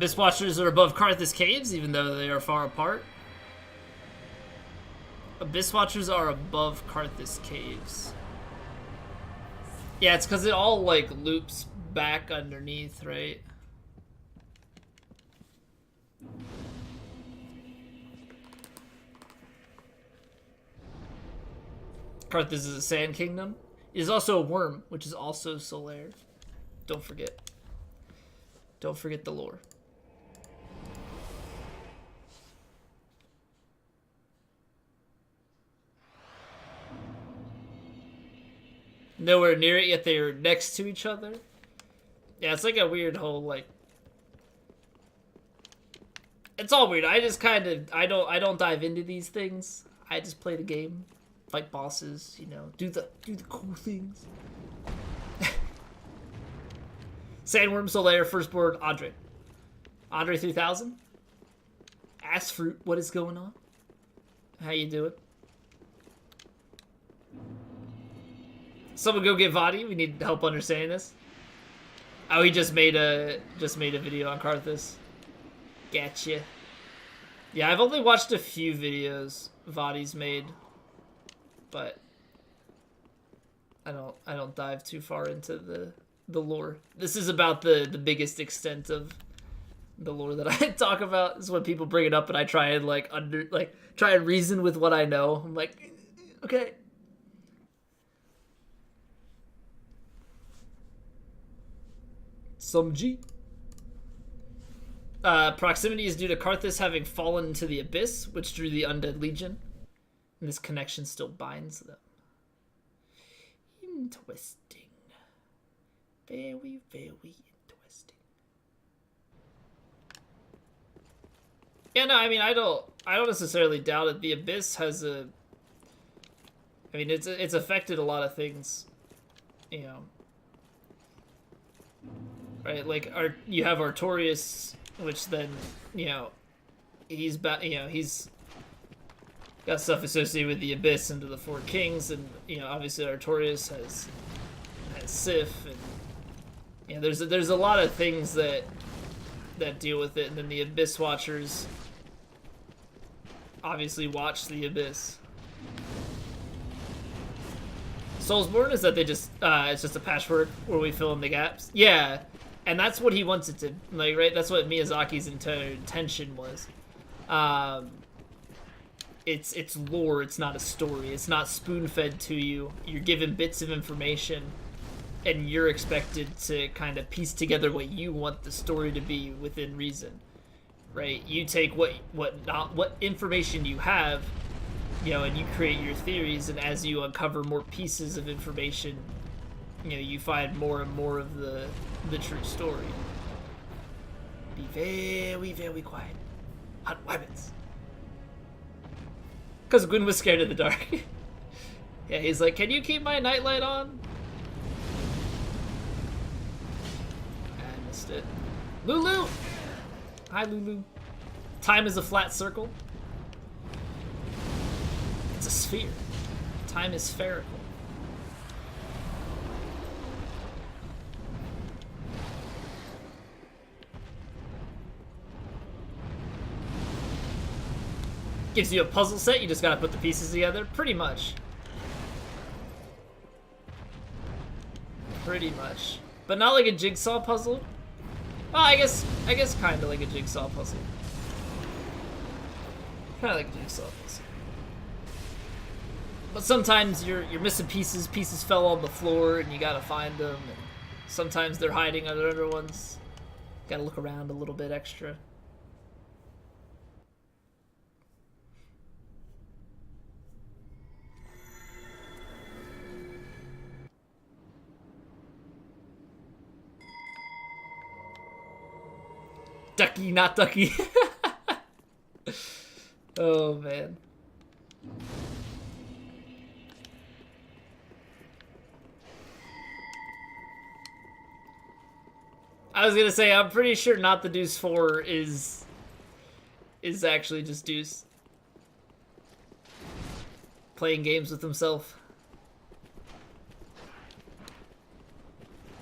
Abyss Watchers are above Karthus Caves, even though they are far apart. Abyss Watchers are above Karthus Caves. Yeah, it's because it all, like, loops back underneath, right? Karthus is a sand kingdom. It is also a worm, which is also Solaire. Don't forget. Don't forget the lore. Nowhere near it, yet they're next to each other. Yeah, it's like a weird whole, like... It's all weird. I just kind of... I don't dive into these things. I just play the game. Fight bosses, you know. Do the cool things. Sandworm, Solaire, Firstborn, Andre. Andre 3000? Ass Fruit, what is going on? How you doing? Someone go get Vadi. We need help understanding this. Oh, he just made a video on Karthus. Gotcha. Yeah, I've only watched a few videos Vadi's made, but I don't dive too far into the lore. This is about the biggest extent of the lore that I talk about. This is when people bring it up and I try and try and reason with what I know. I'm like, okay. Some G. Proximity is due to Karthus having fallen into the abyss, which drew the undead legion. And this connection still binds them. Interesting. Very, very interesting. Yeah, no, I mean, I don't necessarily doubt it. The abyss has a... I mean, it's affected a lot of things, you know. Right, like you have Artorias, which then, you know, he's got stuff associated with the Abyss and the Four Kings, and you know, obviously Artorias has Sif, and you know, there's a lot of things that deal with it, and then the Abyss Watchers obviously watch the Abyss. Soulsborne is that they just it's just a patchwork where we fill in the gaps. Yeah. And that's what he wants it to, like, right? That's what Miyazaki's intention was. It's lore, it's not a story. It's not spoon-fed to you. You're given bits of information, and you're expected to kind of piece together what you want the story to be within reason, right? You take what information you have, you know, and you create your theories, and as you uncover more pieces of information, you know, you find more and more of the true story. Be very, very quiet. Hot weapons. Because Gwyn was scared of the dark. Yeah, he's like, can you keep my nightlight on? I missed it. Lulu! Hi, Lulu. Time is a flat circle. It's a sphere. Time is spherical. Gives you a puzzle set, you just gotta put the pieces together, pretty much. Pretty much. But not like a jigsaw puzzle. Well, I guess kinda like a jigsaw puzzle. Kinda like a jigsaw puzzle. But sometimes you're missing pieces fell on the floor and you gotta find them, and sometimes they're hiding under other ones. Gotta look around a little bit extra. Ducky, not ducky. Oh, man. I was gonna say, I'm pretty sure Not the Deuce 4 is actually just Deuce playing games with himself.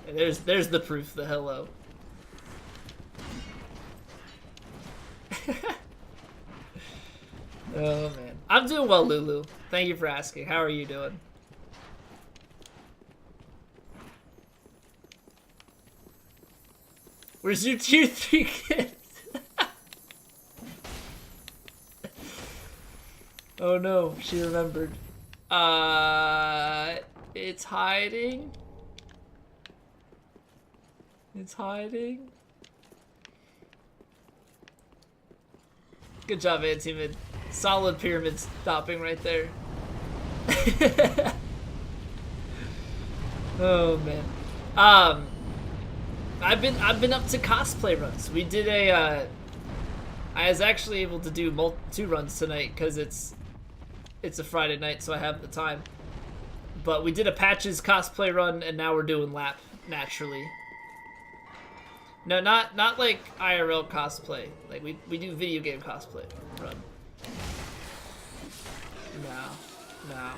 And there's the proof, the hello. Oh man, I'm doing well, Lulu. Thank you for asking. How are you doing? Where's your tier 3 kid? Oh no, she remembered. It's hiding. It's hiding. Good job, Antimid. Solid pyramid stopping right there. Oh man. I've been up to cosplay runs. We did a I was actually able to do 2 runs tonight because it's a Friday night, so I have the time. But we did a Patches cosplay run, and now we're doing Lapp naturally. No, not like IRL cosplay. Like we do video game cosplay run. No.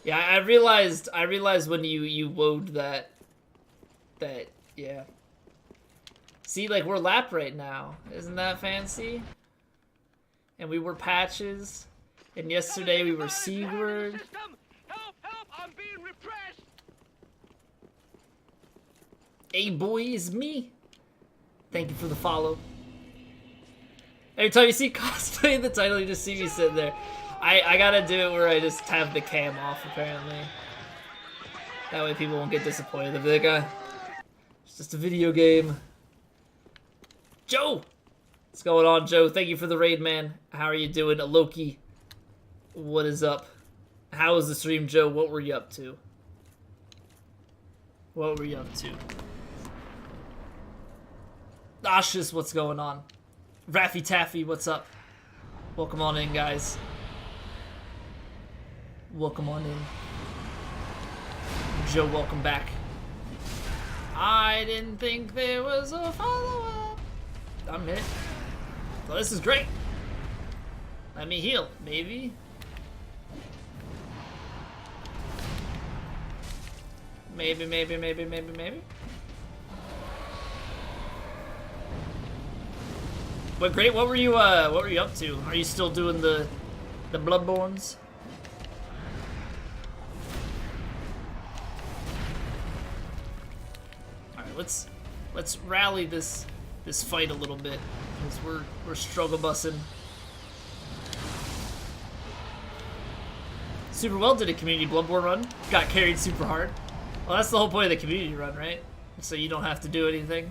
Yeah, I realized when you woed that yeah. See, like we're Lapp right now. Isn't that fancy? And we were Patches. And yesterday we were Seaward. Help! Help! I'm being repressed! Hey boy, it's me. Thank you for the follow. Every time you see cosplay in the title, you just see me sitting there. I gotta do it where I just have the cam off, apparently. That way people won't get disappointed. They'll be like, it's just a video game. Joe! What's going on, Joe? Thank you for the raid, man. How are you doing? Loki, what is up? How was the stream, Joe? What were you up to? What were you up to? Ashes, what's going on? Raffy Taffy, what's up? Welcome on in, guys. Welcome on in. Joe, welcome back. I didn't think there was a follow-up. I'm hit. Well, this is great. Let me heal, maybe. Maybe. But great, what were you up to? Are you still doing the Bloodborns? Alright, let's rally this fight a little bit. Because we're struggle bussing. Super well did a community Bloodborne run. Got carried super hard. Well, that's the whole point of the community run, right? So you don't have to do anything.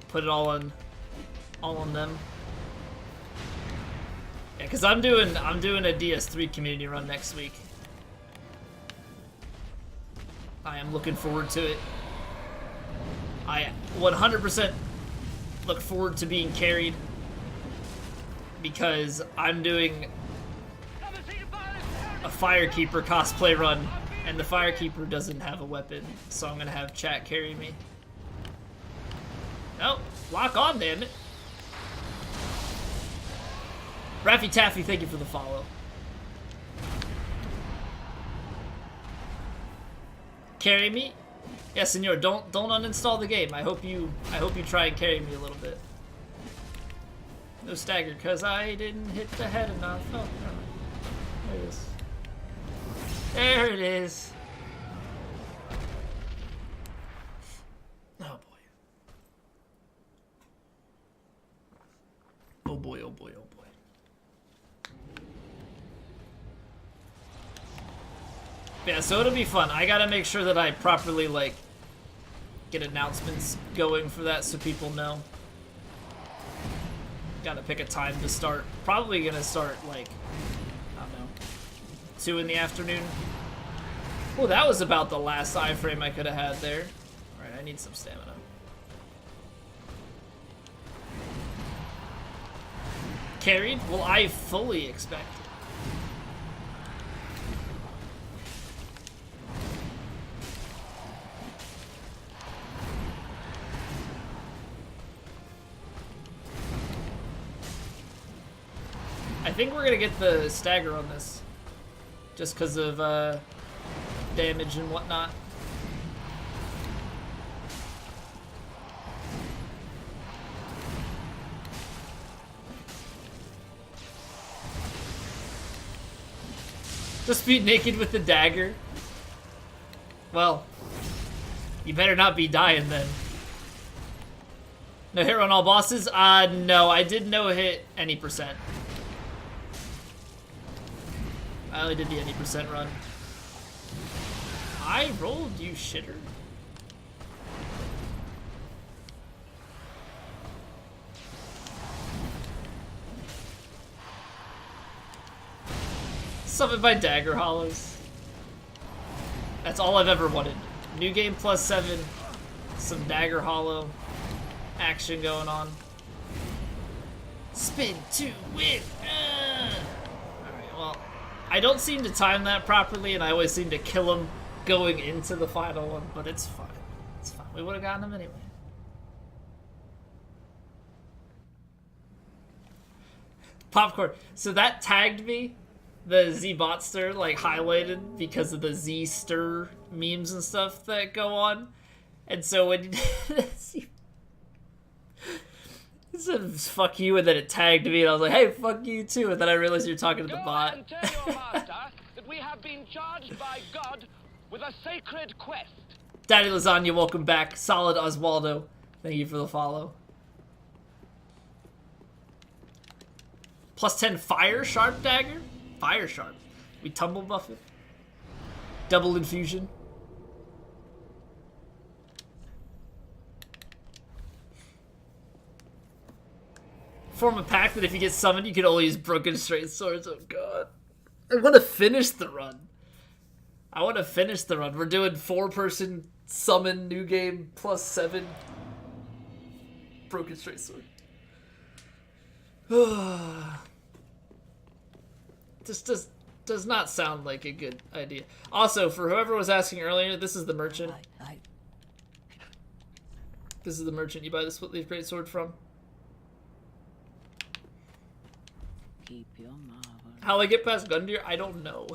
Put it all on them. Yeah, because I'm doing a DS3 community run next week. I am looking forward to it. I 100% look forward to being carried because I'm doing a Firekeeper cosplay run, and the Firekeeper doesn't have a weapon, so I'm gonna have chat carry me. Oh, lock on, damn it. Raffy Taffy, thank you for the follow. Carry me? Yeah, senor, don't uninstall the game. I hope you try and carry me a little bit. No stagger, cause I didn't hit the head enough. Oh, there it is. There it is. Oh boy. Oh boy, oh boy, oh boy. Yeah, so it'll be fun. I gotta make sure that I properly, like, get announcements going for that so people know. Gotta pick a time to start. Probably gonna start, like, I don't know, 2 in the afternoon. Oh, that was about the last iframe I could have had there. Alright, I need some stamina. Carried? Well, I fully expect it. I think we're gonna get the stagger on this. Just because of damage and whatnot. Just be naked with the dagger. Well, you better not be dying then. No hit on all bosses? No, I did no hit any percent. I only did the any percent run. I rolled, you shitter. Summoned by Dagger Hollows. That's all I've ever wanted. New game plus 7. Some Dagger Hollow action going on. Spin to win. Alright, well, I don't seem to time that properly, and I always seem to kill him going into the final one, but it's fine. It's fine. We would have gotten him anyway. Popcorn. So that tagged me. The Z-Botster, like, highlighted because of the Z-Stir memes and stuff that go on. And so when you it said, fuck you, and then it tagged me, and I was like, hey, fuck you too, and then I realized you're talking to the bot. Go and tell your master that we have been charged by God with a sacred quest. Daddy Lasagna, welcome back. Solid Oswaldo, thank you for the follow. Plus 10 Fire Sharp Dagger? Fire Sharp. We tumble buff it. Double infusion. Form a pact that if you get summoned, you can only use broken straight swords. Oh god. I want to finish the run. I want to finish the run. We're doing 4-person summon, new game, plus 7. Broken straight sword. This does not sound like a good idea. Also, for whoever was asking earlier, this is the merchant. This is the merchant you buy the split leaf greatsword from. Keep your marvel. How I get past Gundyr? I don't know.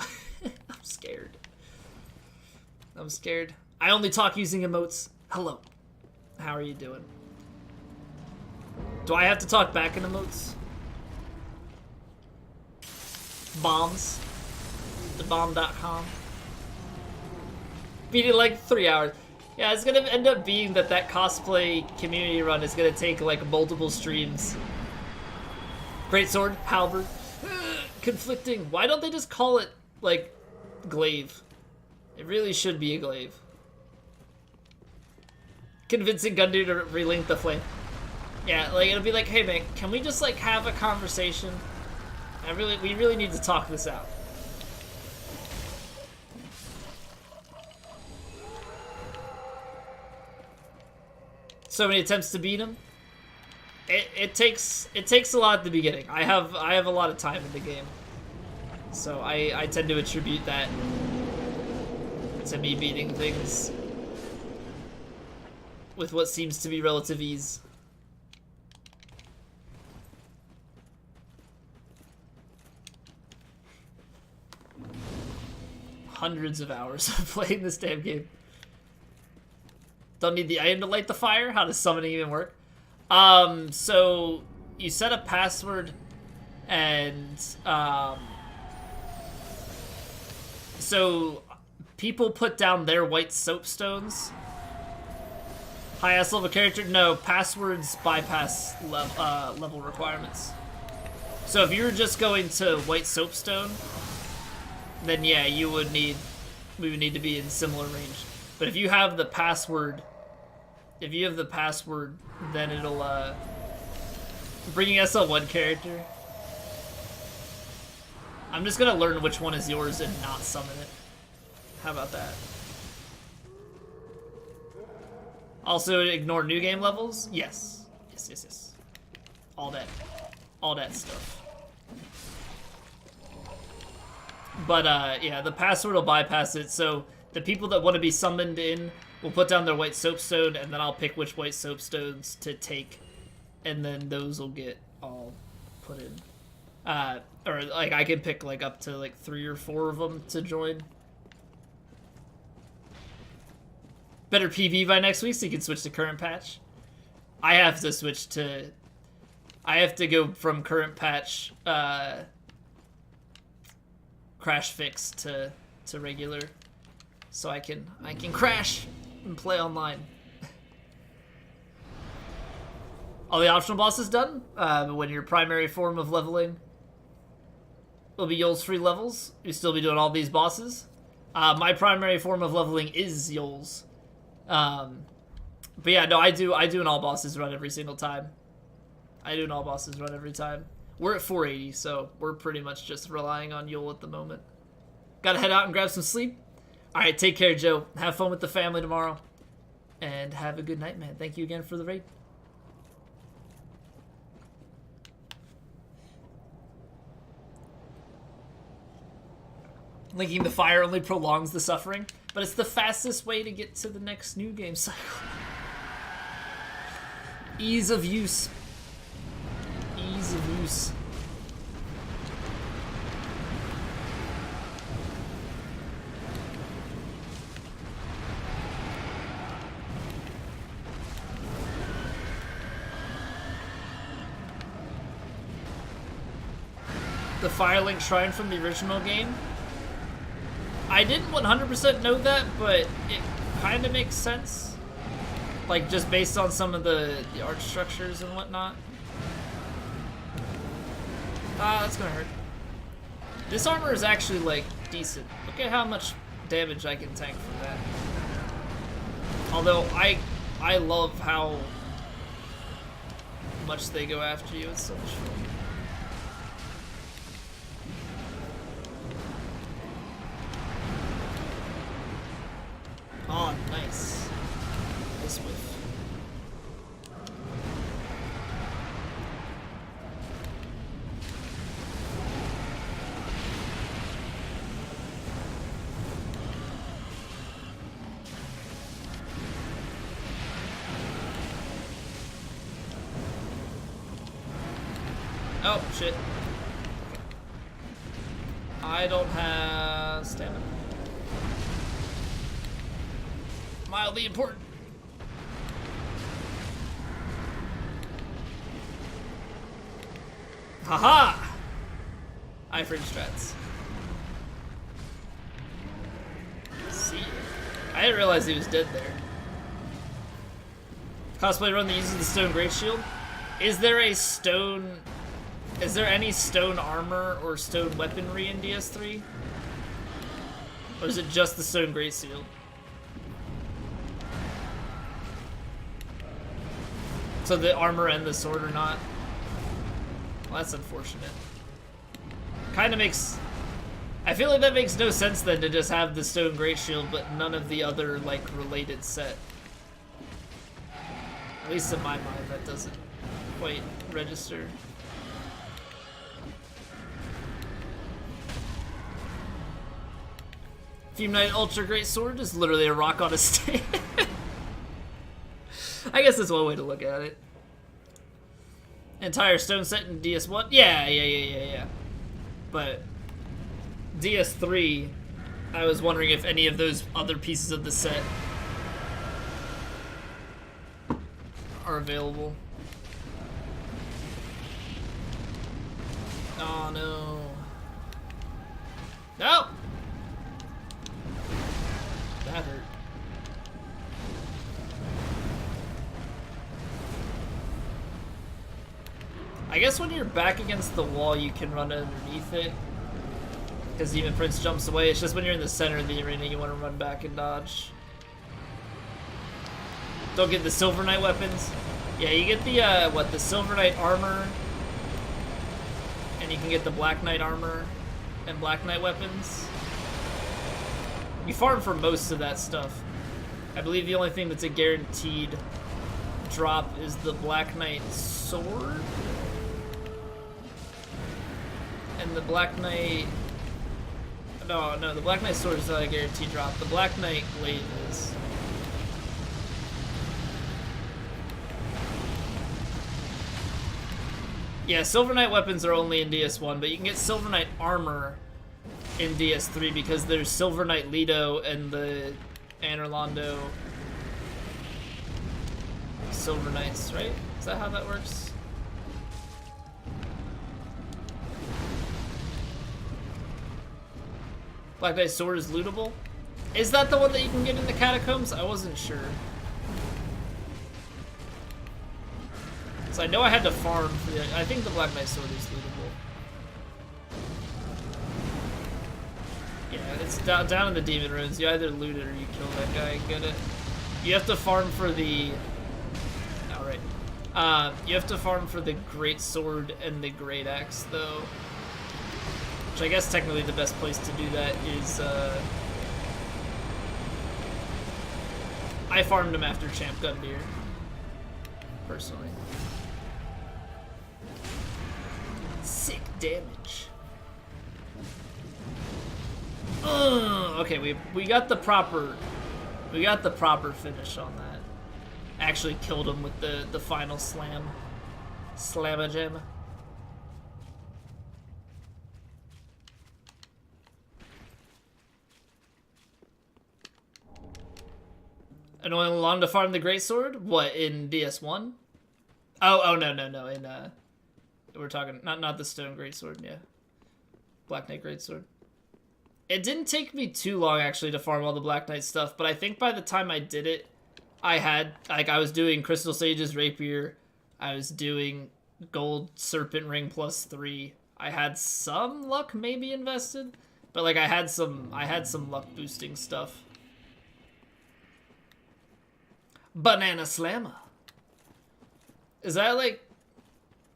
I'm scared. I'm scared. I only talk using emotes. Hello. How are you doing? Do I have to talk back in emotes? Bombs. Thebomb.com. Beat it like 3 hours. Yeah, it's gonna end up being that cosplay community run is gonna take like multiple streams. Greatsword, halberd. Conflicting. Why don't they just call it like glaive? It really should be a glaive. Convincing Gundyr to relink the flame. Yeah, like it'll be like, hey man, can we just like have a conversation? We really need to talk this out. So many attempts to beat him. It takes a lot at the beginning. I have a lot of time in the game, so I tend to attribute that to me beating things with what seems to be relative ease. Hundreds of hours of playing this damn game. Don't need the item to light the fire? How does summoning even work? So you set a password and so people put down their white soapstones. Highest level character? No, passwords bypass level requirements. So if you were just going to white soapstone, then yeah, we would need to be in similar range. But if you have the password, then it'll bringing SL1 character. I'm just gonna learn which one is yours and not summon it. How about that? Also ignore new game levels? Yes. Yes. All that stuff. But yeah, the password will bypass it, so the people that want to be summoned in will put down their white soapstone, and then I'll pick which white soapstones to take, and then those will get all put in. Or like I can pick like up to like 3 or 4 of them to join. Better PV by next week so you can switch to current patch. I have to go from current patch crash fix to regular, so I can crash and play online. All the optional bosses done. When your primary form of leveling will be Yol's free levels, you still be doing all these bosses. My primary form of leveling is Yol's. But yeah, no, I do an all bosses run every single time. I do an all bosses run every time. We're at 480, so we're pretty much just relying on Yol at the moment. Gotta head out and grab some sleep. Alright, take care, Joe. Have fun with the family tomorrow. And have a good night, man. Thank you again for the raid. Linking the fire only prolongs the suffering, but it's the fastest way to get to the next new game cycle. Ease of use. Ease of use. The Firelink Shrine from the original game? I didn't 100% know that, but it kind of makes sense. Like, just based on some of the art structures and whatnot. Ah, that's gonna hurt. This armor is actually, like, decent. Look at how much damage I can tank from that. Although, I love how much they go after you. It's so much fun. Oh, nice. This whiff. Oh, shit. I don't have stamina. Mildly important. Haha! I fringe strats. See, I didn't realize he was dead there. Cosplay run that uses the stone great shield. Is there a stone? Is there any stone armor or stone weaponry in DS3? Or is it just the stone great shield? So the armor and the sword are not? Well, that's unfortunate. Kind of makes... I feel like that makes no sense then to just have the stone great shield, but none of the other, like, related set. At least in my mind, that doesn't quite register. Fume Knight Ultra Great Sword is literally a rock on a stick. I guess that's one way to look at it. Entire stone set in DS1? Yeah. But DS3, I was wondering if any of those other pieces of the set are available. Oh no. No! That hurt. I guess when you're back against the wall, you can run underneath it. Because even Prince jumps away. It's just when you're in the center of the arena, you want to run back and dodge. Don't get the Silver Knight weapons. Yeah, you get the, the Silver Knight armor. And you can get the Black Knight armor and Black Knight weapons. You farm for most of that stuff. I believe the only thing that's a guaranteed drop is the Black Knight sword. And the Black Knight... No, the Black Knight sword is not a guaranteed drop. The Black Knight glaive is. Yeah, Silver Knight weapons are only in DS1, but you can get Silver Knight armor in DS3 because there's Silver Knight Lido and the Anorlando Silver Knights, right? Is that how that works? Black Knight Sword is lootable. Is that the one that you can get in the catacombs? I wasn't sure. So I know I had to farm for the. I think the Black Knight Sword is lootable. Yeah, it's down in the Demon Ruins. You either loot it or you kill that guy and get it. You have to farm for the. Alright. You have to farm for the Great Sword and the Great Axe, though. Which I guess technically the best place to do that is. I farmed him after Champ Gundyr. Personally. Sick damage. Okay, we got the proper finish on that. Actually killed him with the final slam. Slam-a-jam. And only long to farm the Greatsword? What, in DS1? Oh no, in we're talking not the Stone Greatsword, yeah. Black Knight Greatsword. It didn't take me too long actually to farm all the Black Knight stuff, but I think by the time I did it, I was doing Crystal Sage's Rapier, I was doing Gold Serpent Ring +3. I had some luck maybe invested, but like I had some luck boosting stuff. Banana Slammer. Is that like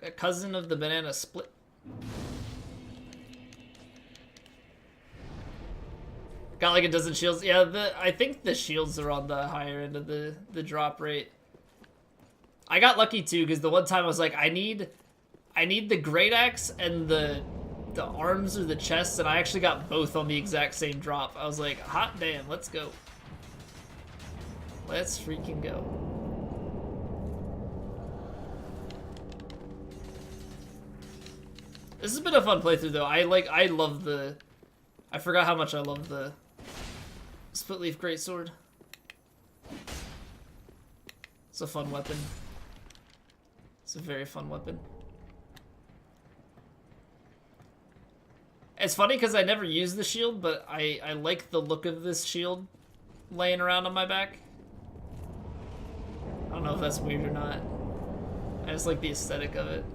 a cousin of the Banana Split? Got like a dozen shields. Yeah, I think the shields are on the higher end of the drop rate. I got lucky too, because the one time I was like, I need the Great Axe and the arms or the chests, and I actually got both on the exact same drop. I was like, hot damn, let's go. Let's freaking go. This has been a fun playthrough though. I love the. I forgot how much I love the Split Leaf Greatsword. It's a fun weapon. It's a very fun weapon. It's funny because I never use the shield, but I like the look of this shield laying around on my back. I don't know if that's weird or not. I just like the aesthetic of it.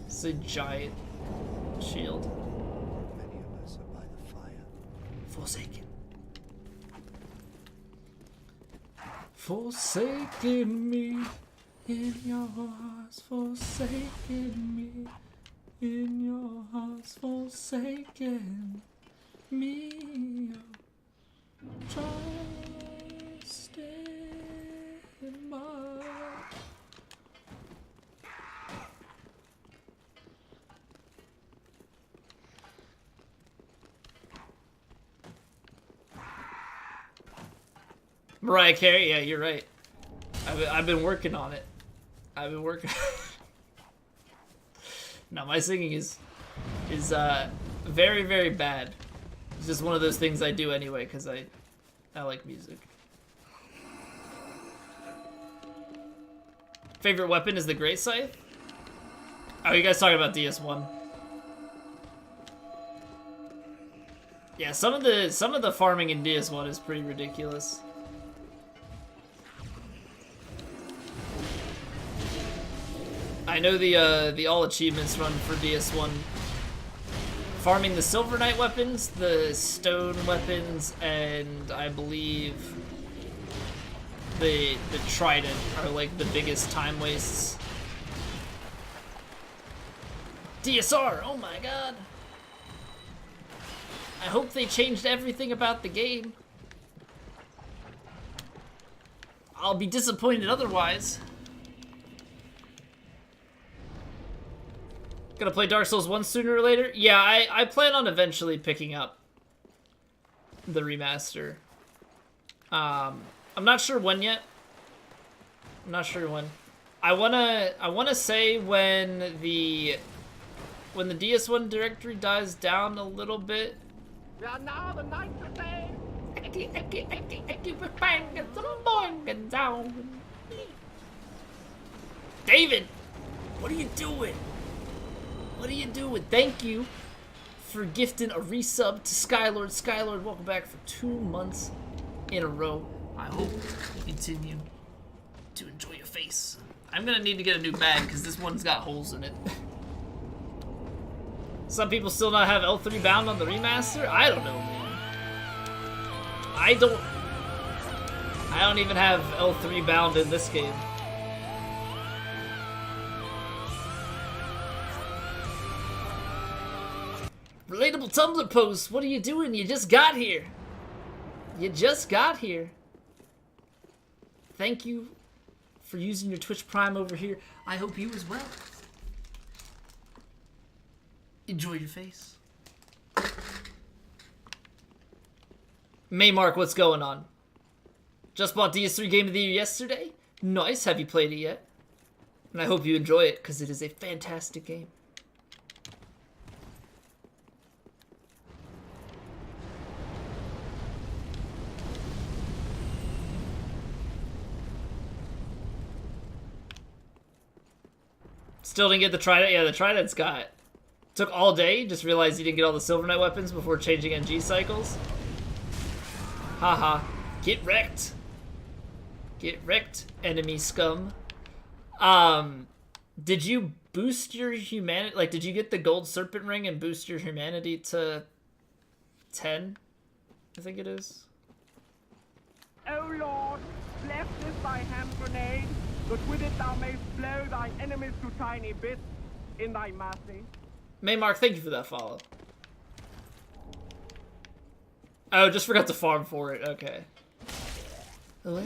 It's a giant shield. Many of us are by the fire. Forsaken. Forsaken me in your hearts, forsaken me in your hearts, forsaken me. Trust in my. Mariah Carey, yeah, you're right. I've been working on it. I've been working. No, my singing is very, very bad. It's just one of those things I do anyway because I like music. Favorite weapon is the Great Scythe? Oh, you guys talking about DS1? Yeah, some of the farming in DS1 is pretty ridiculous. I know the all achievements run for DS1. Farming the Silver Knight weapons, the stone weapons, and I believe the trident are like the biggest time wastes. DSR, oh my god. I hope they changed everything about the game. I'll be disappointed otherwise. Gonna play Dark Souls 1 sooner or later? Yeah, I plan on eventually picking up the remaster. I'm not sure when yet. I'm not sure when. I wanna say when the DS1 directory dies down a little bit. We are now the night of the day. David, what are you doing? What are you doing? Thank you for gifting a resub to Skylord. Skylord, welcome back for 2 months in a row. I hope you continue to enjoy your face. I'm gonna need to get a new bag because this one's got holes in it. Some people still not have L3 bound on the remaster? I don't know, man. I don't even have L3 bound in this game. Relatable Tumblr post. What are you doing? You just got here. You just got here. Thank you for using your Twitch Prime over here. I hope you as well. Enjoy your face. Maymark, what's going on? Just bought DS3 Game of the Year yesterday. Nice. Have you played it yet? And I hope you enjoy it because it is a fantastic game. Still didn't get the Trident? Yeah, the Trident's got... Took all day, just realized you didn't get all the Silver Knight weapons before changing NG cycles. Haha. Get wrecked. Get wrecked, enemy scum. Did you boost your humanity? Like, did you get the gold serpent ring and boost your humanity to 10? I think it is. O Lord, bless this thy hand grenade, that with it thou mayst blow thy enemies to tiny bits in thy mercy. Maymark, thank you for that follow. Oh, just forgot to farm for it. Okay. What?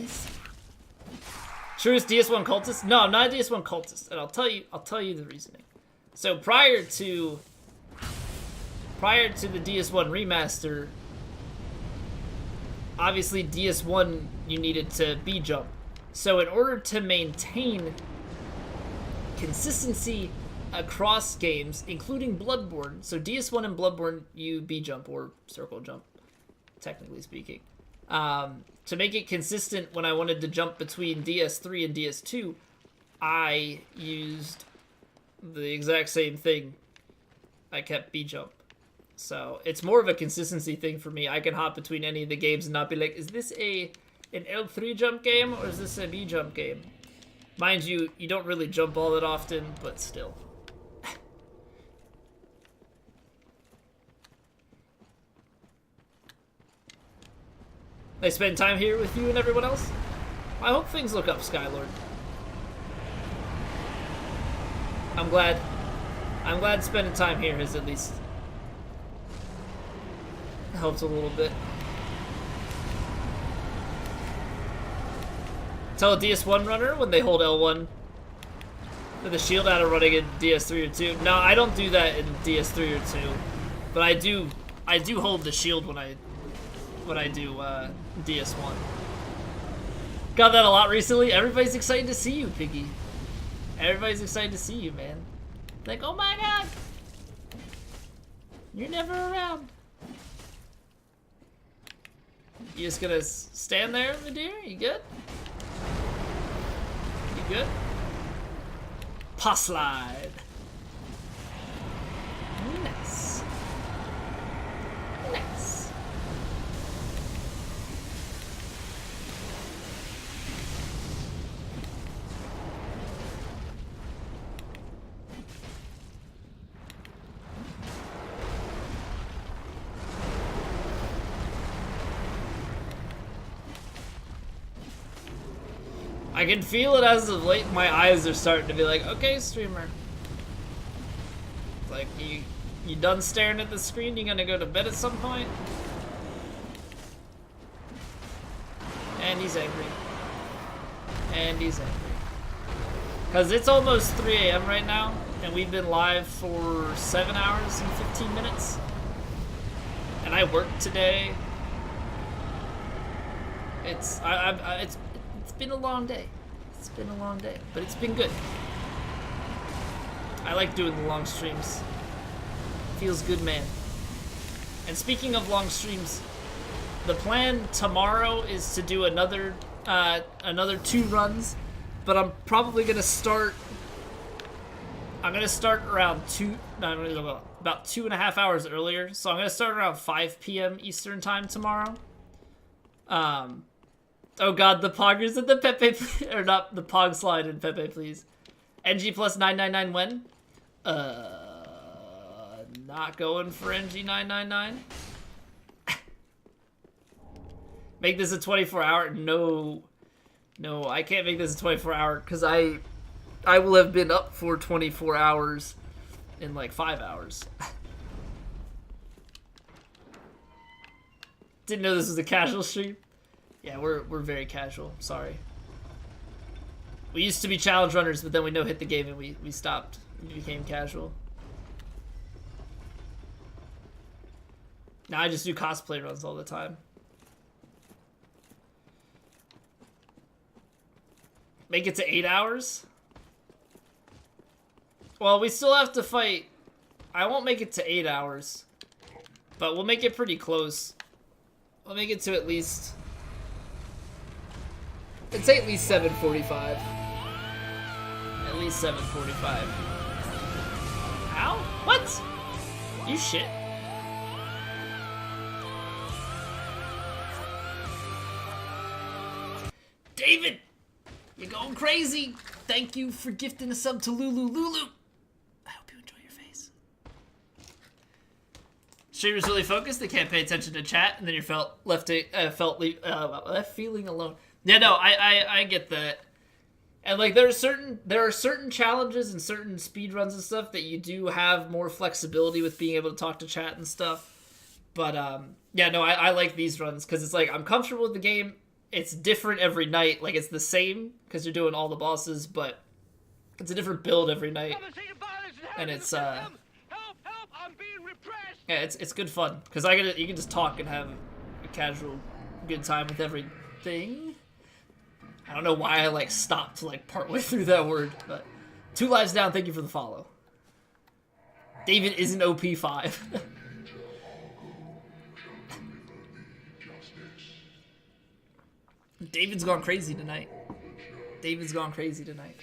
Truest DS1 cultist? No, I'm not a DS1 cultist, and I'll tell you the reasoning. So prior to the DS1 remaster, obviously DS1 you needed to B jump. So in order to maintain consistency across games, including Bloodborne, so DS1 and Bloodborne you B jump or circle jump, technically speaking. To make it consistent when I wanted to jump between DS3 and DS2, I used the exact same thing. I kept B jump. So it's more of a consistency thing for me. I can hop between any of the games and not be like, is this an L3 jump game or is this a B jump game? Mind you, you don't really jump all that often, but still. I spend time here with you and everyone else. I hope things look up, Skylord. I'm glad spending time here has at least helped a little bit. Tell a DS1 runner when they hold L1 with the shield out of running in DS3 or 2. No, I don't do that in DS3 or 2, but I do hold the shield when I do DS1. Got that a lot recently. Everybody's excited to see you, Piggy. Everybody's excited to see you, man. Like, oh my god! You're never around. You just gonna stand there, my dear? You good? You good? Pass slide. Nice. Nice. I can feel it as of late. My eyes are starting to be like, okay, streamer. Like, you done staring at the screen? You gonna go to bed at some point? And he's angry. And he's angry. Because it's almost 3 a.m. right now, and we've been live for 7 hours and 15 minutes. And I worked today. It's been a long day. It's been a long day, but it's been good. I like doing the long streams. Feels good, man. And speaking of long streams, the plan tomorrow is to do another 2 runs, but I'm probably gonna start. I'm gonna start around 2. No, about 2.5 hours earlier. So I'm gonna start around 5 p.m. Eastern time tomorrow. Oh god, the poggers at the Pepe, or not the pog slide in Pepe, please. NG plus 999 when? Not going for NG 999. Make this a 24-hour? No, I can't make this a 24-hour because I will have been up for 24 hours in like 5 hours. Didn't know this was a casual stream. Yeah, we're very casual. Sorry. We used to be challenge runners, but then we no hit the game and we stopped. We became casual. Now I just do cosplay runs all the time. Make it to 8 hours? Well, we still have to fight. I won't make it to 8 hours, but we'll make it pretty close. We'll make it to at least... I'd say at least 7:45. At least 7:45. Ow? What? You shit. David! You're going crazy! Thank you for gifting a sub to Lulu. Lulu! I hope you enjoy your face. Streamers really focused, they can't pay attention to chat, and then you're left feeling alone. Yeah, no, I get that. And like there are certain challenges and certain speedruns and stuff that you do have more flexibility with being able to talk to chat and stuff. But yeah, no, I like these runs because it's like I'm comfortable with the game. It's different every night. Like it's the same because you're doing all the bosses, but it's a different build every night. And it's yeah, it's good fun because you can just talk and have a casual good time with everything. I don't know why I like stopped like partway through that word, but 2 lives down. Thank you for the follow. David isn't OP5. David's gone crazy tonight. David's gone crazy tonight.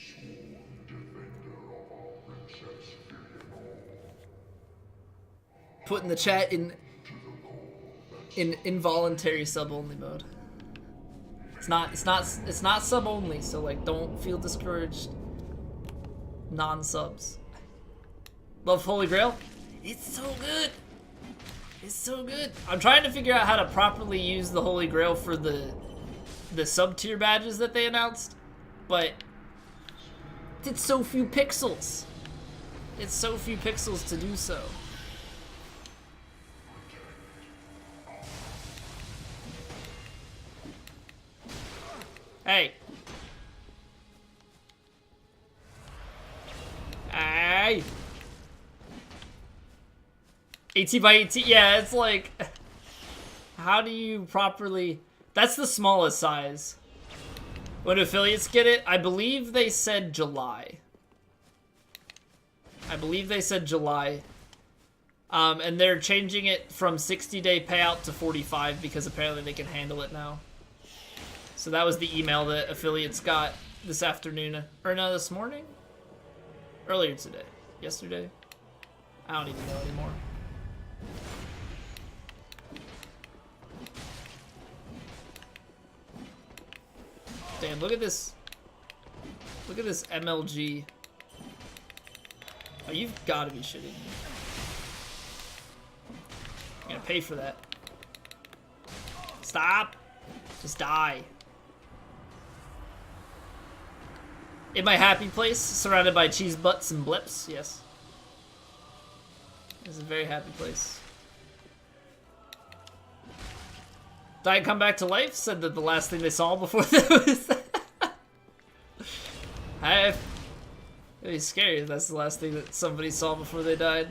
Putting the chat in involuntary sub only mode. It's not sub only, so like don't feel discouraged. Non-subs. Love Holy Grail? It's so good. It's so good. I'm trying to figure out how to properly use the Holy Grail for the sub-tier badges that they announced, but it's so few pixels. It's so few pixels to do so. Hey. Hey. 18 by 18. Yeah, it's like, how do you properly... That's the smallest size. When affiliates get it, I believe they said July. And they're changing it from 60-day payout to 45 because apparently they can handle it now. So that was the email that affiliates got this afternoon. Or no, this morning? Earlier today. Yesterday? I don't even know anymore. Damn, look at this. Look at this MLG. Oh, you've got to be shitting me. I'm gonna pay for that. Stop! Just die. In my happy place, surrounded by cheese butts and blips, yes. This is a very happy place. Died Come Back to Life said that the last thing they saw before that was... It'd be scary if that's the last thing that somebody saw before they died.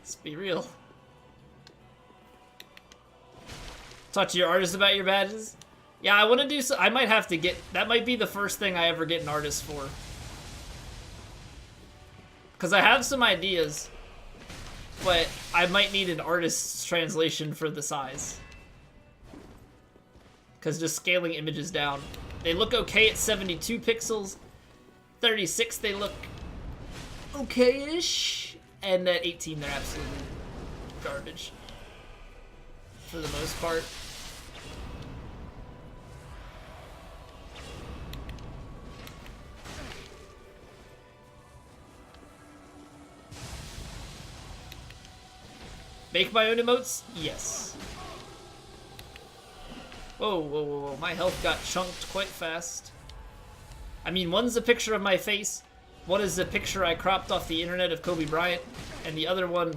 Let's be real. Talk to your artist about your badges? Yeah, I want to do so. I might have to get... That might be the first thing I ever get an artist for. Because I have some ideas, but I might need an artist's translation for the size. Because just scaling images down. They look okay at 72 pixels. 36 they look okay-ish, and at 18 they're absolutely garbage for the most part. Make my own emotes? Yes. Whoa, whoa, whoa, whoa. My health got chunked quite fast. I mean, one's a picture of my face, one is a picture I cropped off the internet of Kobe Bryant, and the other one,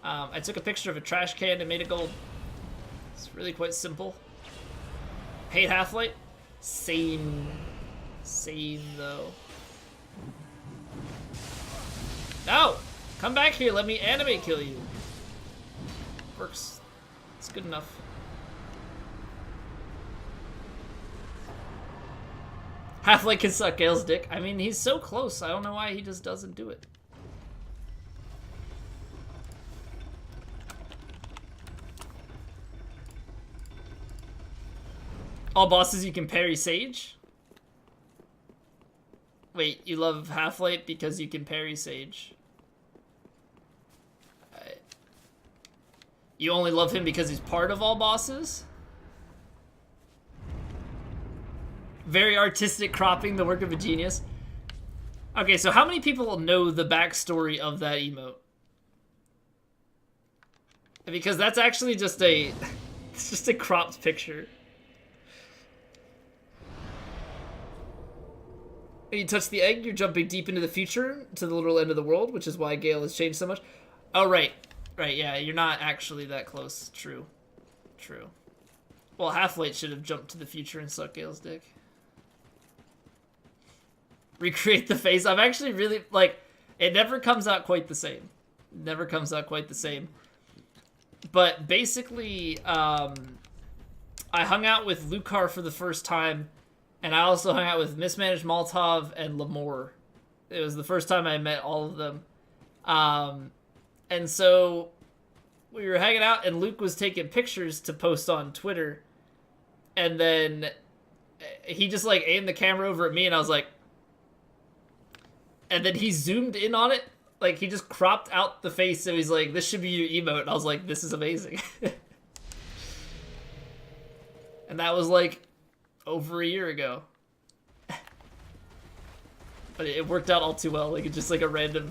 I took a picture of a trash can and made it gold. It's really quite simple. Hate Half-Life? Same. Same, though. No! Come back here, let me anime kill you. Works. It's good enough. Half-Life can suck Gale's dick. I mean, he's so close. I don't know why he just doesn't do it. All bosses you can parry Sage? Wait, you love Half-Life because you can parry Sage? You only love him because he's part of all bosses? Very artistic cropping, the work of a genius. Okay, so how many people know the backstory of that emote? Because that's actually just a... it's just a cropped picture. When you touch the egg, you're jumping deep into the future, to the literal end of the world, which is why Gale has changed so much. Oh, right. Right, yeah, you're not actually that close. True. True. Well, Half-Life should have jumped to the future and sucked Gale's dick. Recreate the face. I'm actually really, like, it never comes out quite the same. It never comes out quite the same. But basically, I hung out with Lucar for the first time, and I also hung out with Mismanaged Molotov and Lamore. It was the first time I met all of them. And so we were hanging out, and Luke was taking pictures to post on Twitter. And then he just, like, aimed the camera over at me, and I was like... And then he zoomed in on it. Like, he just cropped out the face, so he's like, this should be your emote. And I was like, this is amazing. And that was, like, over a year ago. But it worked out all too well. Like, it's just, like, a random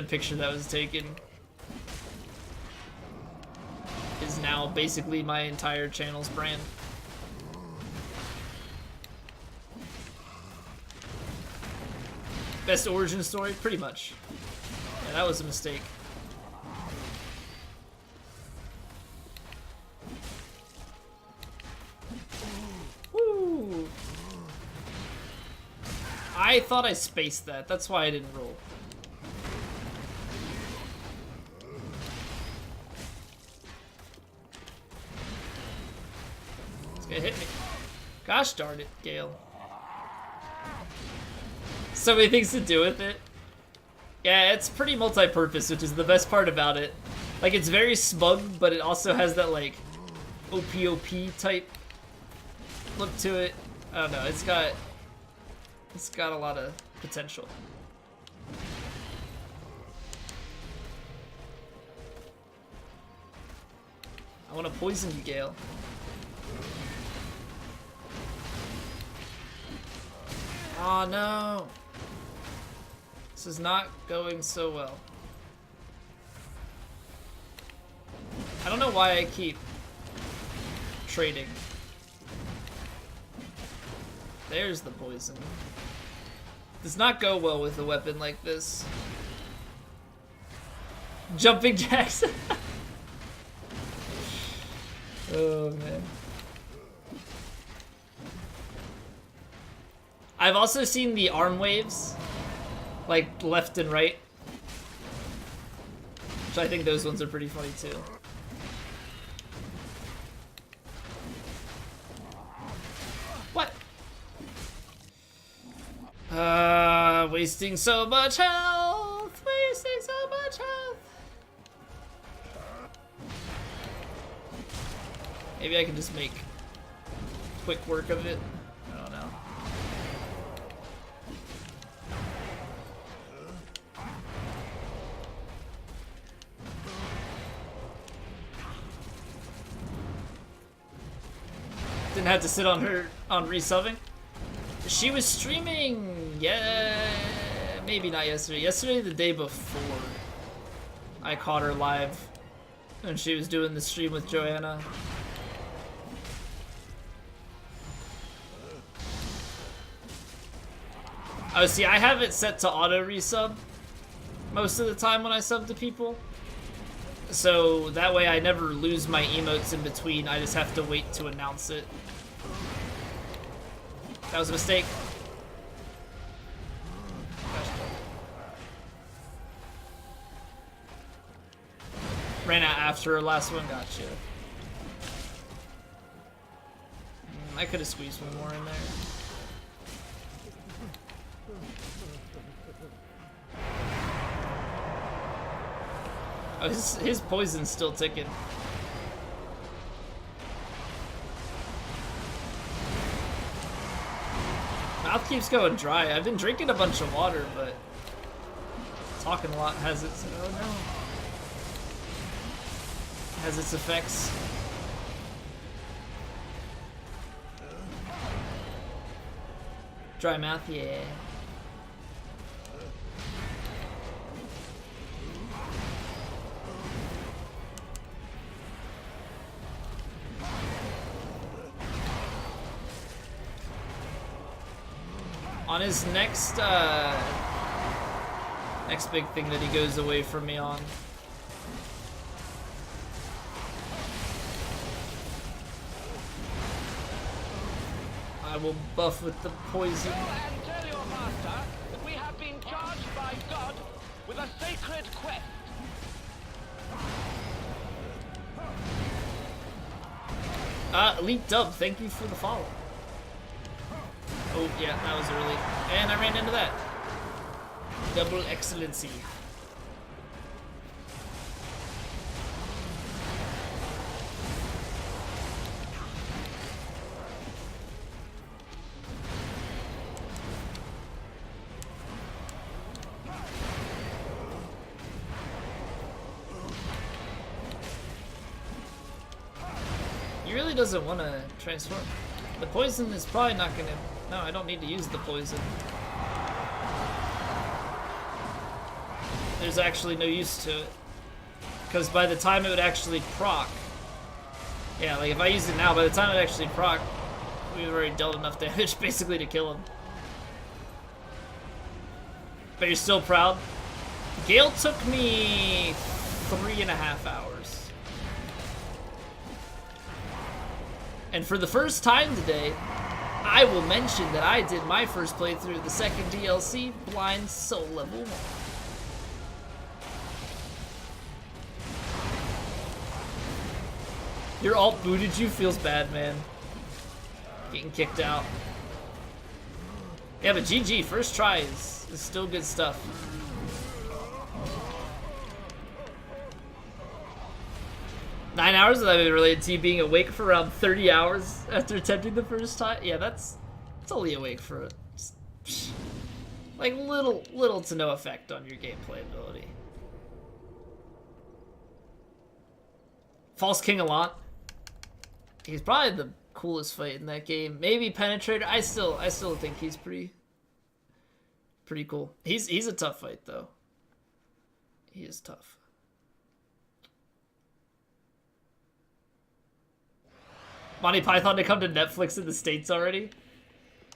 picture that was taken is now basically my entire channel's brand. Best origin story? Pretty much. Yeah, that was a mistake. Woo! I thought I spaced that. That's why I didn't roll. It's gonna hit me. Gosh darn it, Gale. So many things to do with it. Yeah, it's pretty multi-purpose, which is the best part about it. Like, it's very smug, but it also has that, like, OPOP type look to it. I don't know, it's got a lot of potential. I want to poison you, Gale. Oh no! This is not going so well. I don't know why I keep trading. There's the poison. Does not go well with a weapon like this. Jumping jacks. Oh man. I've also seen the arm waves, like left and right, which I think those ones are pretty funny too. What? Wasting so much health, wasting so much health. Maybe I can just make quick work of it. I don't know. Didn't have to sit on her on resubbing. She was streaming, yeah, maybe not yesterday. Yesterday, the day before, I caught her live, and she was doing the stream with Joanna. Oh, see, I have it set to auto resub most of the time when I sub to people. So that way I never lose my emotes in between. I just have to wait to announce it. That was a mistake. Ran out after her last one. Gotcha. I could have squeezed one more in there. Oh, his poison's still ticking. Mouth keeps going dry. I've been drinking a bunch of water, but talking a lot has its has its effects. Dry mouth, yeah. On his next next big thing that he goes away from me on. I will buff with the poison. Go and tell your master that we have been charged by God with a sacred quest. Elite Dub, thank you for the follow. Oh, yeah, that was early. And I ran into that. Double excellency. He really doesn't want to transform. The poison is probably not gonna... No, I don't need to use the poison. There's actually no use to it. Because by the time it would actually proc... Yeah, like if I use it now, by the time it actually proc, we've already dealt enough damage basically to kill him. But you're still proud? Gale took me 3.5 hours. And for the first time today, I will mention that I did my first playthrough of the second DLC, Blind Soul Level 1. Your alt booted you? Feels bad, man. Getting kicked out. Yeah, but GG, first try is still good stuff. Nine hours? That would relate to you being awake for around 30 hours after attempting the first time? Yeah, that's only awake for like little to no effect on your gameplay ability. False King a lot. He's probably the coolest fight in that game. Maybe Penetrator. I still think he's pretty cool. He's a tough fight though. He is tough. Monty Python to come to Netflix in the States already?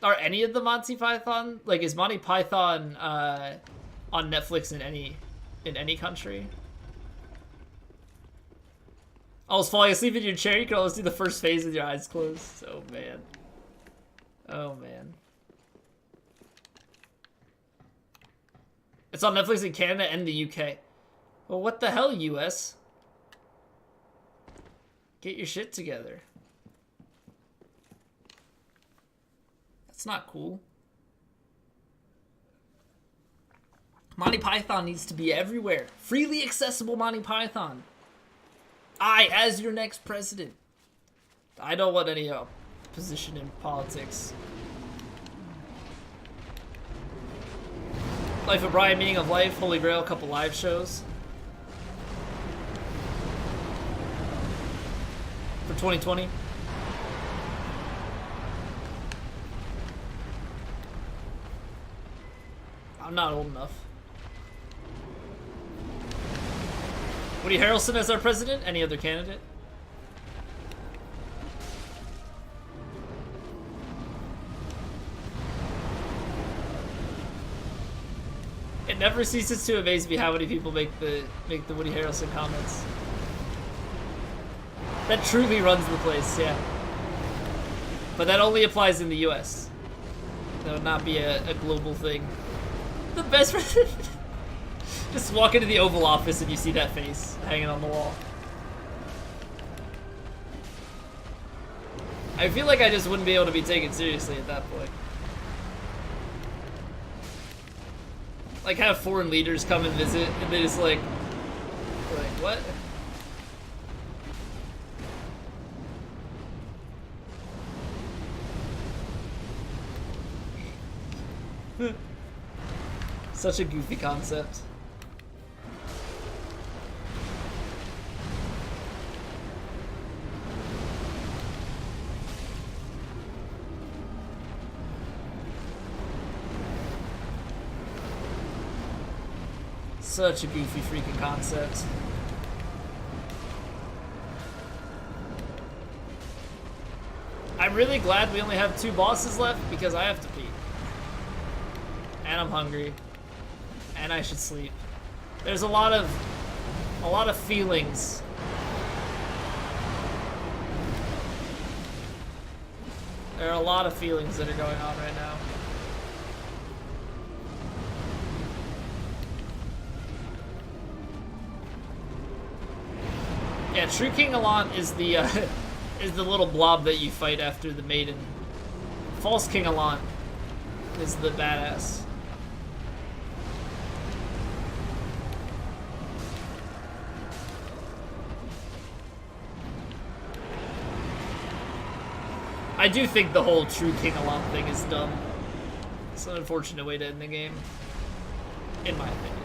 Are any of the Monty Python, like, is Monty Python on Netflix in any country? I was falling asleep in your chair. You can always do the first phase with your eyes closed. Oh man. Oh man. It's on Netflix in Canada and the UK. Well, what the hell, US? Get your shit together. That's not cool. Monty Python needs to be everywhere. Freely accessible Monty Python. I, as your next president. I don't want any position in politics. Life of Brian, Meaning of Life, Holy Grail, a couple live shows. For 2020. I'm not old enough. Woody Harrelson as our president? Any other candidate? It never ceases to amaze me how many people make the Woody Harrelson comments. That truly runs the place, yeah. But that only applies in the US. That would not be a global thing. The best just walk into the Oval Office and you see that face hanging on the wall. I feel like I just wouldn't be able to be taken seriously at that point. Like have foreign leaders come and visit and they just like what? Such a goofy concept. Such a goofy freaking concept. I'm really glad we only have 2 bosses left because I have to pee. And I'm hungry. And I should sleep. There's a lot of feelings. There are a lot of feelings that are going on right now. Yeah, True King Allant is the little blob that you fight after the maiden. False King Allant is the badass. I do think the whole True King Allant thing is dumb. It's an unfortunate way to end the game, in my opinion.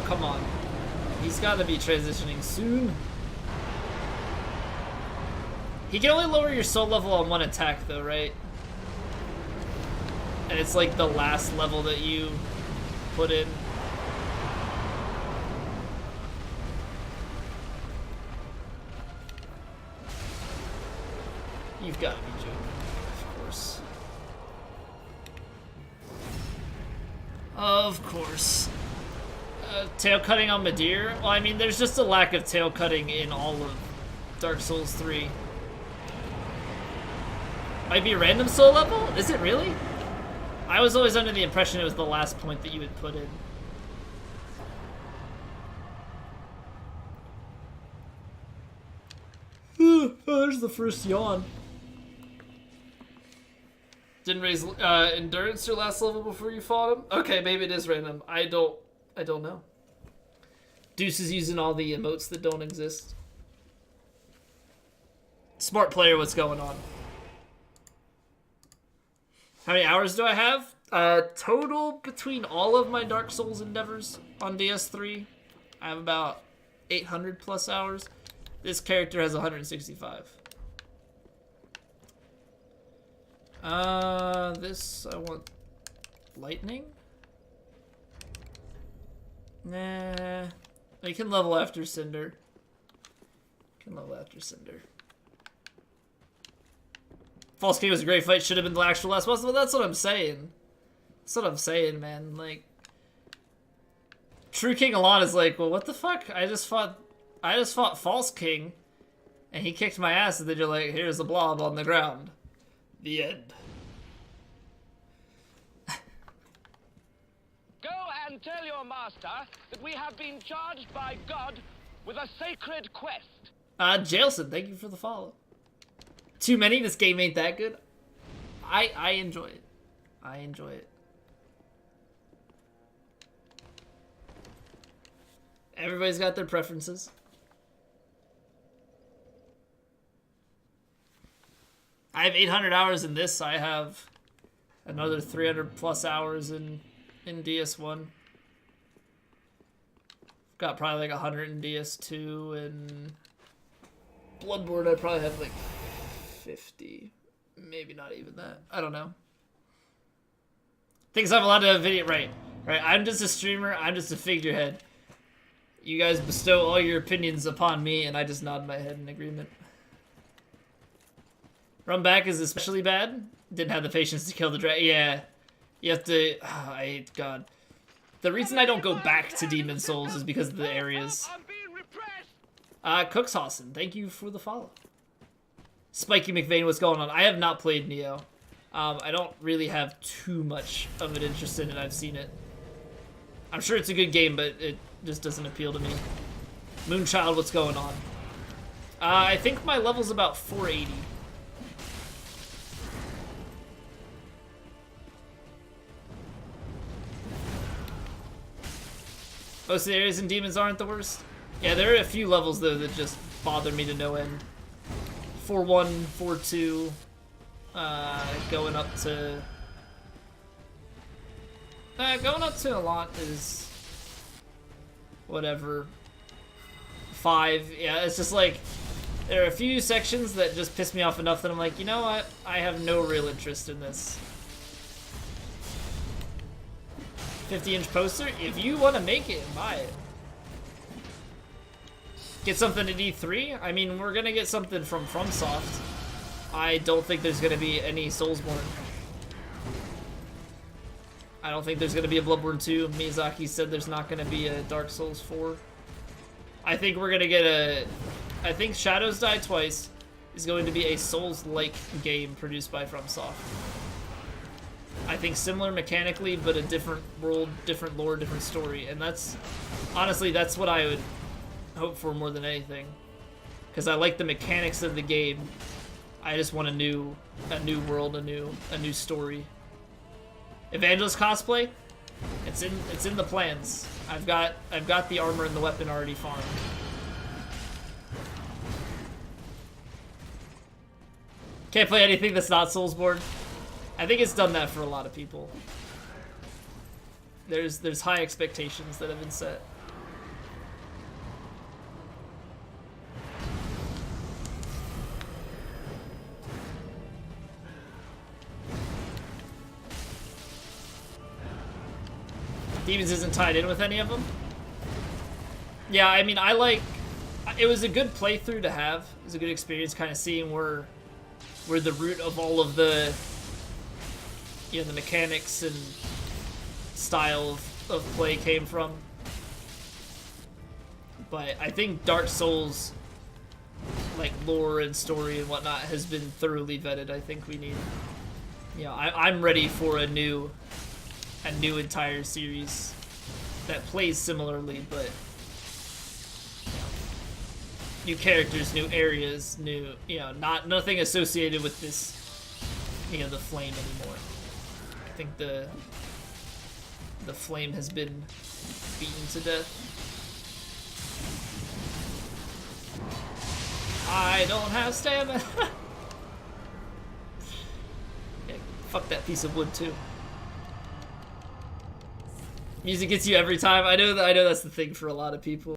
Come on. He's got to be transitioning soon. He can only lower your soul level on 1 attack though, right? And it's like the last level that you put in. You've got to be joking, of course. Of course. Tail cutting on Madeir? Well, I mean, there's just a lack of tail cutting in all of Dark Souls 3. Might be a random soul level? Is it really? I was always under the impression it was the last point that you would put in. Oh, there's the first yawn. Didn't raise endurance your last level before you fought him? Okay, maybe it is random. I don't know. Deuce is using all the emotes that don't exist. Smart player, what's going on? How many hours do I have? Total between all of my Dark Souls endeavors on DS3, I have about 800 plus hours. This character has 165. This, I want lightning? Nah. You can level after Cinder. False King was a great fight. Should have been the actual last boss. But that's what I'm saying. That's what I'm saying, man. Like, True King Allant is like, well, what the fuck? I just fought False King, and he kicked my ass. And then you're like, here's a blob on the ground. The end. Go and tell your master that we have been charged by God with a sacred quest. Jailson, thank you for the follow. Too many? This game ain't that good? I enjoy it. I enjoy it. Everybody's got their preferences. I have 800 hours in this. I have another 300 plus hours in DS1. Got probably like 100 in DS2, and Bloodborne I probably have like 50. Maybe not even that. I don't know. Things I've a lot of video. Right. I'm just a streamer. I'm just a figurehead. You guys bestow all your opinions upon me, and I just nod my head in agreement. Run back is especially bad. Didn't have the patience to kill the dragon. Yeah. You have to... Oh, I hate God. The reason I don't go back to Demon Souls is because of the areas. Cookshausen, thank you for the follow. Spiky McVeigh, what's going on? I have not played Neo. I don't really have too much of an interest in it. I've seen it. I'm sure it's a good game, but it just doesn't appeal to me. Moonchild, what's going on? I think my level's about 480. Most of the areas in Demons aren't the worst. Yeah, there are a few levels, though, that just bother me to no end. 4-1, 4-2, going up to... going up to a lot is... whatever. 5, yeah, it's just like... There are a few sections that just piss me off enough that I'm like, you know what? I have no real interest in this. 50-inch poster? If you want to make it, buy it. Get something at E3? I mean, we're gonna get something from FromSoft. I don't think there's gonna be any Soulsborne. I don't think there's gonna be a Bloodborne 2. Miyazaki said there's not gonna be a Dark Souls 4. I think we're gonna get a... I think Shadows Die Twice is going to be a Souls-like game produced by FromSoft. I think similar mechanically, but a different world, different lore, different story. And that's... Honestly, that's what I would hope for more than anything. Because I like the mechanics of the game. I just want a new world, a new story. Evangelist cosplay? It's in the plans. I've got the armor and the weapon already farmed. Can't play anything that's not Soulsborne. I think it's done that for a lot of people. There's high expectations that have been set. Demons isn't tied in with any of them. Yeah, I mean, it was a good playthrough to have. It was a good experience, kind of seeing where the root of all of the, the mechanics and style of play came from. But I think Dark Souls, like lore and story and whatnot, has been thoroughly vetted. I think we need, I'm ready for a new entire series that plays similarly, but new characters, new areas, new, nothing associated with this, the flame anymore. I think the flame has been beaten to death. I don't have stamina. Yeah, fuck that piece of wood too. Music gets you every time. I know that's the thing for a lot of people.